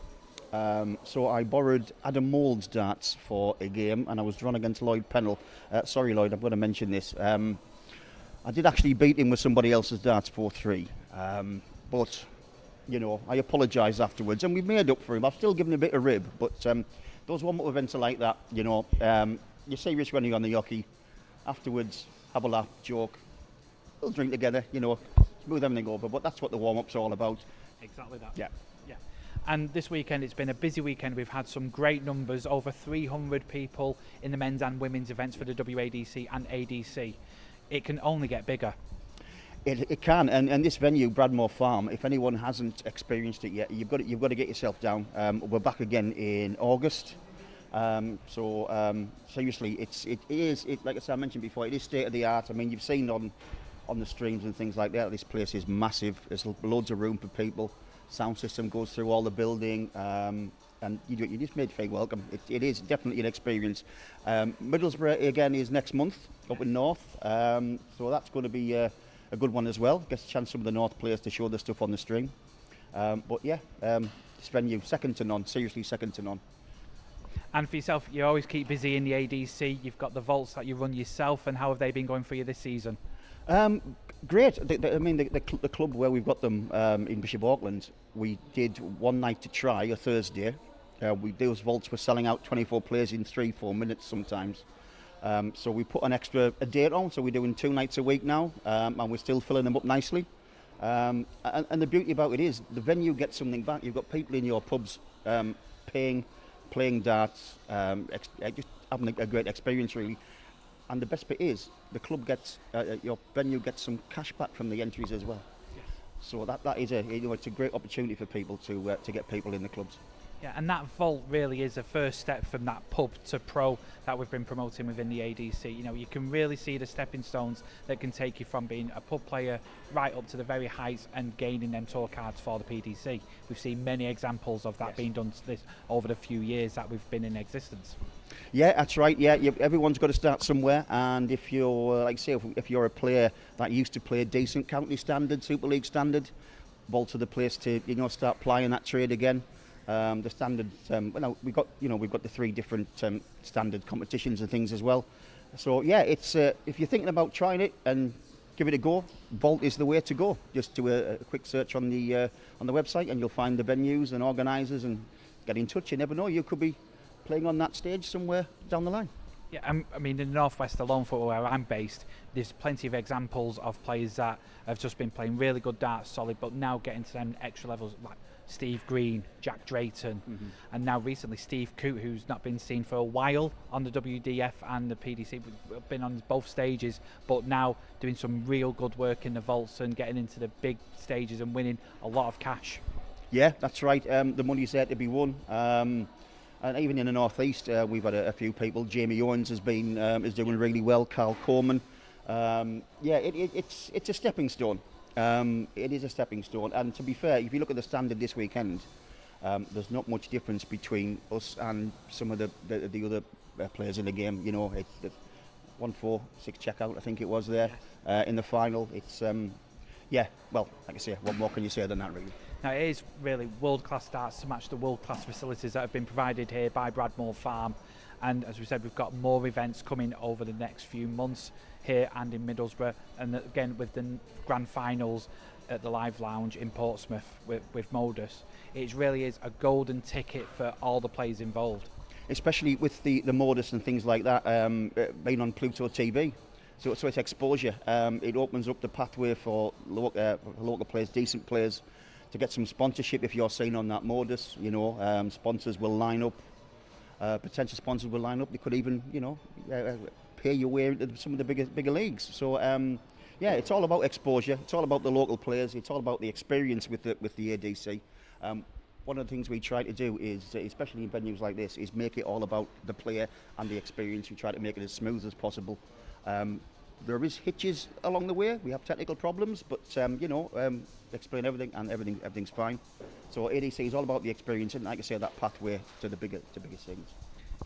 So I borrowed Adam Mould's darts for a game, and I was drawn against Lloyd Pennell. Sorry Lloyd, I'm going to mention this. I did actually beat him with somebody else's darts 4-3. But you know, I apologised afterwards, and we made up for him. I've still given him a bit of rib, but those warm-up events are like that, you know. You're serious when you're on the hockey. Afterwards, have a laugh, joke, we'll drink together, you know, smooth everything over. But that's what the warm-up's all about. Exactly that. Yeah. Yeah. And this weekend, it's been a busy weekend. We've had some great numbers, over 300 people in the men's and women's events for the WADC and ADC. It can only get bigger. It can, and this venue, Bradmoor Farm, if anyone hasn't experienced it yet, you've got to get yourself down. We're back again in August, so seriously, it is like I mentioned before, it is state of the art. I mean, you've seen on the streams and things like that. This place is massive. There's loads of room for people. Sound system goes through all the building, and you just made feel welcome. It is definitely an experience. Middlesbrough again is next month up in North, so that's going to be a good one as well. Gets a chance some of the North players to show their stuff on the stream. But yeah, this venue, second to none, seriously second to none. And for yourself, you always keep busy in the ADC. You've got the vaults that you run yourself, and how have they been going for you this season? Great. I mean, the club where we've got them in Bishop Auckland, we did one night to try, a Thursday. Those vaults were selling out 24 players in 3-4 minutes sometimes. So we put an extra date on, so we're doing 2 nights a week now, and we're still filling them up nicely. And the beauty about it is the venue gets something back. You've got people in your pubs playing darts, just having a great experience really. And the best bit is the club gets, your venue gets some cash back from the entries as well. Yes. So that is it's a great opportunity for people to get people in the clubs. Yeah, and that vault really is a first step from that pub to pro that we've been promoting within the ADC. You know, you can really see the stepping stones that can take you from being a pub player right up to the very heights and gaining them tour cards for the PDC. We've seen many examples of that being done over the few years that we've been in existence. Yeah, that's right. Yeah, everyone's got to start somewhere, and if you're, like say, if you're a player that used to play decent county standard, Super League standard, vault's the place to start plying that trade again. The standard, we've got the 3 different standard competitions and things as well. So yeah, it's if you're thinking about trying it and give it a go, Vault is the way to go. Just do a quick search on the website, and you'll find the venues and organisers, and get in touch. You never know, you could be playing on that stage somewhere down the line. Yeah, I mean, in the Northwest alone, for where I'm based, there's plenty of examples of players that have just been playing really good darts, solid, but now getting to them extra levels, like Steve Green, Jack Drayton, and now recently Steve Coote, who's not been seen for a while on the WDF and the PDC, been on both stages, but now doing some real good work in the vaults and getting into the big stages and winning a lot of cash. Yeah, that's right. The money's there to be won. And even in the northeast, we've had a few people. Jamie Owens is doing really well. Carl Coleman. It's a stepping stone. It is a stepping stone. And to be fair, if you look at the standard this weekend, there's not much difference between us and some of the other players in the game. You know, it's 1-4-6 checkout, I think it was there in the final. It's well, like I say, what more can you say than that, really? Now, it is really world-class darts to match the world-class facilities that have been provided here by Bradmoor Farm. And as we said, we've got more events coming over the next few months here and in Middlesbrough. And again, with the grand finals at the Live Lounge in Portsmouth with Modus, it really is a golden ticket for all the players involved. Especially with the Modus and things like that being on Pluto TV. So it's exposure. It opens up the pathway for local players, decent players, to get some sponsorship. If you're seen on that Modus, sponsors will line up. Potential sponsors will line up. They could even, pay your way into some of the bigger leagues. So yeah, it's all about exposure. It's all about the local players. It's all about the experience with the ADC. One of the things we try to do is, especially in venues like this, is make it all about the player and the experience. We try to make it as smooth as possible. There is hitches along the way. We have technical problems, but explain everything, and everything's fine. So ADC is all about the experience, and like I say, that pathway to the bigger scenes.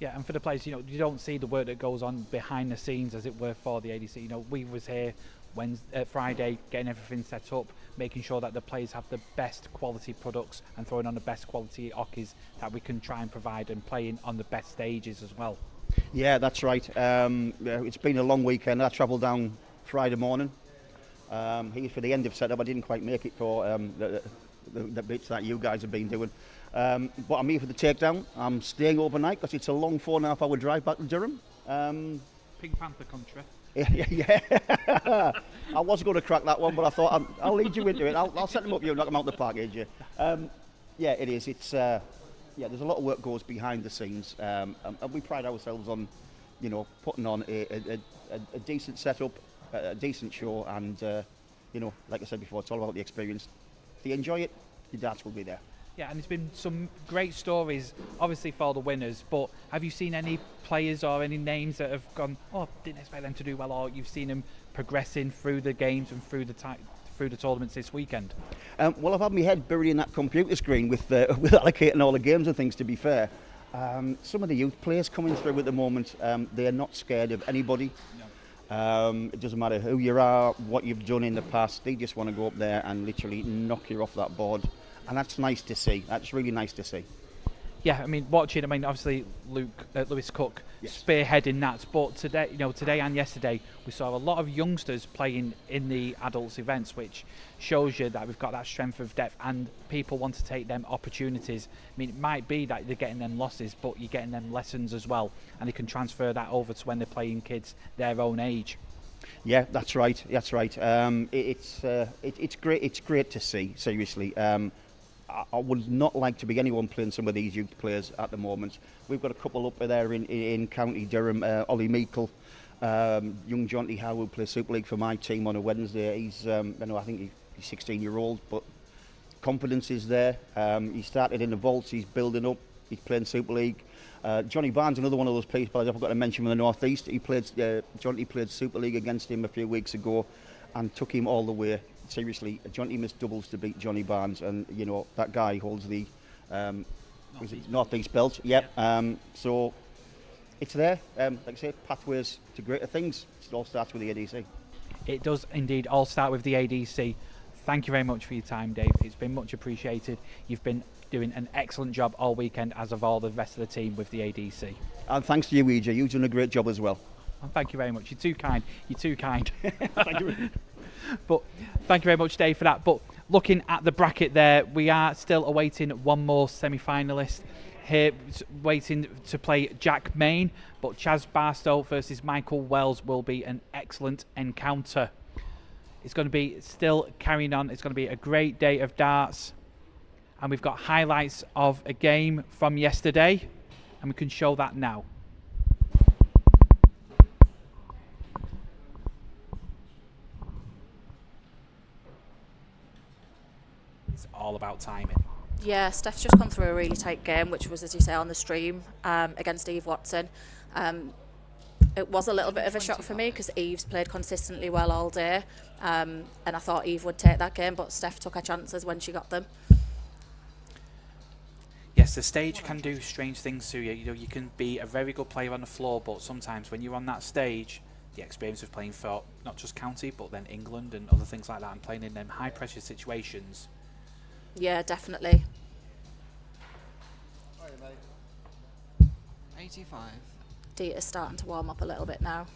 Yeah, and for the players, you don't see the work that goes on behind the scenes, as it were, for the ADC. We was here Friday, getting everything set up, making sure that the players have the best quality products and throwing on the best quality hockeys that we can try and provide, and playing on the best stages as well. Yeah, that's right. It's been a long weekend. I travelled down Friday morning. Here for the end of setup. I didn't quite make it for the bits that you guys have been doing. But I'm here for the takedown. I'm staying overnight because it's a long 4.5 hour drive back to Durham. Pink Panther country. Yeah. I was going to crack that one, but I thought I'll lead you into it. I'll set them up, you knock them out the park, AJ. Yeah, it is. It's there's a lot of work goes behind the scenes, and we pride ourselves on, putting on a decent setup, a decent show, and like I said before, it's all about the experience. If you enjoy it, your darts will be there. Yeah, and there's been some great stories, obviously, for the winners, but have you seen any players or any names that have gone, didn't expect them to do well, or you've seen them progressing through the games and through the tournaments this weekend? Well, I've had my head buried in that computer screen with allocating all the games and things, to be fair. Some of the youth players coming through at the moment, they're not scared of anybody. No. It doesn't matter who you are, what you've done in the past, they just want to go up there and literally knock you off that board. And that's nice to see. That's really nice to see. Yeah, obviously Lewis Cook spearheading that, but today and yesterday we saw a lot of youngsters playing in the adults events, which shows you that we've got that strength of depth and people want to take them opportunities. It might be that they're getting them losses, but you're getting them lessons as well, and they can transfer that over to when they're playing kids their own age. Yeah, that's right. That's right. It's great. It's great to see. Seriously. I would not like to be anyone playing some of these youth players at the moment. We've got a couple up there in County Durham. Ollie Meikle, young Jonty Howe, who plays Super League for my team on a Wednesday. He's, I think he's 16-year-old, but confidence is there. He started in the vaults. He's building up. He's playing Super League. Johnny Barnes, another one of those people I forgot to mention from the Northeast. Jonty played Super League against him a few weeks ago, and took him all the way. Seriously, Jonty missed doubles to beat Johnny Barnes, and that guy holds the Northeast belt. Yep. So it's there. Like I say, pathways to greater things. It all starts with the ADC. It does indeed all start with the ADC. Thank you very much for your time, Dave. It's been much appreciated. You've been doing an excellent job all weekend, as of all the rest of the team with the ADC. And thanks to you, EJ. You've done a great job as well. And thank you very much. You're too kind. You're too kind. Thank you. But thank you very much, Dave, for that. But looking at the bracket there, we are still awaiting one more semi-finalist here, waiting to play Jack Maine. But Chaz Barasto versus Michael Wells will be an excellent encounter. It's going to be still carrying on. It's going to be a great day of darts. And we've got highlights of a game from yesterday, and we can show that now. It's all about timing. Yeah, Steph's just gone through a really tight game, which was, as you say, on the stream against Eve Watson. It was a little bit of a shock for me because Eve's played consistently well all day, and I thought Eve would take that game, but Steph took her chances when she got them. Yes, the stage can do strange things to you. You can be a very good player on the floor, but sometimes when you're on that stage, the experience of playing for not just county, but then England and other things like that, and playing in them high-pressure situations. Yeah, definitely. 85. Dita's starting to warm up a little bit now.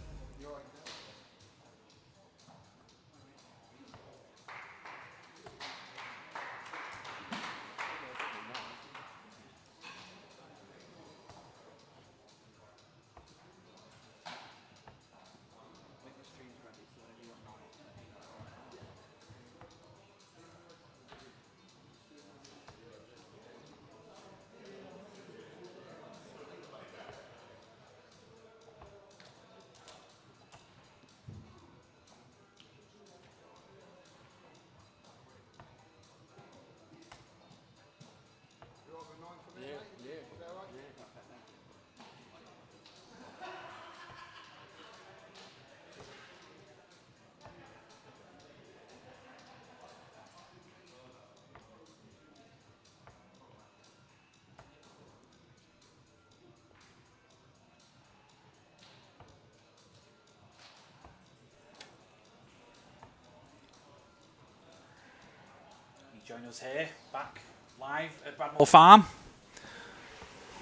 Join us here, back live at Bradmoor Farm.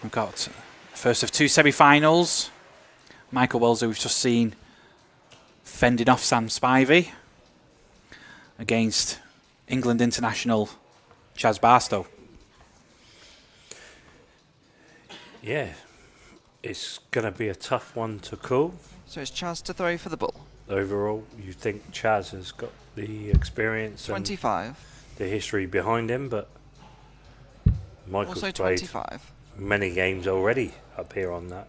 We've got the first of 2 semi-finals. Michael Wells, who we've just seen fending off Sam Spivey, against England international Chaz Barasto. Yeah, it's going to be a tough one to call. So it's Chaz to throw for the bull. Overall, you think Chaz has got the experience 25. and the history behind him, but Michael's Also played 25. many games already up here on that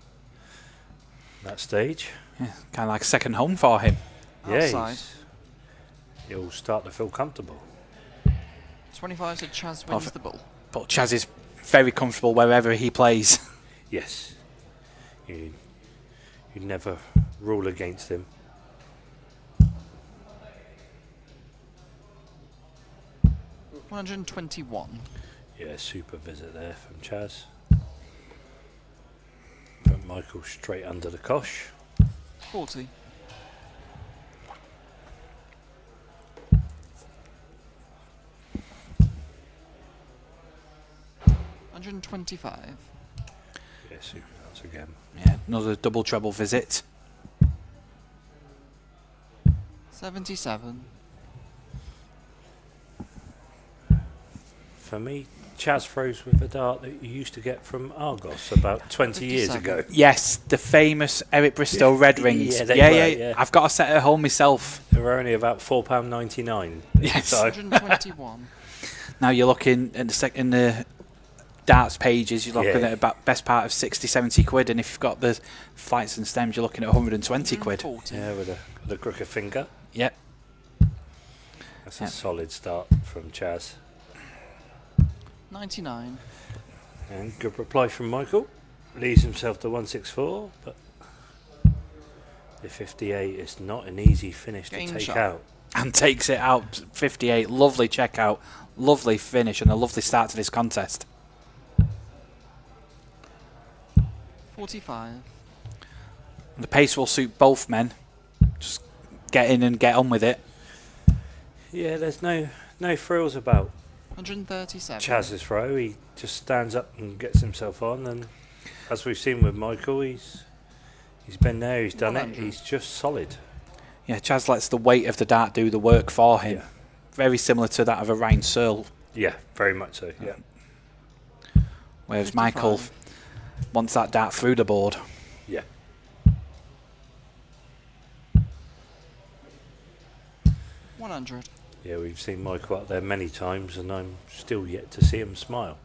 stage. Yeah, kind of like second home for him. Outside. He'll start to feel comfortable. 25 said Chaz wins the bull. But Chaz is very comfortable wherever he plays. Yes. You never rule against him. $121. Yeah, super visit there from Chaz. Put Michael straight under the cosh. 40. $125. Yeah, super nuts again. Yeah, another double treble visit. 77. For me, Chaz throws with a dart that you used to get from Argos about 20 years ago. Yes, the famous Eric Bristow red rings. Yeah. I've got a set at home myself. They were only about £4.99. Yes. So 121. Now you're looking at in the darts pages, you're looking at about best part of 60, 70 quid, and if you've got the flights and stems, you're looking at 120 quid. Yeah, with a crooked finger. Yep. That's a solid start from Chaz. 99. And good reply from Michael. Leaves himself to 164, but the 58 is not an easy finish to take out. And takes it out, 58. Lovely check out, lovely finish, and a lovely start to this contest. 45. The pace will suit both men. Just get in and get on with it. Yeah, there's no frills about 137. Chaz's throw. He just stands up and gets himself on, and as we've seen with Michael, he's been there, he's done it, he's just solid. Yeah, Chaz lets the weight of the dart do the work for him. Yeah. Very similar to that of a Ryan Searle. Yeah, very much so, yeah. Whereas 55. Michael wants that dart through the board. Yeah. $100. Yeah, we've seen Michael up there many times, and I'm still yet to see him smile.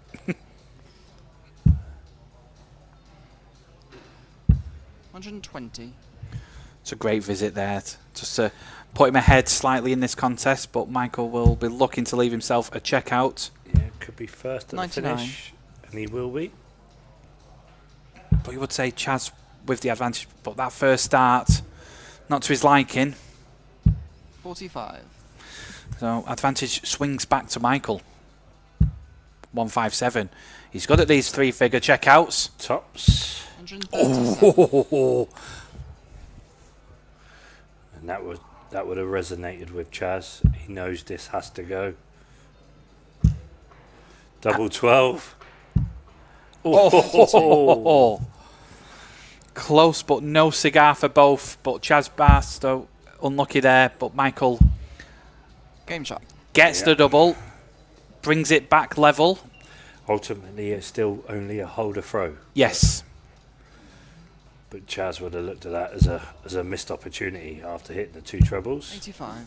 120. It's a great visit there. Just to put him ahead slightly in this contest, but Michael will be looking to leave himself a checkout. Yeah, could be first at 99. the finish, and he will be. But you would say Chaz with the advantage, but that first start, not to his liking. 45. So advantage swings back to Michael. 157. He's good at these 3-figure checkouts. Tops. 137. Oh. And that would have resonated with Chaz. He knows this has to go. Double 12. Oh. Close, but no cigar for both. But Chaz Barasto unlucky there. But Michael Game shot. Gets the double. Brings it back level. Ultimately, it's still only a holder throw. Yes. But Chaz would have looked at that as a missed opportunity after hitting the 2 trebles. 85.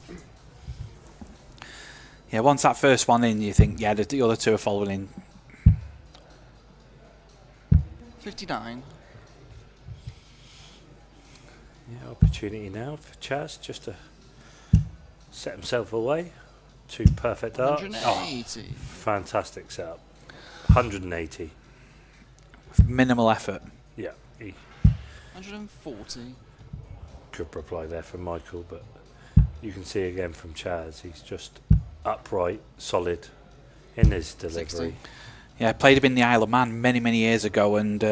Yeah, once that first one in, you think, yeah, the other 2 are following in. 59. Yeah, opportunity now for Chaz just to set himself away. 2 perfect darts. 180. Fantastic setup. 180. With minimal effort. Yeah. 140. Good reply there from Michael, but you can see again from Chaz, he's just upright, solid in his delivery. 60. Yeah, I played him in the Isle of Man many, many years ago, and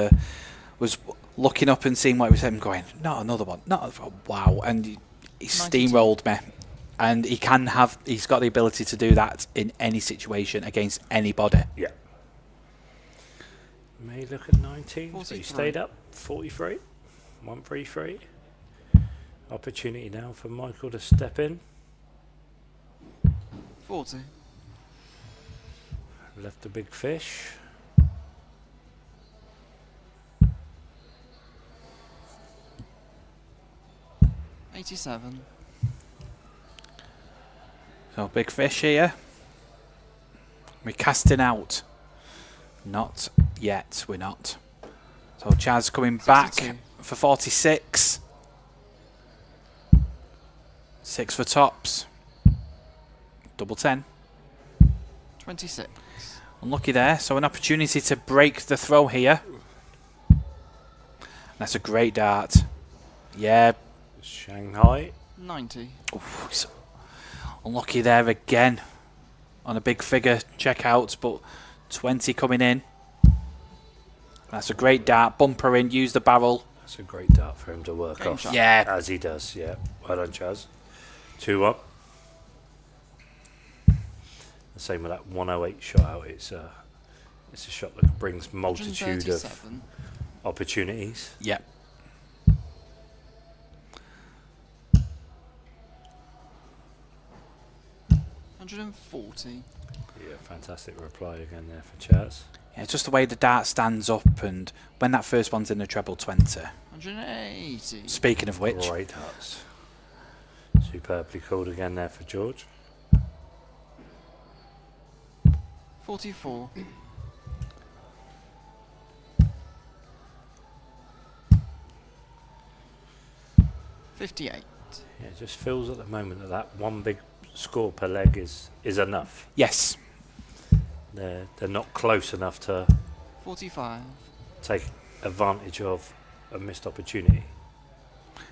was looking up and seeing what he was saying, going, not another one, not wow, and he steamrolled me. and he's got the ability to do that in any situation against anybody. Yeah. May look at 19, so he stayed up. 43, 133. Opportunity now for Michael to step in. 40. Left the big fish. $87. So big fish here. We're casting out. Not yet, we're not. So Chaz coming 62. back for 46. 6 for tops. Double 10. 26. Unlucky there, so an opportunity to break the throw here. That's a great dart. Yeah. Shanghai. 90. Oof, he's unlucky there again on a big figure checkout, but 20 coming in. That's a great dart. Bumper in, use the barrel. That's a great dart for him to work off. Yeah. As he does, yeah. Well done, Chaz. 2 up. The same with that 108 shot out. It's a shot that brings multitude of opportunities. Yep. $140. Yeah, fantastic reply again there for Chaz. Yeah, just the way the dart stands up, and when that first one's in the treble 20. 180. Speaking of which. Great darts. Superbly called again there for George. 44. $58. Yeah, it just feels at the moment that one big score per leg is enough. Yes. They're not close enough to 45. take advantage of a missed opportunity.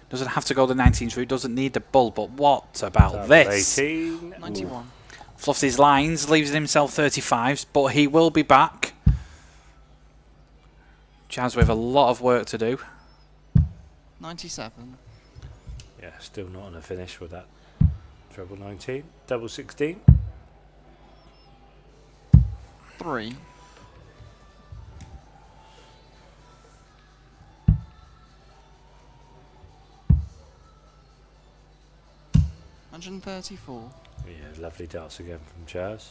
Doesn't have to go the 19s route, doesn't need the bull, but what about this? 18. 91. Fluffs his lines, leaves himself 35s, but he will be back. Chaz with a lot of work to do. 97. Yeah, still not on a finish with that treble 19. Double 16. 3. $134. Yeah, lovely darts again from Chaz.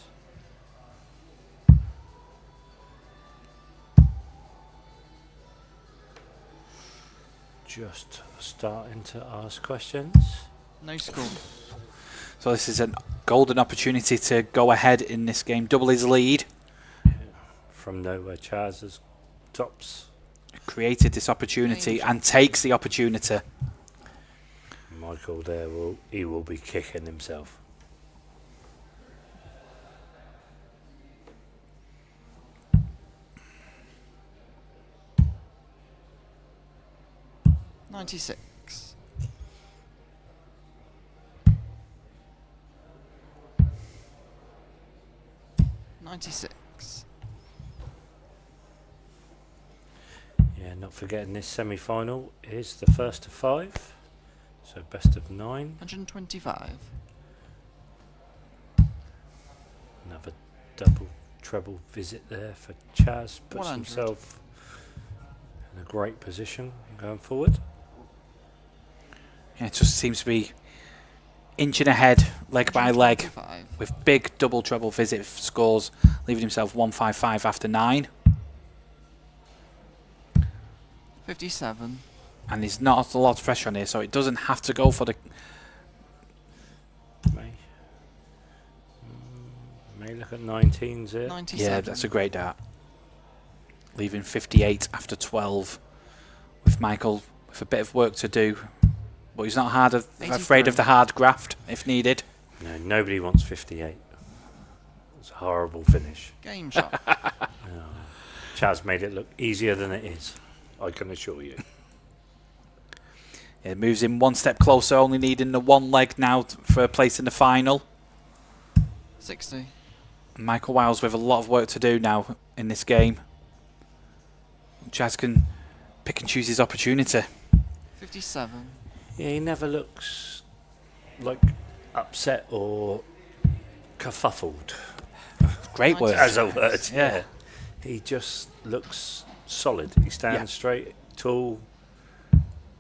Just starting to ask questions. No score. So this is a golden opportunity to go ahead in this game, double his lead. Yeah. From nowhere, Chaz has tops. Created this opportunity and takes the opportunity. Michael there will be kicking himself. $96. 96. Yeah, not forgetting this semi-final is the first of 5, so best of 9. 125. Another double treble visit there for Chaz. Puts 100. himself in a great position going forward. Yeah, it just seems to be inching ahead, leg by leg, with big double treble visit scores, leaving himself 155 after 9. 57. And there's not a lot of pressure on here, so it doesn't have to go for the... May look at 19s here. 97. Yeah, that's a great dart. Leaving 58 after 12, with Michael with a bit of work to do. But he's not afraid of the hard graft if needed. No, nobody wants 58. It's a horrible finish. Game shot. Chaz made it look easier than it is, I can assure you. It moves him one step closer, only needing the one leg now for a place in the final. 60. Michael Wiles with a lot of work to do now in this game. Chaz can pick and choose his opportunity. 57. Yeah, he never looks like upset or kerfuffled. Great word. As a word, Yeah. yeah. He just looks solid. He stands straight, tall,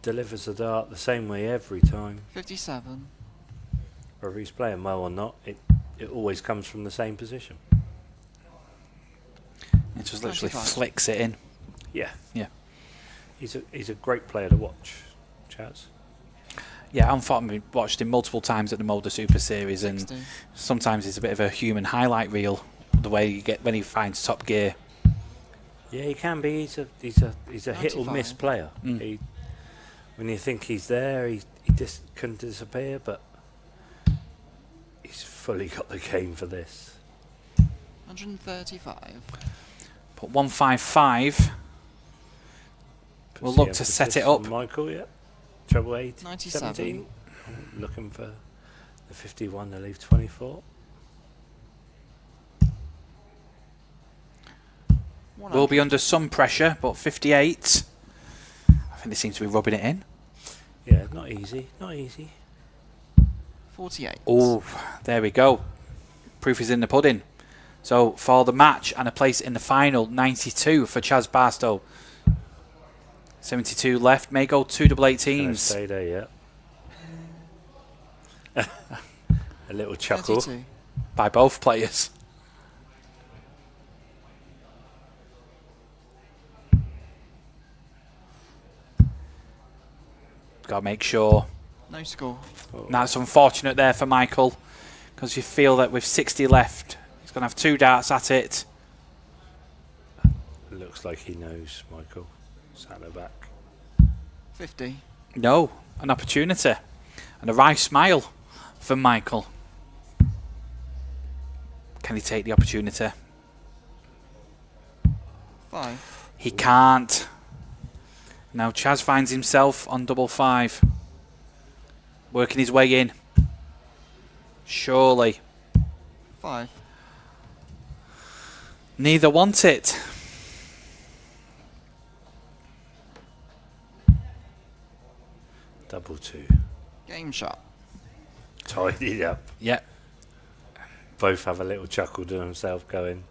delivers the dart the same way every time. 57. Whether he's playing well or not, it always comes from the same position. It just literally 35. flicks it in. Yeah. Yeah. He's a great player to watch, Chaz. Yeah, unfortunately, watched him multiple times at the Mulder Super Series, 60. and sometimes it's a bit of a human highlight reel. The way you get when he finds top gear. Yeah, he can be. He's a hit or miss 95. player. Mm. When you think he's there, he can disappear, but he's fully got the game for this. 135. Put 155. We'll Puts the look to set emphasis it up. on Michael, yeah. Treble 8, 97. 17. Looking for the 51 to leave 24. Will be under some pressure, but 58. I think they seem to be rubbing it in. Yeah, not easy. Not easy. 48. Oh, there we go. Proof is in the pudding. So for the match and a place in the final, 92 for Chaz Barstow. 72 left. May go 2 double 18s. Stay there, yeah. A little chuckle. 32. By both players. Got to make sure. No score. That's unfortunate there for Michael, because you feel that with 60 left, he's going to have 2 darts at it. Looks like he knows, Michael. Sat at the back. 50. No, an opportunity. And a wry smile from Michael. Can he take the opportunity? 5. He can't. Now Chaz finds himself on double 5. Working his way in. Surely. 5. Neither want it. Double 2. Game shot. Tidied up. Yep. Both have a little chuckle to themselves going,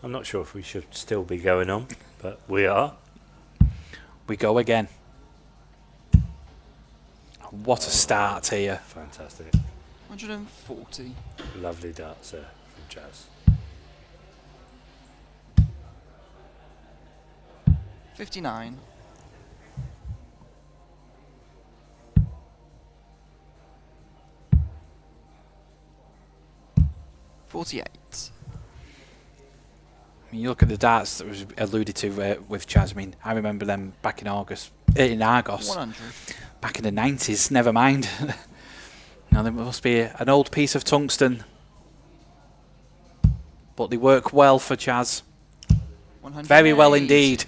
I'm not sure if we should still be going on, but we are. We go again. What a start here. Fantastic. 140. Lovely darts there from Chaz. 59. 48. I mean, you look at the darts that was alluded to with Chaz. I mean, I remember them back in in Argos. 100. Back in the 90s, never mind. Now, there must be an old piece of tungsten. But they work well for Chaz. Very well indeed.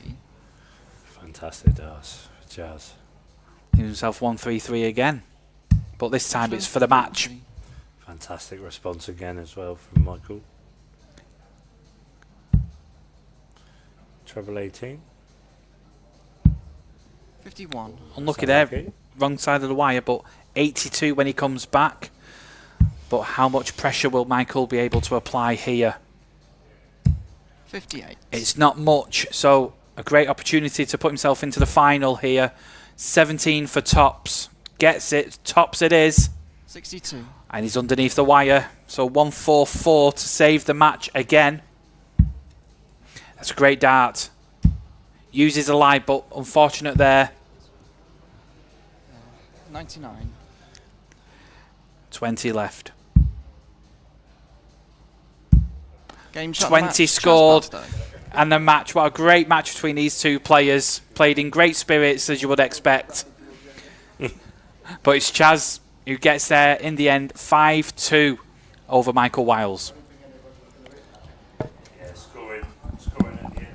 Fantastic darts for Chaz. Gives himself 133 again. But this time it's for the match. Fantastic response again as well from Michael. Treble 18. 51. Unlucky there, wrong side of the wire, but 82 when he comes back. But how much pressure will Michael be able to apply here? 58. It's not much, so a great opportunity to put himself into the final here. 17 for tops. Gets it, tops it is. 62. And he's underneath the wire. So 144 to save the match again. That's a great dart. Uses a light, but unfortunate there. 99. 20 left. Game shot. 20 scored. And the match, what a great match between these two players. Played in great spirits, as you would expect. But it's Chaz who gets there in the end, 5-2 over Michael Wiles. Yeah, scoring at the end.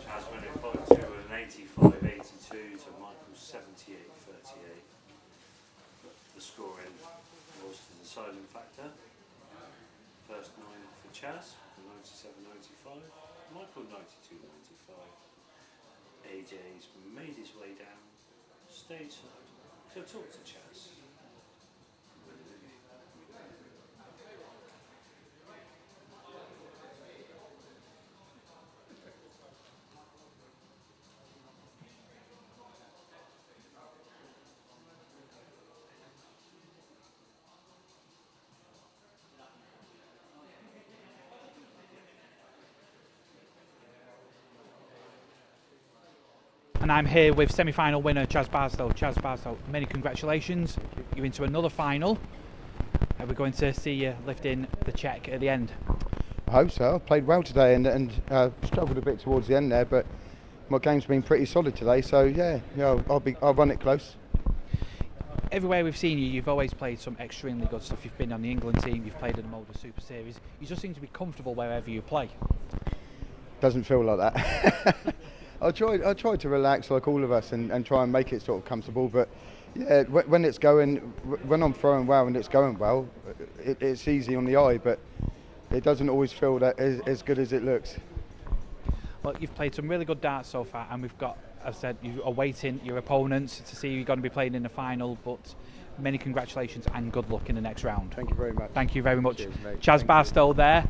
Chaz winning 5-2 and 85-82 to Michael's 78-38. But the scoring was the deciding factor. First 9 for Chaz, 97-95. Michael 92-95. AJ's made his way down, Stage. He'll talk to Chaz. And I'm here with semi-final winner Chaz Barasto. Chaz Barasto, many congratulations. You're into another final. And we're going to see you lifting the check at the end. I hope so. I played well today and struggled a bit towards the end there, but my game's been pretty solid today. So yeah, I'll run it close. Everywhere we've seen you, you've always played some extremely good stuff. You've been on the England team, you've played in the Motor Super Series. You just seem to be comfortable wherever you play. Doesn't feel like that. I try to relax like all of us and try and make it sort of comfortable. But yeah, when I'm throwing well and it's going well, it's easy on the eye, but it doesn't always feel that as good as it looks. Well, you've played some really good darts so far, and we've got, as I said, you are awaiting your opponents to see who you're going to be playing in the final. But many congratulations and good luck in the next round. Thank you very much. Thank you very much. Cheers, mate. Chaz Barasto there,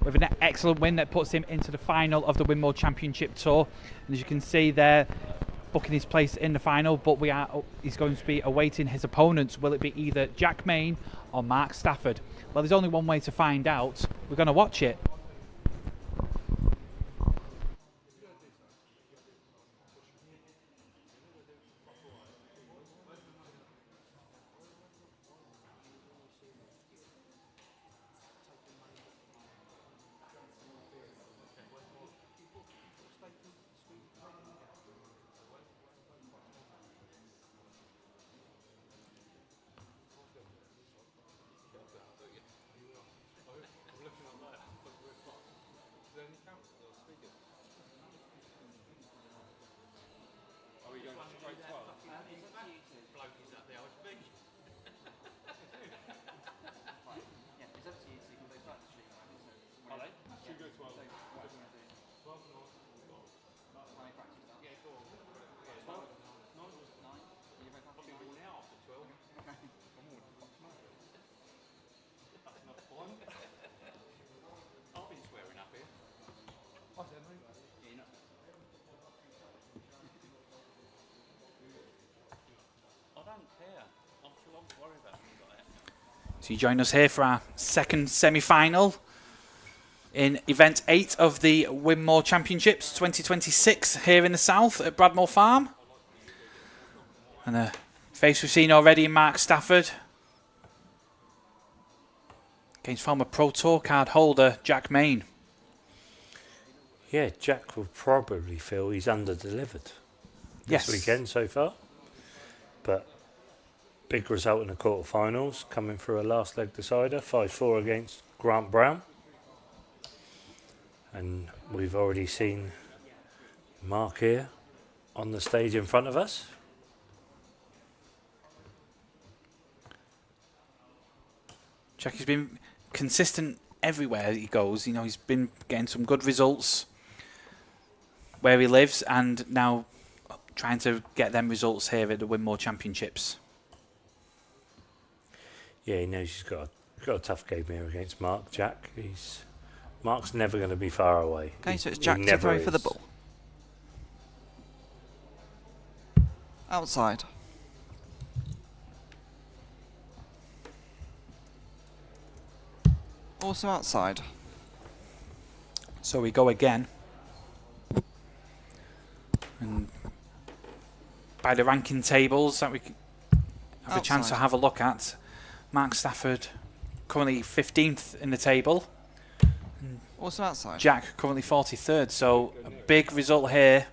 with an excellent win that puts him into the final of the Winmau Championship Tour. And as you can see there, booking his place in the final, but he's going to be awaiting his opponents. Will it be either Jack Maine or Mark Stafford? Well, there's only one way to find out. We're going to watch it. So you join us here for our second semi-final in event 8 of the Winmau Championships 2026 here in the south at Bradmoor Farm. And a face we've seen already in Mark Stafford against former Pro Tour card holder Jack Maine. Yeah, Jack will probably feel he's under-delivered this weekend so far. But big result in the quarterfinals, coming through a last leg decider, 5-4 against Grant Brown. And we've already seen Mark here on the stage in front of us. Jack has been consistent everywhere he goes. You know, he's been getting some good results where he lives, and now trying to get them results here at the Winmau Championships. Yeah, he knows he's got a tough game here against Mark. Jack, Mark's never going to be far away. Okay, so it's Jack to throw for the ball. Outside. Also outside. So we go again. And by the ranking tables that we have a chance to have a look at, Mark Stafford currently 15th in the table. Also outside. Jack currently 43rd. So a big result here.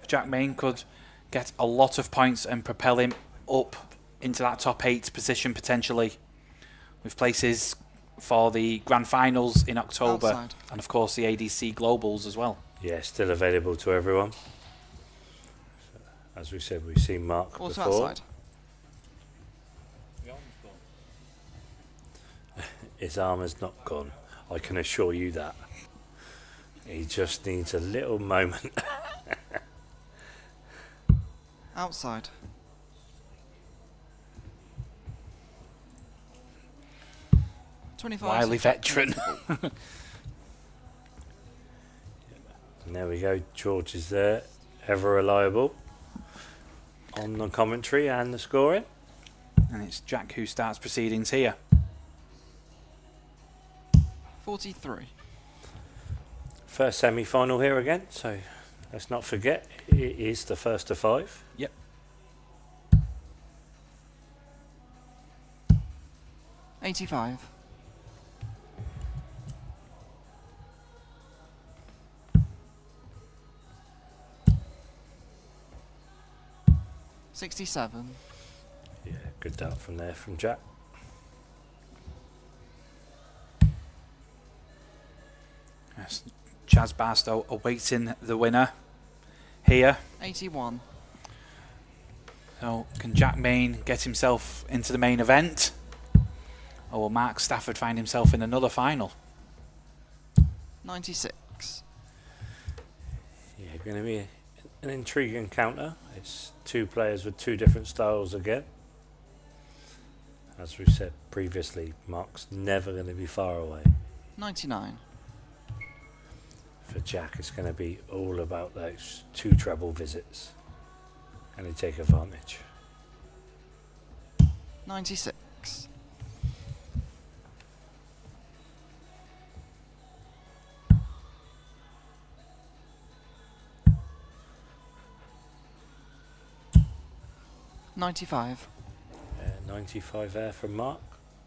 Jack Maine could get a lot of points and propel him up into that top 8 position potentially, with places for the grand finals in October Outside. and of course the ADC Globals as well. Yeah, still available to everyone. As we said, we've seen Mark also before. Outside. His armour's not gone, I can assure you that. He just needs a little moment. Outside. Wily veteran. And there we go, George is there, ever reliable on the commentary and the scoring. And it's Jack who starts proceedings here. 43. First semi-final here again, so let's not forget, it is the first of 5. Yep. $85. 67. Yeah, good dart from there from Jack. Yes, Chaz Barasto awaiting the winner here. 81. So can Jack Maine get himself into the main event? Or will Mark Stafford find himself in another final? 96. Yeah, going to be an intriguing counter. It's 2 players with 2 different styles again. As we've said previously, Mark's never going to be far away. 99. For Jack, it's going to be all about those 2 treble visits. And he take advantage. 96. $95. 95 there from Mark.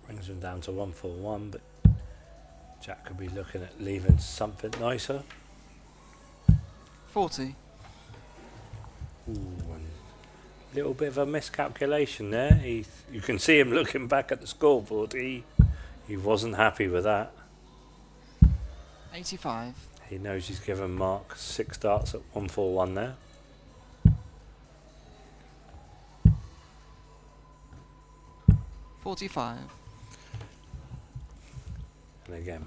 Brings him down to 141, but Jack could be looking at leaving something nicer. 40. Ooh, and little bit of a miscalculation there. You can see him looking back at the scoreboard. He wasn't happy with that. 85. He knows he's given Mark 6 darts at 141 there. $45. And again,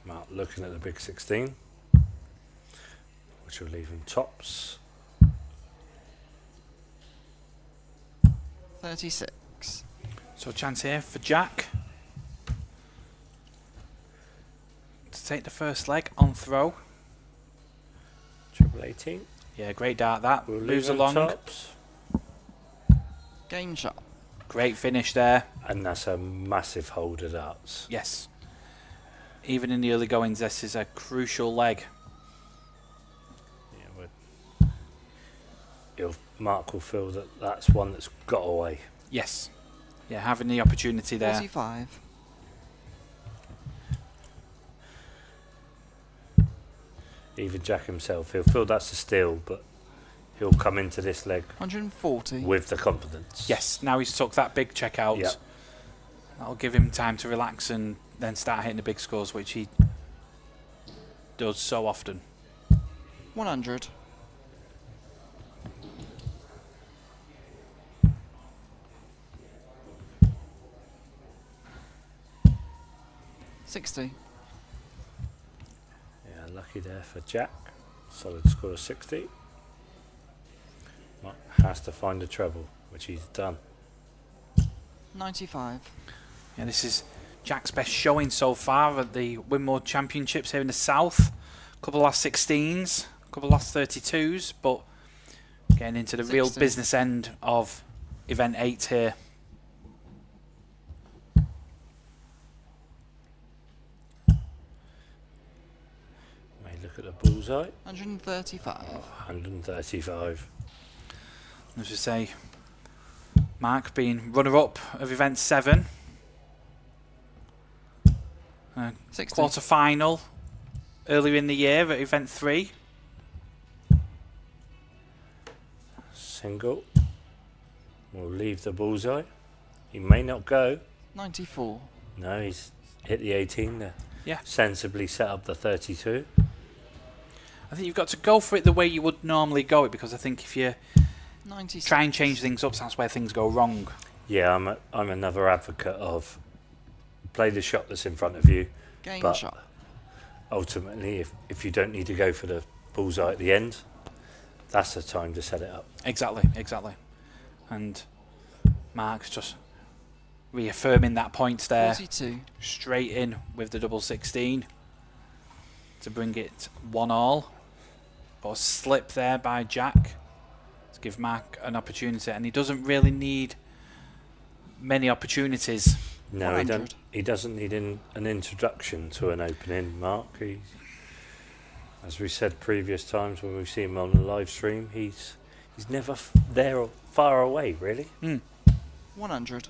Mark looking at the big 16, which will leave him tops. 36. So a chance here for Jack to take the first leg on throw. Triple 18. Yeah, great dart that. We'll Lose leave him along. tops. Game shot. Great finish there. And that's a massive hold of darts. Yes. Even in the early goings, this is a crucial leg. Yeah, Mark will feel that that's one that's got away. Yes. Yeah, having the opportunity there. 45. Even Jack himself, he'll feel that's a steal, but he'll come into this leg 140 with the confidence. Yes, now he's took that big check out. Yep. That'll give him time to relax and then start hitting the big scores, which he does so often. 100. $60. Yeah, lucky there for Jack. Solid score of 60. Mark has to find a treble, which he's done. 95. Yeah, this is Jack's best showing so far at the Winmau Championships here in the South. A couple of last 16s, a couple of last 32s, but getting into the real 60. business end of event 8 here. May look at the bullseye. 135. 135. As we say, Mark being runner-up of event 7. 60. Quarter-final earlier in the year at event 3. Single. We'll leave the bullseye. He may not go. 94. No, he's hit the 18 there. Yeah. Sensibly set up the 32. I think you've got to go for it the way you would normally go it, because I think if you 96. try and change things up, that's where things go wrong. Yeah, I'm another advocate of play the shot that's in front of you. Game but shot. Ultimately, if you don't need to go for the bullseye at the end, that's the time to set it up. Exactly. And Mark's just reaffirming that point there. 42. Straight in with the double 16 to bring it 1-all. But a slip there by Jack to give Mark an opportunity, and he doesn't really need many opportunities. No, he doesn't need an introduction to an opening, Mark. As we said previous times when we've seen him on the live stream, he's never there or far away, really. 100.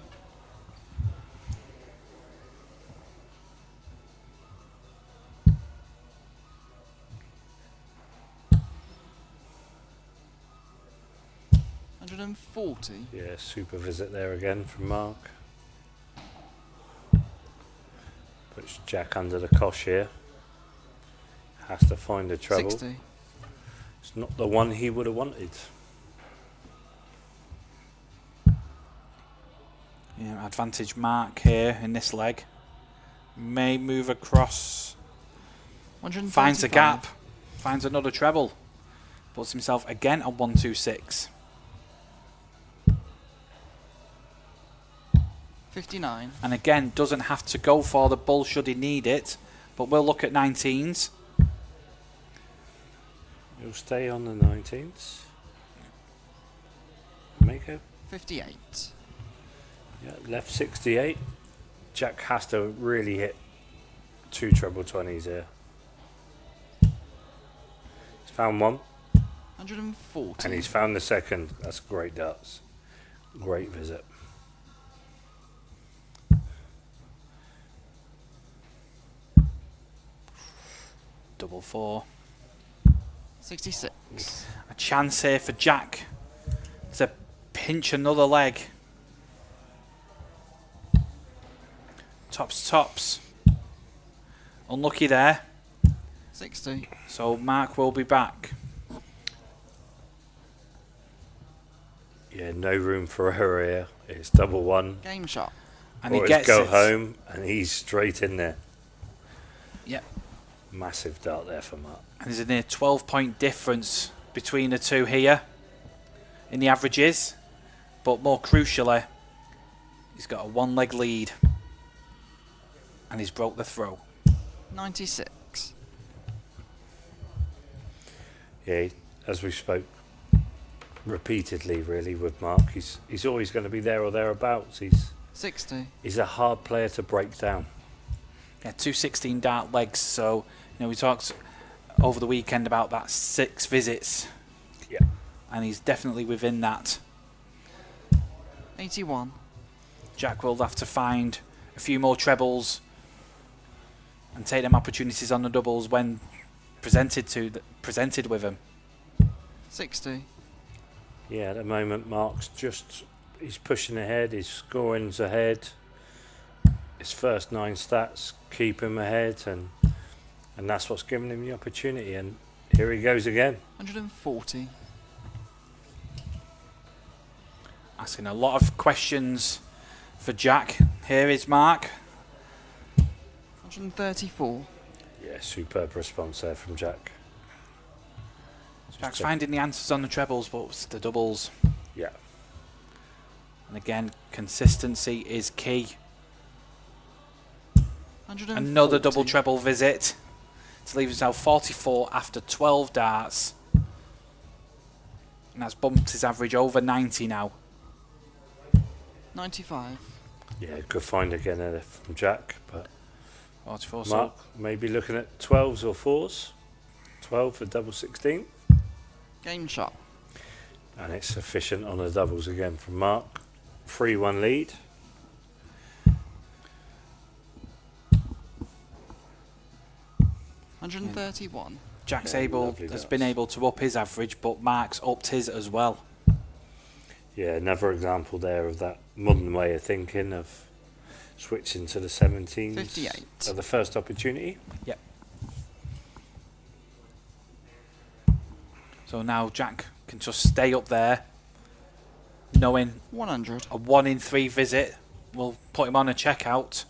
$140. Yeah, super visit there again from Mark. Puts Jack under the cosh here. Has to find a treble. 60. It's not the one he would have wanted. Yeah, advantage Mark here in this leg. May move across. Finds a gap. Finds another treble. Puts himself again on 126. 59. And again, doesn't have to go for the bull should he need it. But we'll look at 19s. He'll stay on the 19s. Make it 58. Yeah, left 68. Jack has to really hit 2 treble 20s here. He's found one. 140. And he's found the second. That's great darts. Great visit. Double 4. 66. A chance here for Jack to pinch another leg. Tops. Unlucky there. 60. So Mark will be back. Yeah, no room for error here. It's double 1. Game shot. And or he gets go it. home, and he's straight in there. Yep. Massive dart there for Mark. And there's a near 12-point difference between the two here in the averages. But more crucially, he's got a 1-leg lead. And he's broke the throw. 96. Yeah, as we spoke repeatedly, really, with Mark, he's always going to be there or thereabouts. 60. He's a hard player to break down. Yeah, 2 16-dart legs. So, we talked over the weekend about that 6 visits. Yeah. And he's definitely within that. 81. Jack will have to find a few more trebles and take them opportunities on the doubles when presented with them. 60. Yeah, at the moment, Mark's he's pushing ahead, his scoring's ahead. His first 9 stats keep him ahead, and that's what's giving him the opportunity. And here he goes again. 140. Asking a lot of questions for Jack. Here is Mark. 134. Yeah, superb response there from Jack. Jack's finding the answers on the trebles, but it's the doubles. Yeah. And again, consistency is key. 140. Another double treble visit to leave himself 44 after 12 darts. And that's bumped his average over 90 now. 95. Yeah, good find again there from Jack, but 44. Mark maybe looking at 12s or 4s. 12 for double 16. Game shot. And it's sufficient on the doubles again from Mark. 3-1 lead. $131. Jack's lovely has darts. been able to up his average, but Mark's upped his as well. Yeah, another example there of that modern way of thinking of switching to the 17s 58. at the first opportunity. Yep. So now Jack can just stay up there, knowing 100. a 1 in 3 visit will put him on a checkout.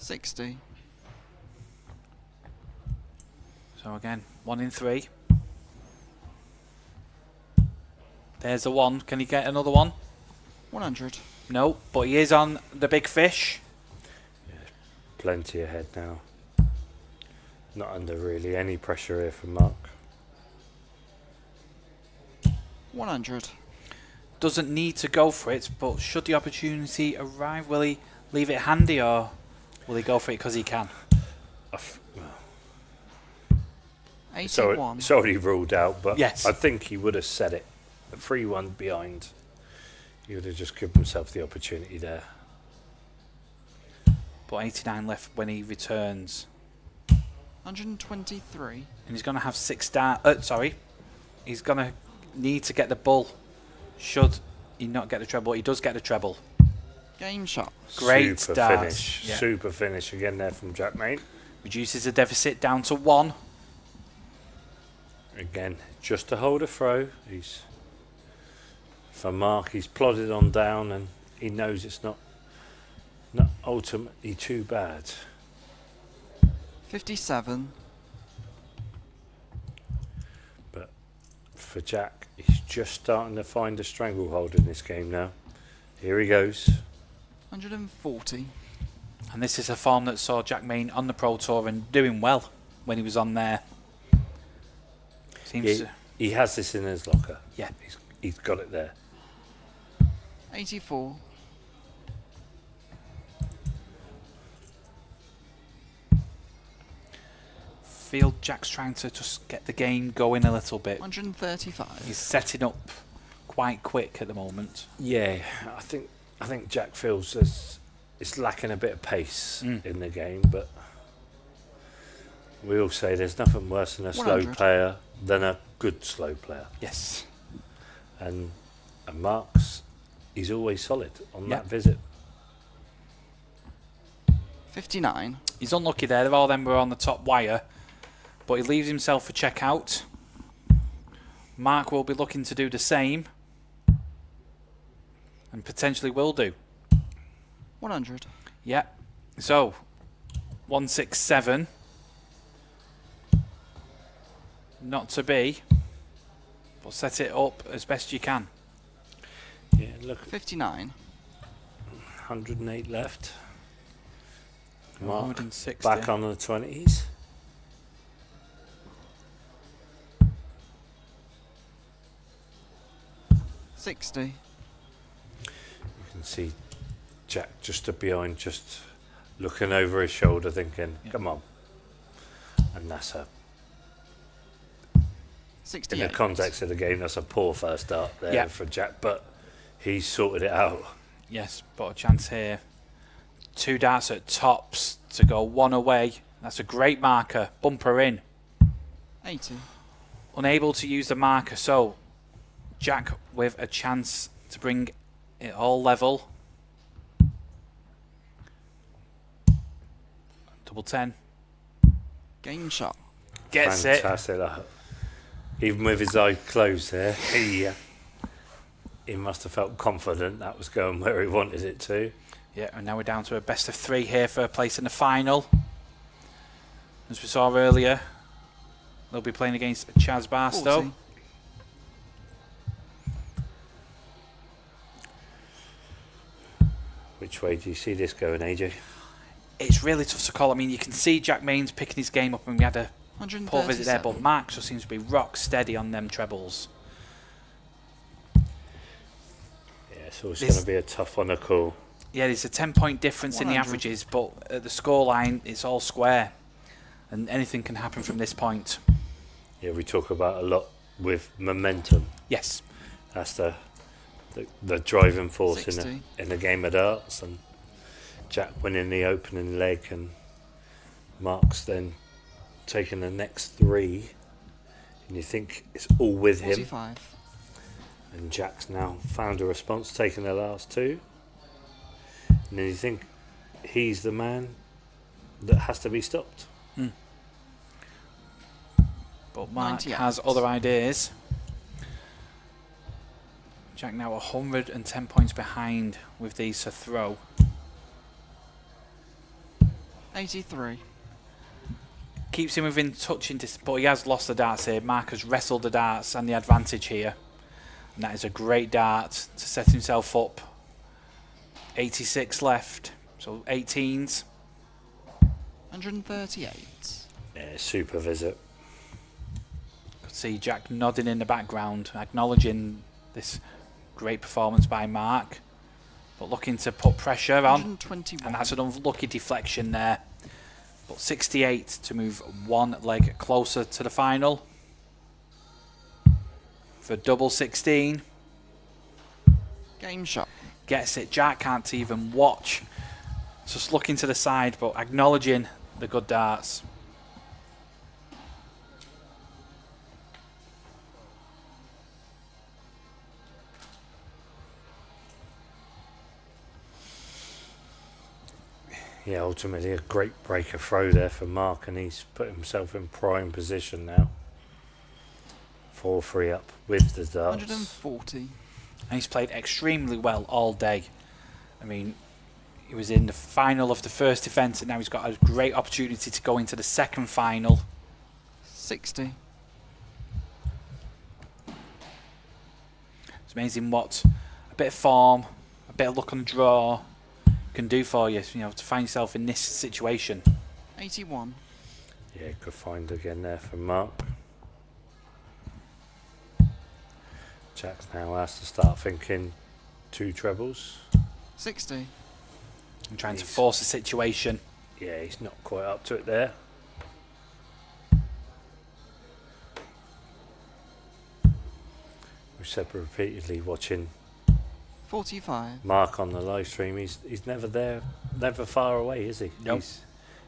60. So again, 1 in 3. There's a 1. Can he get another one? 100. No, but he is on the big fish. Plenty ahead now. Not under really any pressure here from Mark. 100. Doesn't need to go for it, but should the opportunity arrive, will he leave it handy or will he go for it because he can? It's already ruled out, but yes. I think he would have said it. A 3-1 behind. He would have just given himself the opportunity there. But 89 left when he returns. 123. And he's going to have 6 darts. Sorry. He's going to need to get the bull. Should he not get the treble? He does get the treble. Game shot. Great Super darts. finish. Yeah. Super finish again there from Jack Maine. Reduces the deficit down to 1. Again, just to hold a throw. For Mark, he's plodded on down and he knows it's not ultimately too bad. 57. But for Jack, he's just starting to find a stranglehold in this game now. Here he goes. 140. And this is a form that saw Jack Maine on the Pro Tour and doing well when he was on there. He has this in his locker. Yeah. He's got it there. 84. Feel Jack's trying to just get the game going a little bit. 135. He's setting up quite quick at the moment. Yeah, I think Jack feels it's lacking a bit of pace in the game, but we all say there's nothing worse than a 100. slow player than a good slow player. Yes. And Mark's, he's always solid on Yep. that visit. 59. He's unlucky there. All them were on the top wire, but he leaves himself for checkout. Mark will be looking to do the same, and potentially will do. 100. Yep. So 167. Not to be, but set it up as best you can. Yeah, look. 59. 108 left. Mark 160. back on the 20s. $60. You can see Jack just up behind, just looking over his shoulder, thinking, "Come on." And that's in 68. the context of the game, that's a poor first start there for Jack, but he's sorted it out. Yes, but a chance here. 2 darts at tops to go 1 away. That's a great marker. Bumper in. 80. Unable to use the marker, so Jack with a chance to bring it all level. Double 10. Game shot. Gets Fantastic. Even with his eye closed there, he must have felt confident that was going where he wanted it to. Yeah, and now we're down to a best of 3 here for a place in the final. As we saw earlier, they'll be playing against Chaz Barasto. 40. Which way do you see this going, AJ? It's really tough to call. I mean, you can see Jack Maine's picking his game up, and we had a poor visit there, but Mark just seems to be rock steady on them trebles. Yeah, so it's going to be a tough one to call. Yeah, there's a 10-point difference in the 100. averages, but at the scoreline, it's all square, and anything can happen from this point. Yeah, we talk about a lot with momentum. Yes. That's the driving force 60. in the game of darts, and Jack winning the opening leg, and Mark's then taking the next 3, and you think it's all with him. 45. And Jack's now found a response, taking the last 2. And then you think he's the man that has to be stopped. But Mark 98. has other ideas. Jack now 110 points behind with these to throw. 83. Keeps him within touching distance, but he has lost the darts here. Mark has wrestled the darts and the advantage here. And that is a great dart to set himself up. 86 left, so 18s. 138. Yeah, super visit. Could see Jack nodding in the background, acknowledging this great performance by Mark, but looking to put pressure on. 121. And that's an unlucky deflection there. But 68 to move one leg closer to the final. For double 16. Game shot. Gets it. Jack can't even watch. Just looking to the side, but acknowledging the good darts. Yeah, ultimately a great breaker throw there for Mark, and he's put himself in prime position now. 4-3 up with the darts. 140. And he's played extremely well all day. I mean, he was in the final of the first event, and now he's got a great opportunity to go into the second final. 60. It's amazing what a bit of form, a bit of luck on the draw can do for you, you know, to find yourself in this situation. 81. Yeah, good find again there for Mark. Jack's now has to start thinking 2 trebles. 60. And trying to force the situation. Yeah, he's not quite up to it there. We've said repeatedly watching 45. Mark on the live stream, he's never there, never far away, is he? Nope.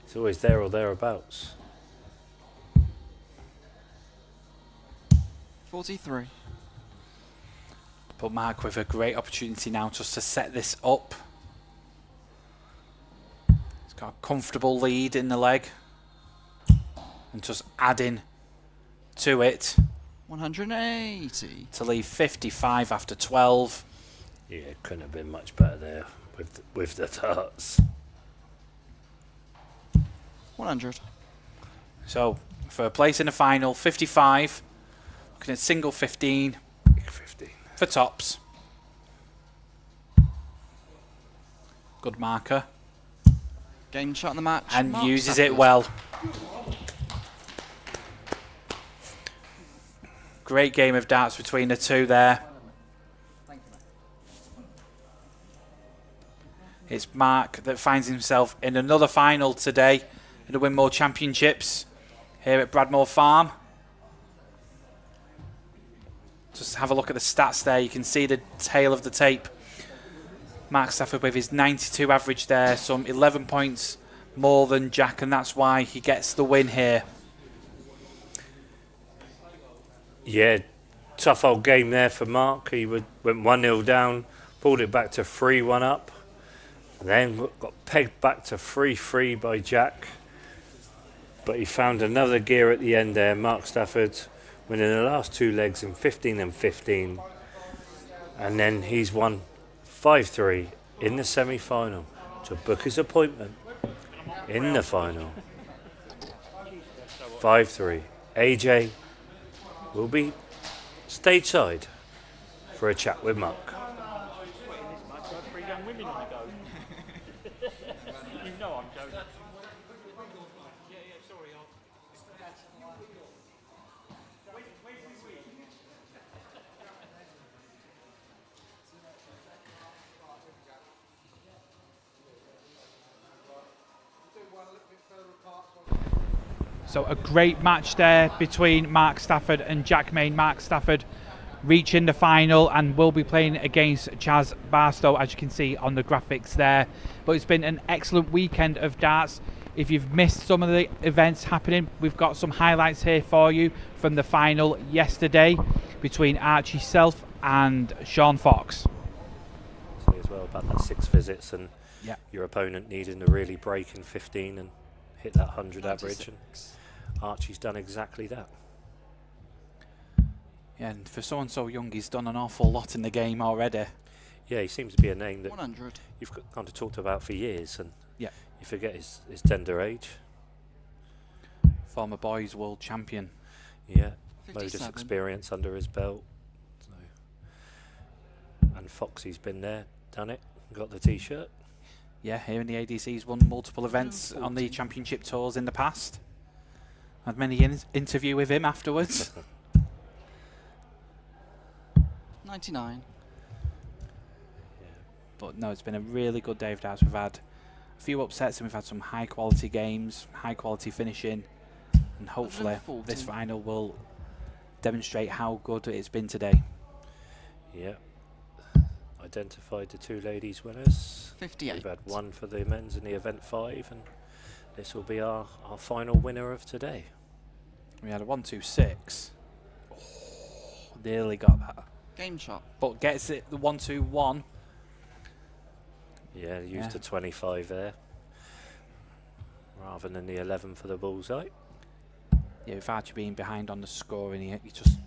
He's always there or thereabouts. 43. But Mark with a great opportunity now just to set this up. He's got a comfortable lead in the leg. And just adding to it. 180. To leave 55 after 12. Yeah, couldn't have been much better there with the darts. 100. So, for a place in the final, 55. Looking at single 15. Big 15. For tops. Good marker. Game shot in the match. And Mark uses Stafford. it well. Great game of darts between the two there. It's Mark that finds himself in another final today in the Winmau Championships here at Bradmoor Farm. Just have a look at the stats there. You can see the tail of the tape. Mark Stafford with his 92 average there, some 11 points more than Jack, and that's why he gets the win here. Yeah, tough old game there for Mark. He went 1-0 down, pulled it back to 3-1 up, and then got pegged back to 3-3 by Jack. But he found another gear at the end there. Mark Stafford winning the last 2 legs in 15 and 15. And then he's won 5-3 in the semi-final to book his appointment in the final. 5-3. AJ will be stateside for a chat with Mark. So a great match there between Mark Stafford and Jack Maine. Mark Stafford reaching the final and will be playing against Chaz Barasto, as you can see on the graphics there. But it's been an excellent weekend of darts. If you've missed some of the events happening, we've got some highlights here for you from the final yesterday between Archie Self and Shaun Fox. Say as well about that 6 visits and yeah, your opponent needing to really break in 15 and hit that 100 average, and Archie's done exactly that. Yeah, and for someone so young, he's done an awful lot in the game already. Yeah, he seems to be a name that 100. you've kind of talked about for years, and Yeah. You forget his tender age. Former boys world champion. Yeah, loads 57. of experience under his belt. So. And Foxy's been there, done it, got the t-shirt. Yeah, here in the ADC, he's won multiple events on the championship tours in the past. Had many interview with him afterwards. 99. But no, it's been a really good day of darts. We've had a few upsets and we've had some high quality games, high quality finishing, and hopefully 140. this final will demonstrate how good it's been today. Yeah. Identified the two ladies winners. 58. We've had one for the men's in the event 5, and this will be our final winner of today. We had a 1-2-6. Oh, nearly got that. Game shot. But gets it the 1-2-1. Yeah, used a 25 there, rather than the 11 for the bullseye. Yeah, with Archie being behind on the scoring, he just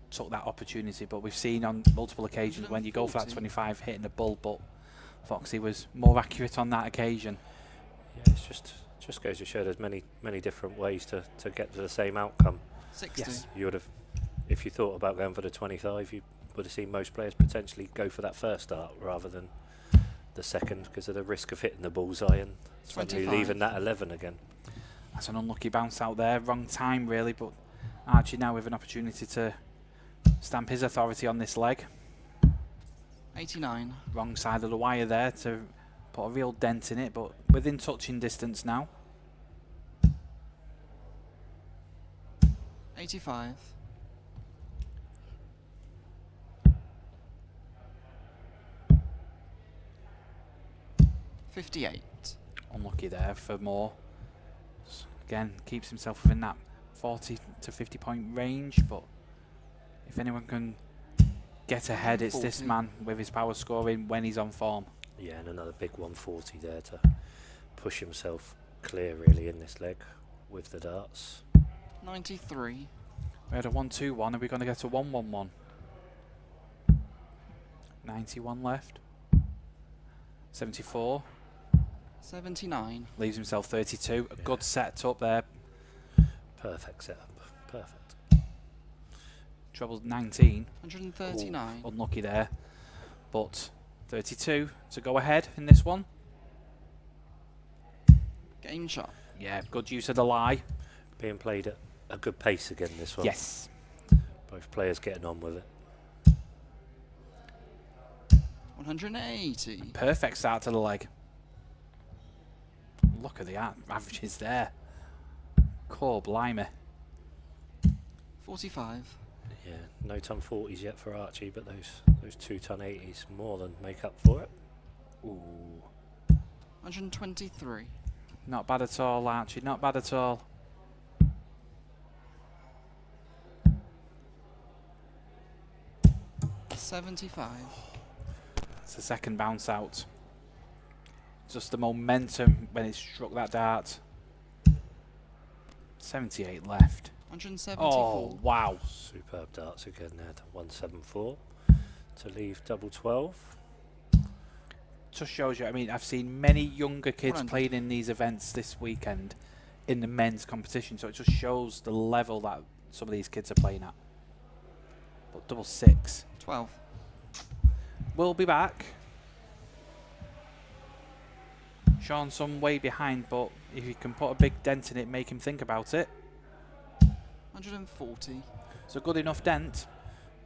took that opportunity. But we've seen on multiple occasions when you go for that 25 hitting the bull, but Foxy was more accurate on that occasion. Yeah, it's just goes to show there's many different ways to get to the same outcome. 60. Yes. You would have, if you thought about going for the 25, you would have seen most players potentially go for that first start rather than the second, because of the risk of hitting the bullseye and suddenly 25. leaving that 11 again. That's an unlucky bounce out there. Wrong time, really, but Archie now with an opportunity to stamp his authority on this leg. 89. Wrong side of the wire there to put a real dent in it, but within touching distance now. 85. $58. Unlucky there for Moore. Again, keeps himself within that 40 to 50 point range, but if anyone can get ahead, it's this 40. man with his power scoring when he's on form. Yeah, and another big 140 there to push himself clear really in this leg with the darts. 93. We had a 1-2-1. Are we going to get a 1-1-1? 91 left. 74. 79. Leaves himself 32. A good setup there. Perfect setup. Perfect. Treble 19. 139. Ooh, unlucky there. But 32 to go ahead in this one. Game shot. Yeah, good use of the lie. Being played at a good pace again this one. Yes. Both players getting on with it. 180. Perfect start to the leg. Look at the averages there. Core blimey. 45. Yeah, no ton 40s yet for Archie, but those 2 ton 80s more than make up for it. Ooh. 123. Not bad at all, Archie. Not bad at all. $75. It's the second bounce out. Just the momentum when it struck that dart. 78 left. 174. Oh, wow. Superb darts again there to 174 to leave double 12. Just shows you, I mean, I've seen many younger kids 100. playing in these events this weekend in the men's competition, so it just shows the level that some of these kids are playing at. But double 6. 12. We'll be back. Shaun some way behind, but if you can put a big dent in it, make him think about it. 140. It's a good enough dent.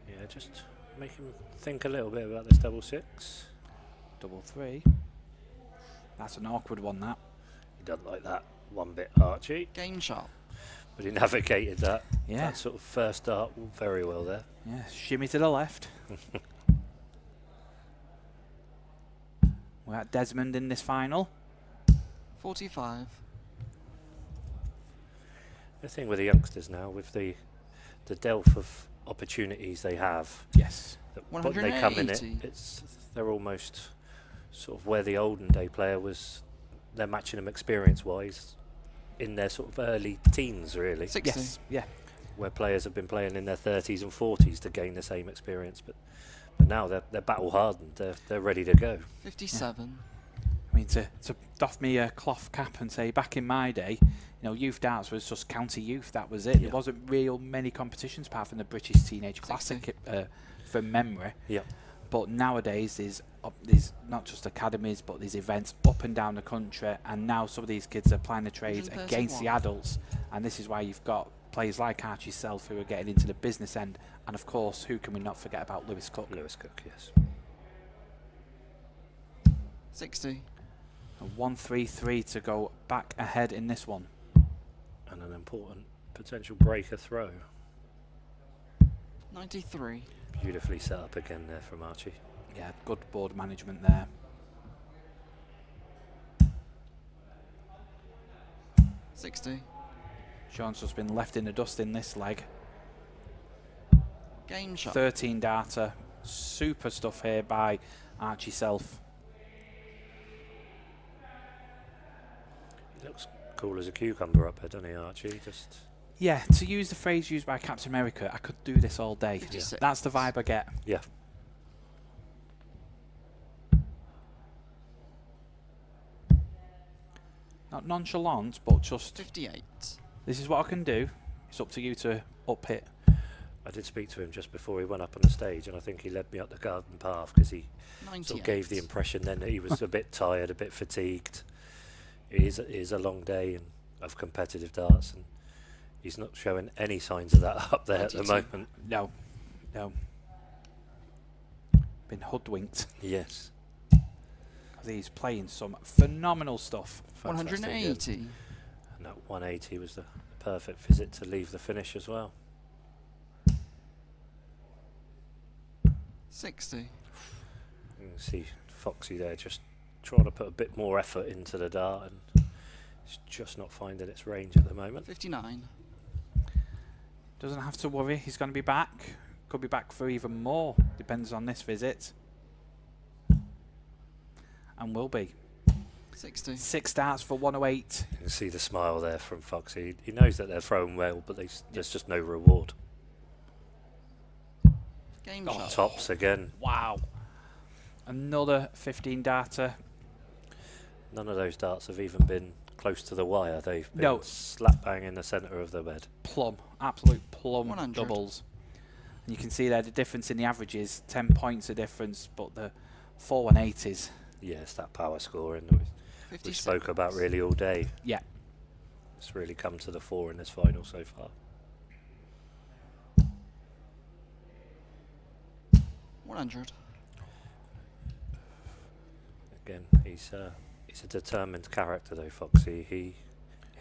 Yeah, just make him think a little bit about this double 6. Double 3. That's an awkward one, that. He doesn't like that one bit, Archie. Game shot. But he navigated that, Yeah. that sort of first dart very well there. Yeah, shimmy to the left. We're at Desmond in this final. 45. The thing with the youngsters now, with the delve of opportunities they have, yes, that when they come in it, 180. they're almost sort of where the olden day player was. They're matching them experience-wise in their sort of early teens, really. 60. Yes, yeah. Where players have been playing in their 30s and 40s to gain the same experience, but now they're battle hardened. They're ready to go. 57. I mean, to doff me a cloth cap and say, back in my day, youth darts was just county youth. That was it. Yeah. There wasn't real many competitions apart from the British Teenage Classic from memory. Yeah. But nowadays, there's not just academies, but there's events up and down the country, and now some of these kids are applying the trades against the adults, and this is why you've got players like Archie Self who are getting into the business end, and of course, who can we not forget about Lewis Cook? Lewis Cook, yes. 60. A 1-3-3 to go back ahead in this one. And an important potential breaker throw. 93. Beautifully set up again there from Archie. Yeah, good board management there. 60. Shaun's just been left in the dust in this leg. Game shot. 13 data. Super stuff here by Archie Self. Looks cool as a cucumber up there, doesn't he, Archie? Just Yeah, to use the phrase used by Captain America, I could do this all day. 56. That's the vibe I get. yeah. Not nonchalant, but just 58. this is what I can do. It's up to you to up it. I did speak to him just before he went up on the stage, and I think he led me up the garden path because he sort of gave the impression then that he was a bit tired, a bit fatigued. It is a long day of competitive darts, and he's not showing any signs of that up there at the moment. No. Been hoodwinked. Yes. He's playing some phenomenal stuff. 180. And that 180 was the perfect visit to leave the finish as well. 60. You can see Foxy there just trying to put a bit more effort into the dart, and it's just not finding its range at the moment. 59. Doesn't have to worry, he's going to be back. Could be back for even more, depends on this visit. And will be. 60. 6 darts for 108. You can see the smile there from Foxy. He knows that they're throwing well, but there's just no reward. Game Oh, shot. tops again. Wow. Another 15 darter. None of those darts have even been close to the wire. They've been No. slap bang in the centre of the bed. Plum, absolute plum 100. doubles. And you can see there the difference in the averages, 10 points of difference, but the 4 180s. Yes, that power scoring that we 56. spoke about really all day. Yeah. It's really come to the fore in this final so far. 100. Again, he's a determined character though, Foxy.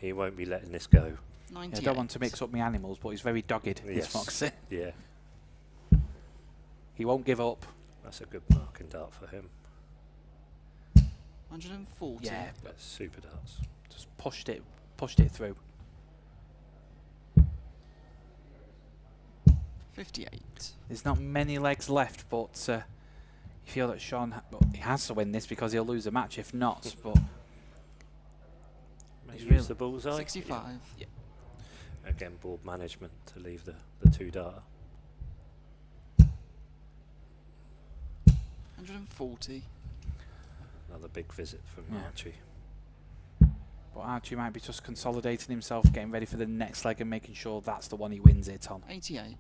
He won't be letting this go. 98. I don't want to mix up my animals, but he's very dogged, Yes. this Foxy. Yeah, He won't give up. that's a good marking dart for him. 140. Yeah, That's super darts. just pushed it through. 58. There's not many legs left, but you feel that Shaun he has to win this because he'll lose a match if not. But he's Use the bullseye. 65. Yeah. Again, board management to leave the 2 darter. 140. Another big visit from Yeah. Archie. But Archie might be just consolidating himself, getting ready for the next leg and making sure that's the one he wins it on. 88.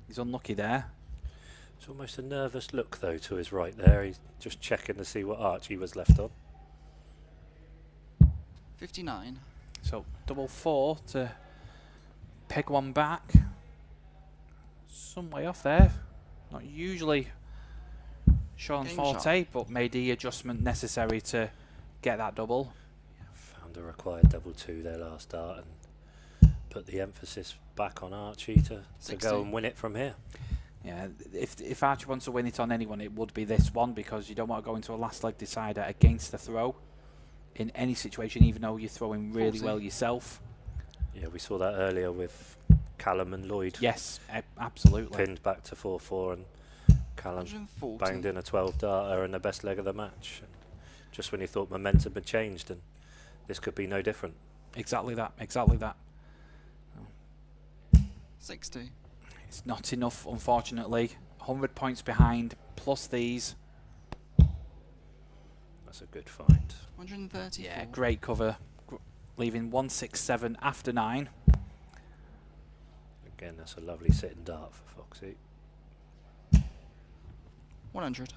He's unlucky there. It's almost a nervous look though to his right there. He's just checking to see what Archie was left on. 59. So double 4 to peg one back. Some way off there. Not usually Shaun's Game forte, shot. but made the adjustment necessary to get that double. Found a required double 2 there last dart and put the emphasis back on Archie to 60. go and win it from here. Yeah, if Archie wants to win it on anyone, it would be this one, because you don't want to go into a last leg decider against the throw in any situation, even though you're throwing really 40. well yourself. Yeah, we saw that earlier with Callum and Lloyd. Yes, absolutely. Pinned back to 4-4 and Callum 140. banged in a 12 darter in the best leg of the match. And just when you thought momentum had changed, and this could be no different. Exactly that, exactly that. 60. It's not enough, unfortunately. 100 points behind, plus these. That's a good find. 134. Yeah, great cover. Leaving 167 after 9. Again, that's a lovely sitting dart for Foxy. 100.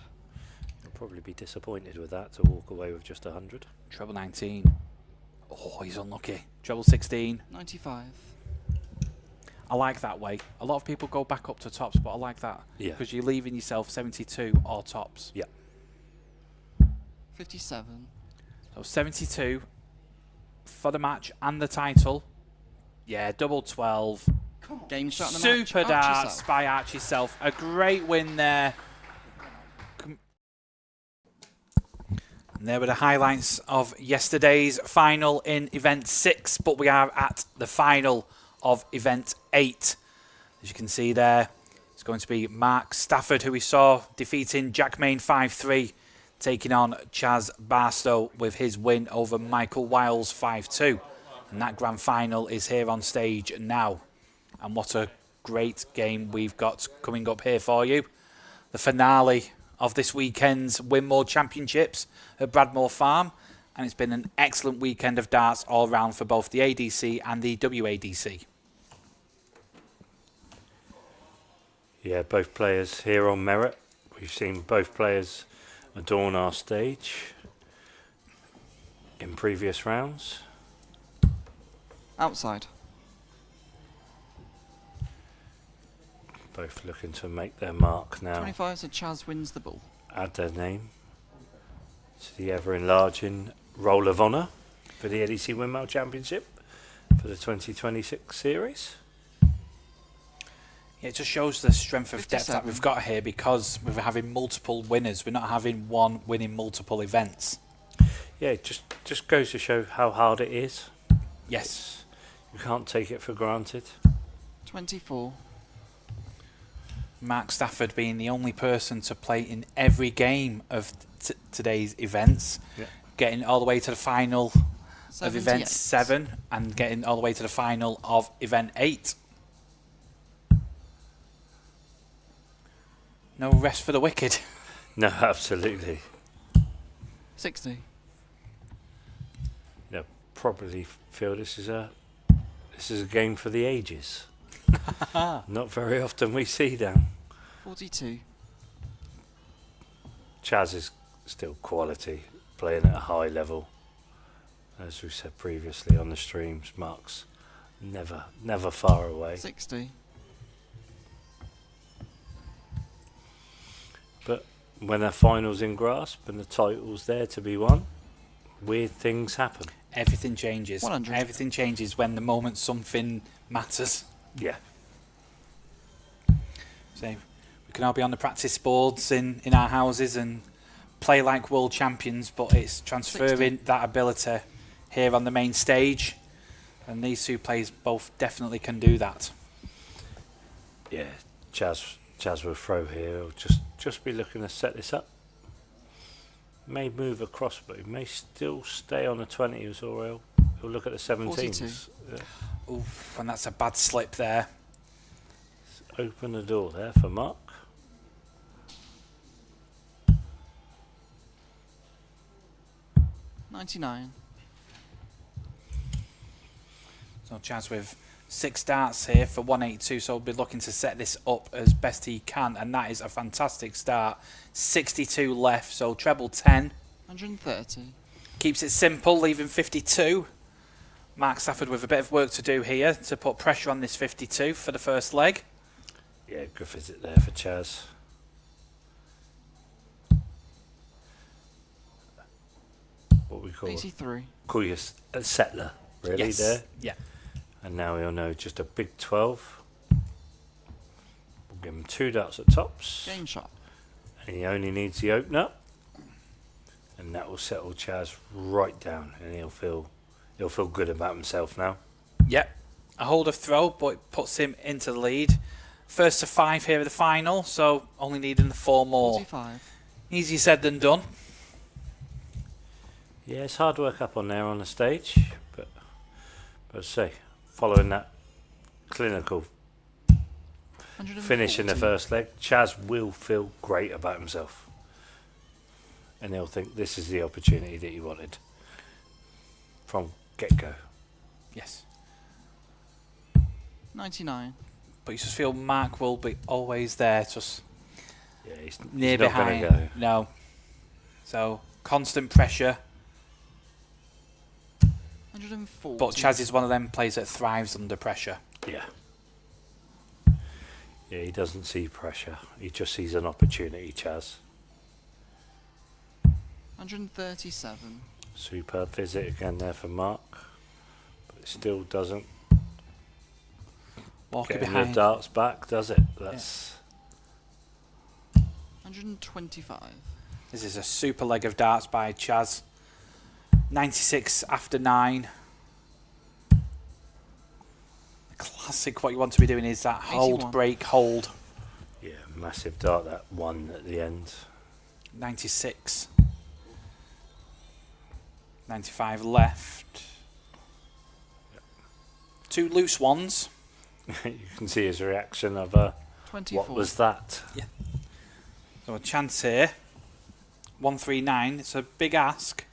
He'll probably be disappointed with that to walk away with just 100. Treble 19. Oh, he's unlucky. Treble 16. 95. I like that way. A lot of people go back up to tops, but I like that. Yeah. Because you're leaving yourself 72 or tops. Yeah. 57. So 72 for the match and the title. Yeah, double 12. Game shot in the match. Super darts by Archie Self. A great win there. And there were the highlights of yesterday's final in event 6, but we are at the final of event 8. As you can see there, it's going to be Mark Stafford, who we saw defeating Jack Maine 5-3, taking on Chaz Barasto with his win over Michael Wiles 5-2. And that grand final is here on stage now. And what a great game we've got coming up here for you. The finale of this weekend's Winmau Championships at Bradmoor Farm. And it's been an excellent weekend of darts all round for both the ADC and the WADC. Yeah, both players here on merit. We've seen both players adorn our stage in previous rounds. Outside. Both looking to make their mark now. 25, so Chaz wins the ball. Add their name to the ever-enlarging Roll of Honour for the ADC Winmau Championship for the 2026 series. Yeah, it just shows the strength of depth 57. that we've got here, because we're having multiple winners. We're not having one winning multiple events. Yeah, it just goes to show how hard it is. Yes. You can't take it for granted. 24. Mark Stafford being the only person to play in every game of today's events, getting all the way to the final of event 7 and getting all the way to the final of event 8. No rest for the wicked. No, absolutely. 60. Yeah, probably feel this is a game for the ages. Not very often we see that. 42. Chaz is still quality, playing at a high level. As we said previously on the streams, Mark's never far away. 60. But when a final's in grasp and the title's there to be won, weird things happen. Everything changes. 100. Everything changes when the moment something matters. Yeah. So we can all be on the practice boards in our houses and play like world champions, but it's transferring that ability here on the main stage, and these two players both definitely can do that. Yeah, Chaz will throw here. He'll just be looking to set this up. May move across, but he may still stay on the 20s, or he'll look at the 17s. Yeah. Oof, and that's a bad slip there. Let's open the door there for Mark. $99. So Chaz with 6 darts here for 182, so we'll be looking to set this up as best he can, and that is a fantastic start. 62 left, so treble 10. 130. Keeps it simple, leaving 52. Mark Stafford with a bit of work to do here to put pressure on this 52 for the first leg. Yeah, good visit there for Chaz. What we call 83. Call you a settler, really, Yes. there. Yeah. And now he'll know just a big 12. We'll give him 2 darts at tops. Game shot. And he only needs the opener. And that will settle Chaz right down, and he'll feel good about himself now. Yep. A hold of throw, but it puts him into the lead. First to 5 here at the final, so only needing the 4 more. 45. Easier said than done. Yeah, it's hard work up on there on the stage, but say, following that clinical finish in the first leg, Chaz will feel great about himself. and he'll think this is the opportunity that he wanted from get-go. Yes. 99. But you just feel Mark will be always there, just he's near not gonna behind. go. No. So constant pressure. 140. But Chaz is one of them players that thrives under pressure. Yeah. Yeah, he doesn't see pressure. He just sees an opportunity, Chaz. 137. Superb visit again there for Mark. But it still doesn't Walking get behind. the darts back, does it? That's 125. This is a super leg of darts by Chaz. 96 after 9. Classic, what you want to be doing is that hold, 81. break, hold. yeah, massive dart, that one at the end. 96. 95 left. 2 loose ones. You can see his reaction of, 24. what was that? Yeah. So a chance here. 139. It's a big ask.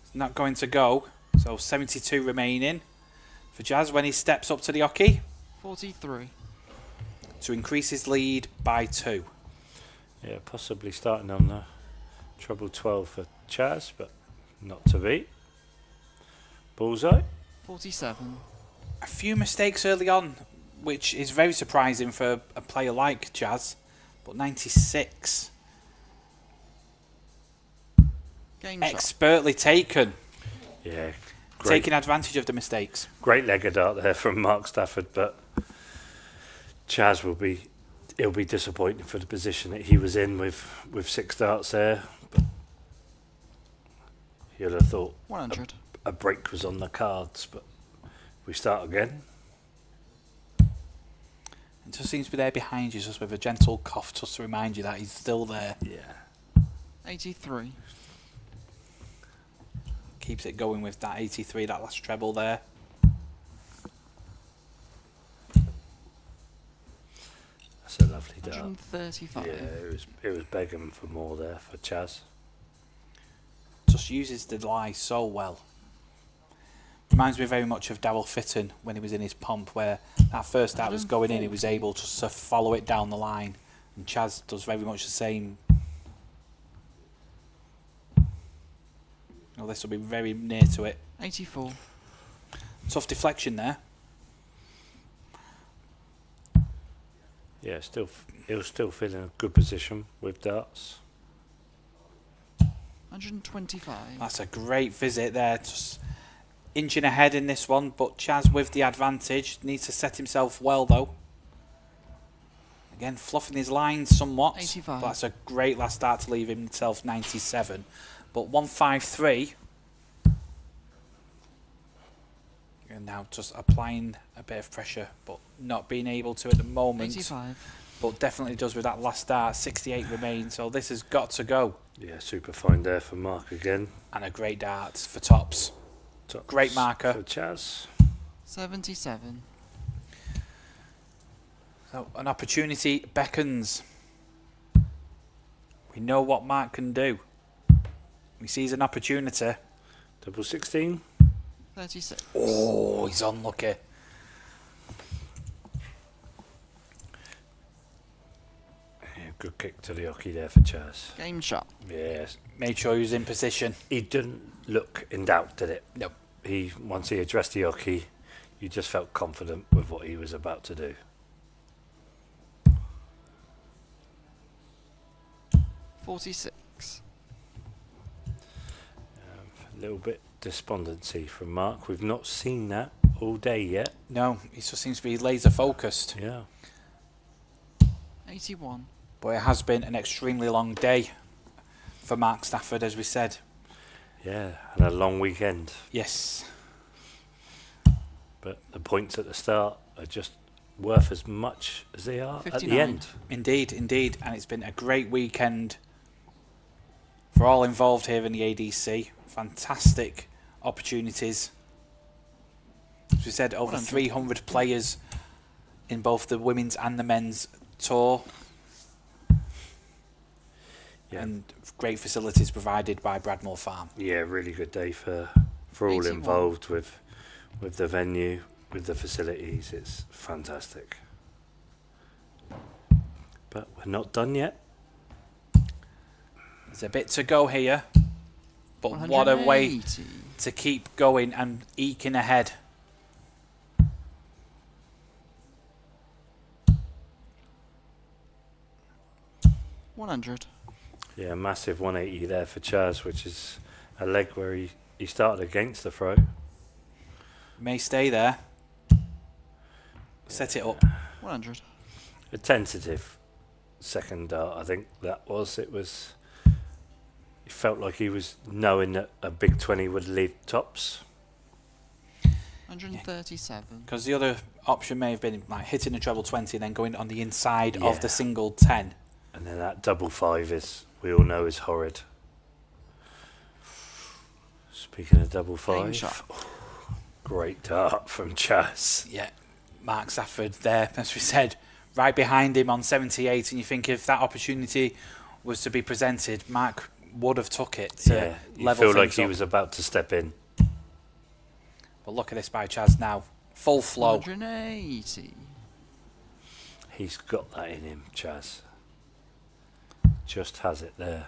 It's not going to go. So 72 remaining for Chaz when he steps up to the hockey 43. to increase his lead by 2. Yeah, possibly starting on the treble 12 for Chaz, but not to be. Bullseye. 47. A few mistakes early on, which is very surprising for a player like Chaz. But 96. Game shot. Expertly taken. Yeah, Taking advantage of the mistakes. great leg of dart there from Mark Stafford, but Chaz he'll be disappointed for the position that he was in with 6 darts there. But he'll have thought 100. a break was on the cards, but we start again. It just seems to be there behind you, just with a gentle cough, just to remind you that he's still there. Yeah. 83. Keeps it going with that 83, that last treble there. That's a lovely dart. 135. Yeah, it was begging for more there for Chaz. Just uses the lie so well. Reminds me very much of Darryl Fitton when he was in his pump, where that first dart was going in, he was able just to follow it down the line. And Chaz does very much the same. Oh, this will be very near to it. 84. Tough deflection there. Yeah, he'll still feel in a good position with darts. 125. That's a great visit there. Just inching ahead in this one, but Chaz with the advantage. Needs to set himself well though. Again, fluffing his lines somewhat. 85. But that's a great last start to leave himself 97. But 153. And now just applying a bit of pressure, but not being able to at the moment. 85. But definitely does with that last start. 68 remains, so this has got to go. Yeah, super fine there for Mark again. And a great dart for tops. Great marker. For Chaz. 77. So an opportunity beckons. We know what Mark can do. He sees an opportunity. Double 16. 36. Oh, he's unlucky. Yeah, good kick to the hockey there for Chaz. Game shot. Yes. Made sure he was in position. He didn't look in doubt, did it? No. Once he addressed the hockey, you just felt confident with what he was about to do. 46. A little bit despondency from Mark. We've not seen that all day yet. No, he just seems to be laser focused. Yeah. 81. But it has been an extremely long day for Mark Stafford, as we said. Yeah, and a long weekend. Yes. But the points at the start are just worth as much as they are 59. at the end. Indeed, indeed. And it's been a great weekend for all involved here in the ADC. Fantastic opportunities. As we said, over 300 players in both the women's and the men's tour. and great facilities provided by Bradmoor Farm. Yeah, really good day for all 81. involved with the venue, with the facilities. It's fantastic. But we're not done yet. There's a bit to go here, but what a way 180. to keep going and eking ahead. $100. Yeah, massive 180 there for Chaz, which is a leg where he started against the throw. May stay there. Set it up. 100. A tentative second dart, I think that was. It felt like he was knowing that a big 20 would leave tops. 137. Because the other option may have been like hitting a treble 20 and then going on the inside Yeah. of the single 10. And then that double 5 is, we all know, is horrid. Speaking of double 5, great dart from Chaz. Yeah, Mark Stafford there, as we said, right behind him on 78. And you think if that opportunity was to be presented, Mark would have took it to You level feel like things he up. was about to step in. But look at this by Chaz now. Full flow. 180. He's got that in him, Chaz. Just has it there.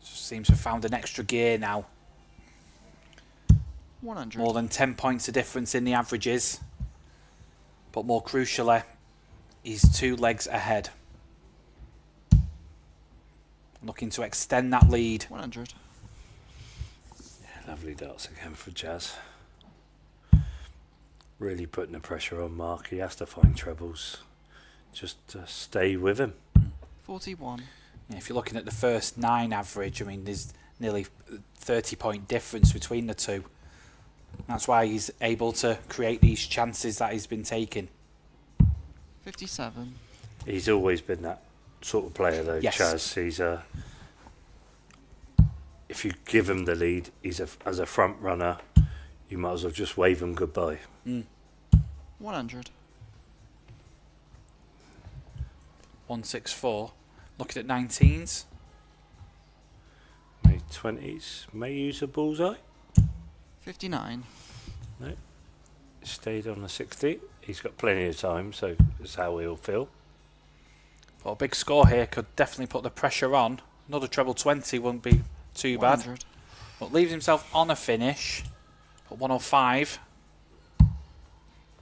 Just seems to have found an extra gear now. 100. More than 10 points of difference in the averages. But more crucially, he's 2 legs ahead. Looking to extend that lead. 100. Yeah, lovely darts again for Chaz. Really putting the pressure on Mark. He has to find trebles. Just to stay with him. 41. Yeah, if you're looking at the first 9 average, I mean, there's nearly 30-point difference between the two. That's why he's able to create these chances that he's been taking. 57. He's always been that sort of player, though, Yes. Chaz. He's if you give him the lead, as a front runner, you might as well just wave him goodbye. 100. 164. Looking at 19s. Maybe 20s. May use a bullseye. 59. No. Stayed on the 60. He's got plenty of time, so that's how he'll feel. But a big score here could definitely put the pressure on. Another treble 20 wouldn't be too bad. 100. But leaves himself on a finish. But 105.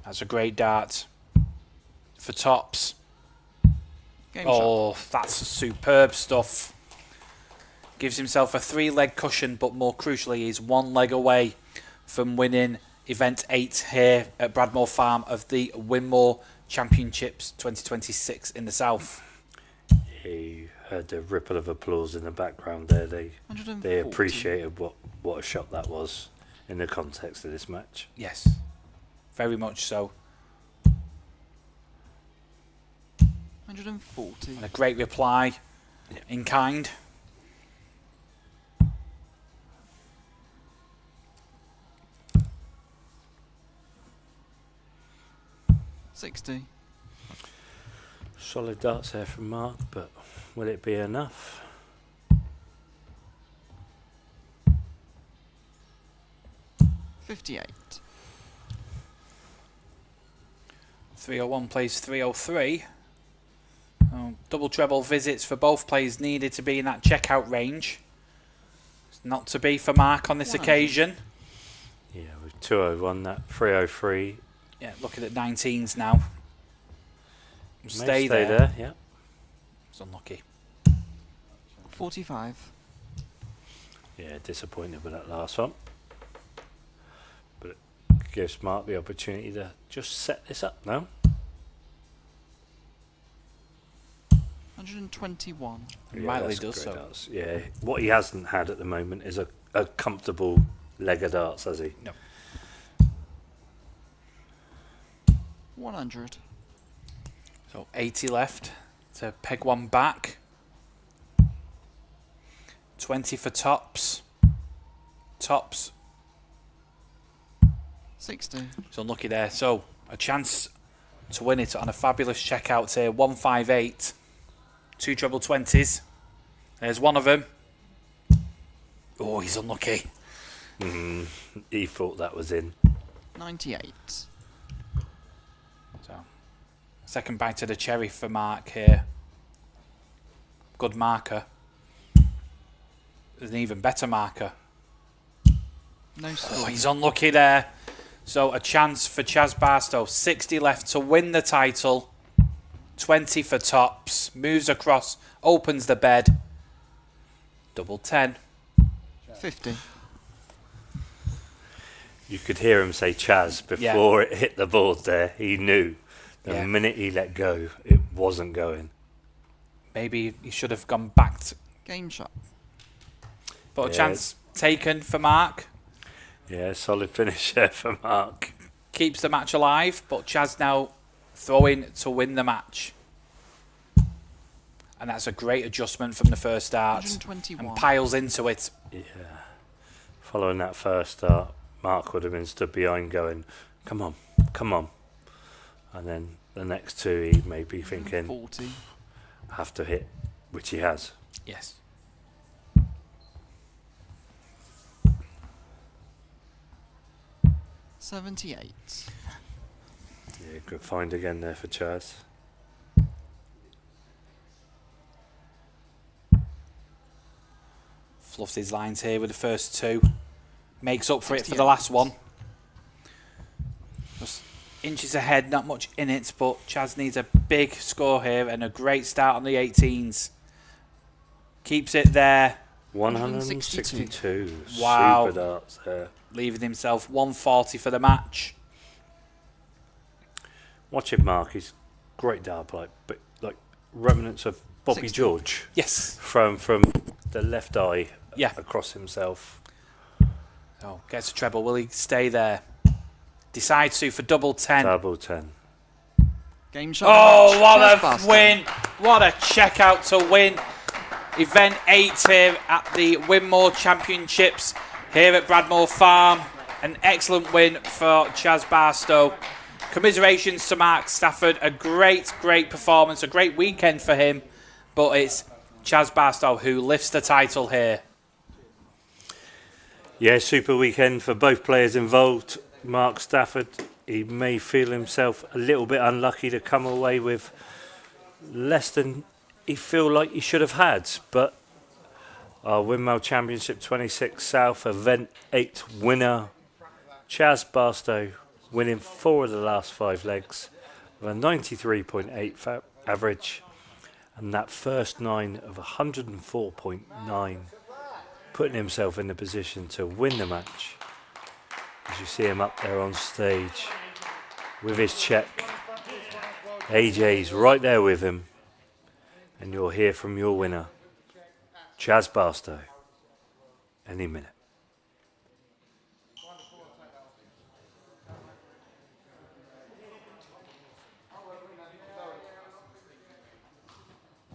That's a great dart. For tops. Game That's superb stuff. Gives himself a 3-leg cushion, but more crucially, he's 1 leg away from winning Event 8 here at Bradmoor Farm of the Winmau Championships 2026 in the South. You heard the ripple of applause in the background there. They 140. appreciated what a shot that was in the context of this match. Yes, very much so. 140. And a great reply in kind. $60. Solid darts there from Mark, but will it be enough? $58. 301 plays 303. Double treble visits for both players needed to be in that checkout range. It's not to be for Mark on this occasion. Yeah, with 201, that 303. Yeah, looking at 19s now. May Stay there. Yeah. It's unlucky. 45. Yeah, disappointed with that last one. But it gives Mark the opportunity to just set this up now. 121. Rightly that's does great so. darts. Yeah, what he hasn't had at the moment is a comfortable leg of darts, has he? No. 100. So 80 left to peg one back. 20 for tops. Tops. 60. It's unlucky there. So a chance to win it on a fabulous checkout here. 158. 2 treble 20s. There's one of them. Oh, he's unlucky. He thought that was in. 98. So, second bite of the cherry for Mark here. Good marker. There's an even better marker. No score. Oh, he's unlucky there. So a chance for Chaz Barstow. 60 left to win the title. 20 for tops. Moves across. Opens the bed. Double 10. 50. You could hear him say Chaz before it hit the board there. He knew the minute he let go, it wasn't going. Maybe he should have gone back to game shot. But a chance taken for Mark. Yeah, solid finish there for Mark. Keeps the match alive, but Chaz now throwing to win the match. And that's a great adjustment from the first start. 121. And piles into it. Yeah. Following that first start, Mark would have been stood behind going, come on, come on. And then the next two, he may be thinking, 40. Have to hit, which he has. Yes. $78. Yeah, good find again there for Chaz. Fluffed his lines here with the first two. Makes up for it for the last one. Just inches ahead, not much in it, but Chaz needs a big score here and a great start on the 18s. Keeps it there. 162. Wow. Super darts there. Leaving himself 140 for the match. Watching Mark, he's great dart player, but like remnants of Bobby 60. George. Yes. From the left eye across himself. Oh, gets a treble. Will he stay there? Decides to for double 10. Double 10. Game shot. Oh, what a Barstow. win. What a checkout to win. Event 8 here at the Winmau Championships here at Bradmoor Farm. An excellent win for Chaz Barstow. Commiserations to Mark Stafford. A great performance. A great weekend for him. But it's Chaz Barstow who lifts the title here. Yeah, super weekend for both players involved. Mark Stafford, he may feel himself a little bit unlucky to come away with less than he feel like he should have had. But our Winmau Championship 26 South Event 8 winner, Chaz Barstow, winning 4 of the last 5 legs with a 93.8 average. And that first 9 of 104.9. Putting himself in the position to win the match. As you see him up there on stage with his check. AJ's right there with him. And you'll hear from your winner, Chaz Barstow, any minute.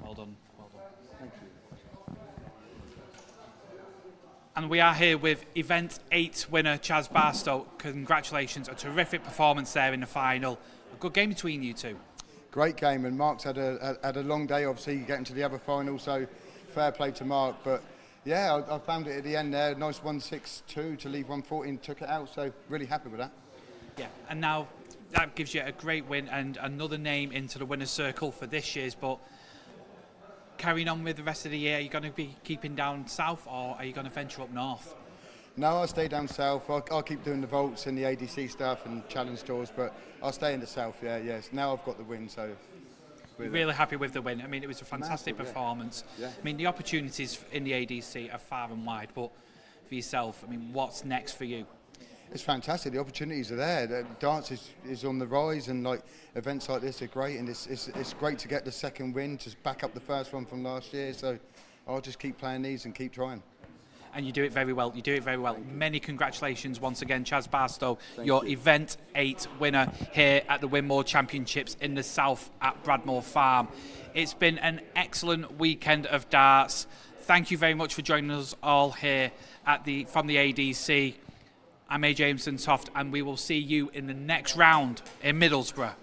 Well done. Thank you. And we are here with Event 8 winner Chaz Barstow. Congratulations, a terrific performance there in the final. A good game between you two. Great game, and Mark's had a long day, obviously, getting to the other final, so fair play to Mark. But yeah, I found it at the end there, nice 162 to leave 114, took it out, so really happy with that. Yeah, and now that gives you a great win and another name into the winner's circle for this year's. But carrying on with the rest of the year, are you going to be keeping down south or are you going to venture up north? No, I'll stay down south. I'll keep doing the vaults and the ADC stuff and challenge tours, but I'll stay in the south, yes. Now I've got the win, so... Really happy with the win. I mean, it was a fantastic Massive, performance. Yeah. I mean, the opportunities in the ADC are far and wide, but for yourself, I mean, what's next for you? It's fantastic. The opportunities are there. The dance is on the rise, and like events like this are great, and it's great to get the second win to back up the first one from last year. So I'll just keep playing these and keep trying. And you do it very well. You do it very well. Many congratulations once again, Chaz Barstow, your you. Event 8 winner here at the Winmau Championships in the South at Bradmoor Farm. It's been an excellent weekend of darts. Thank you very much for joining us all here from the ADC. I'm A. Jameson Toft, and we will see you in the next round in Middlesbrough.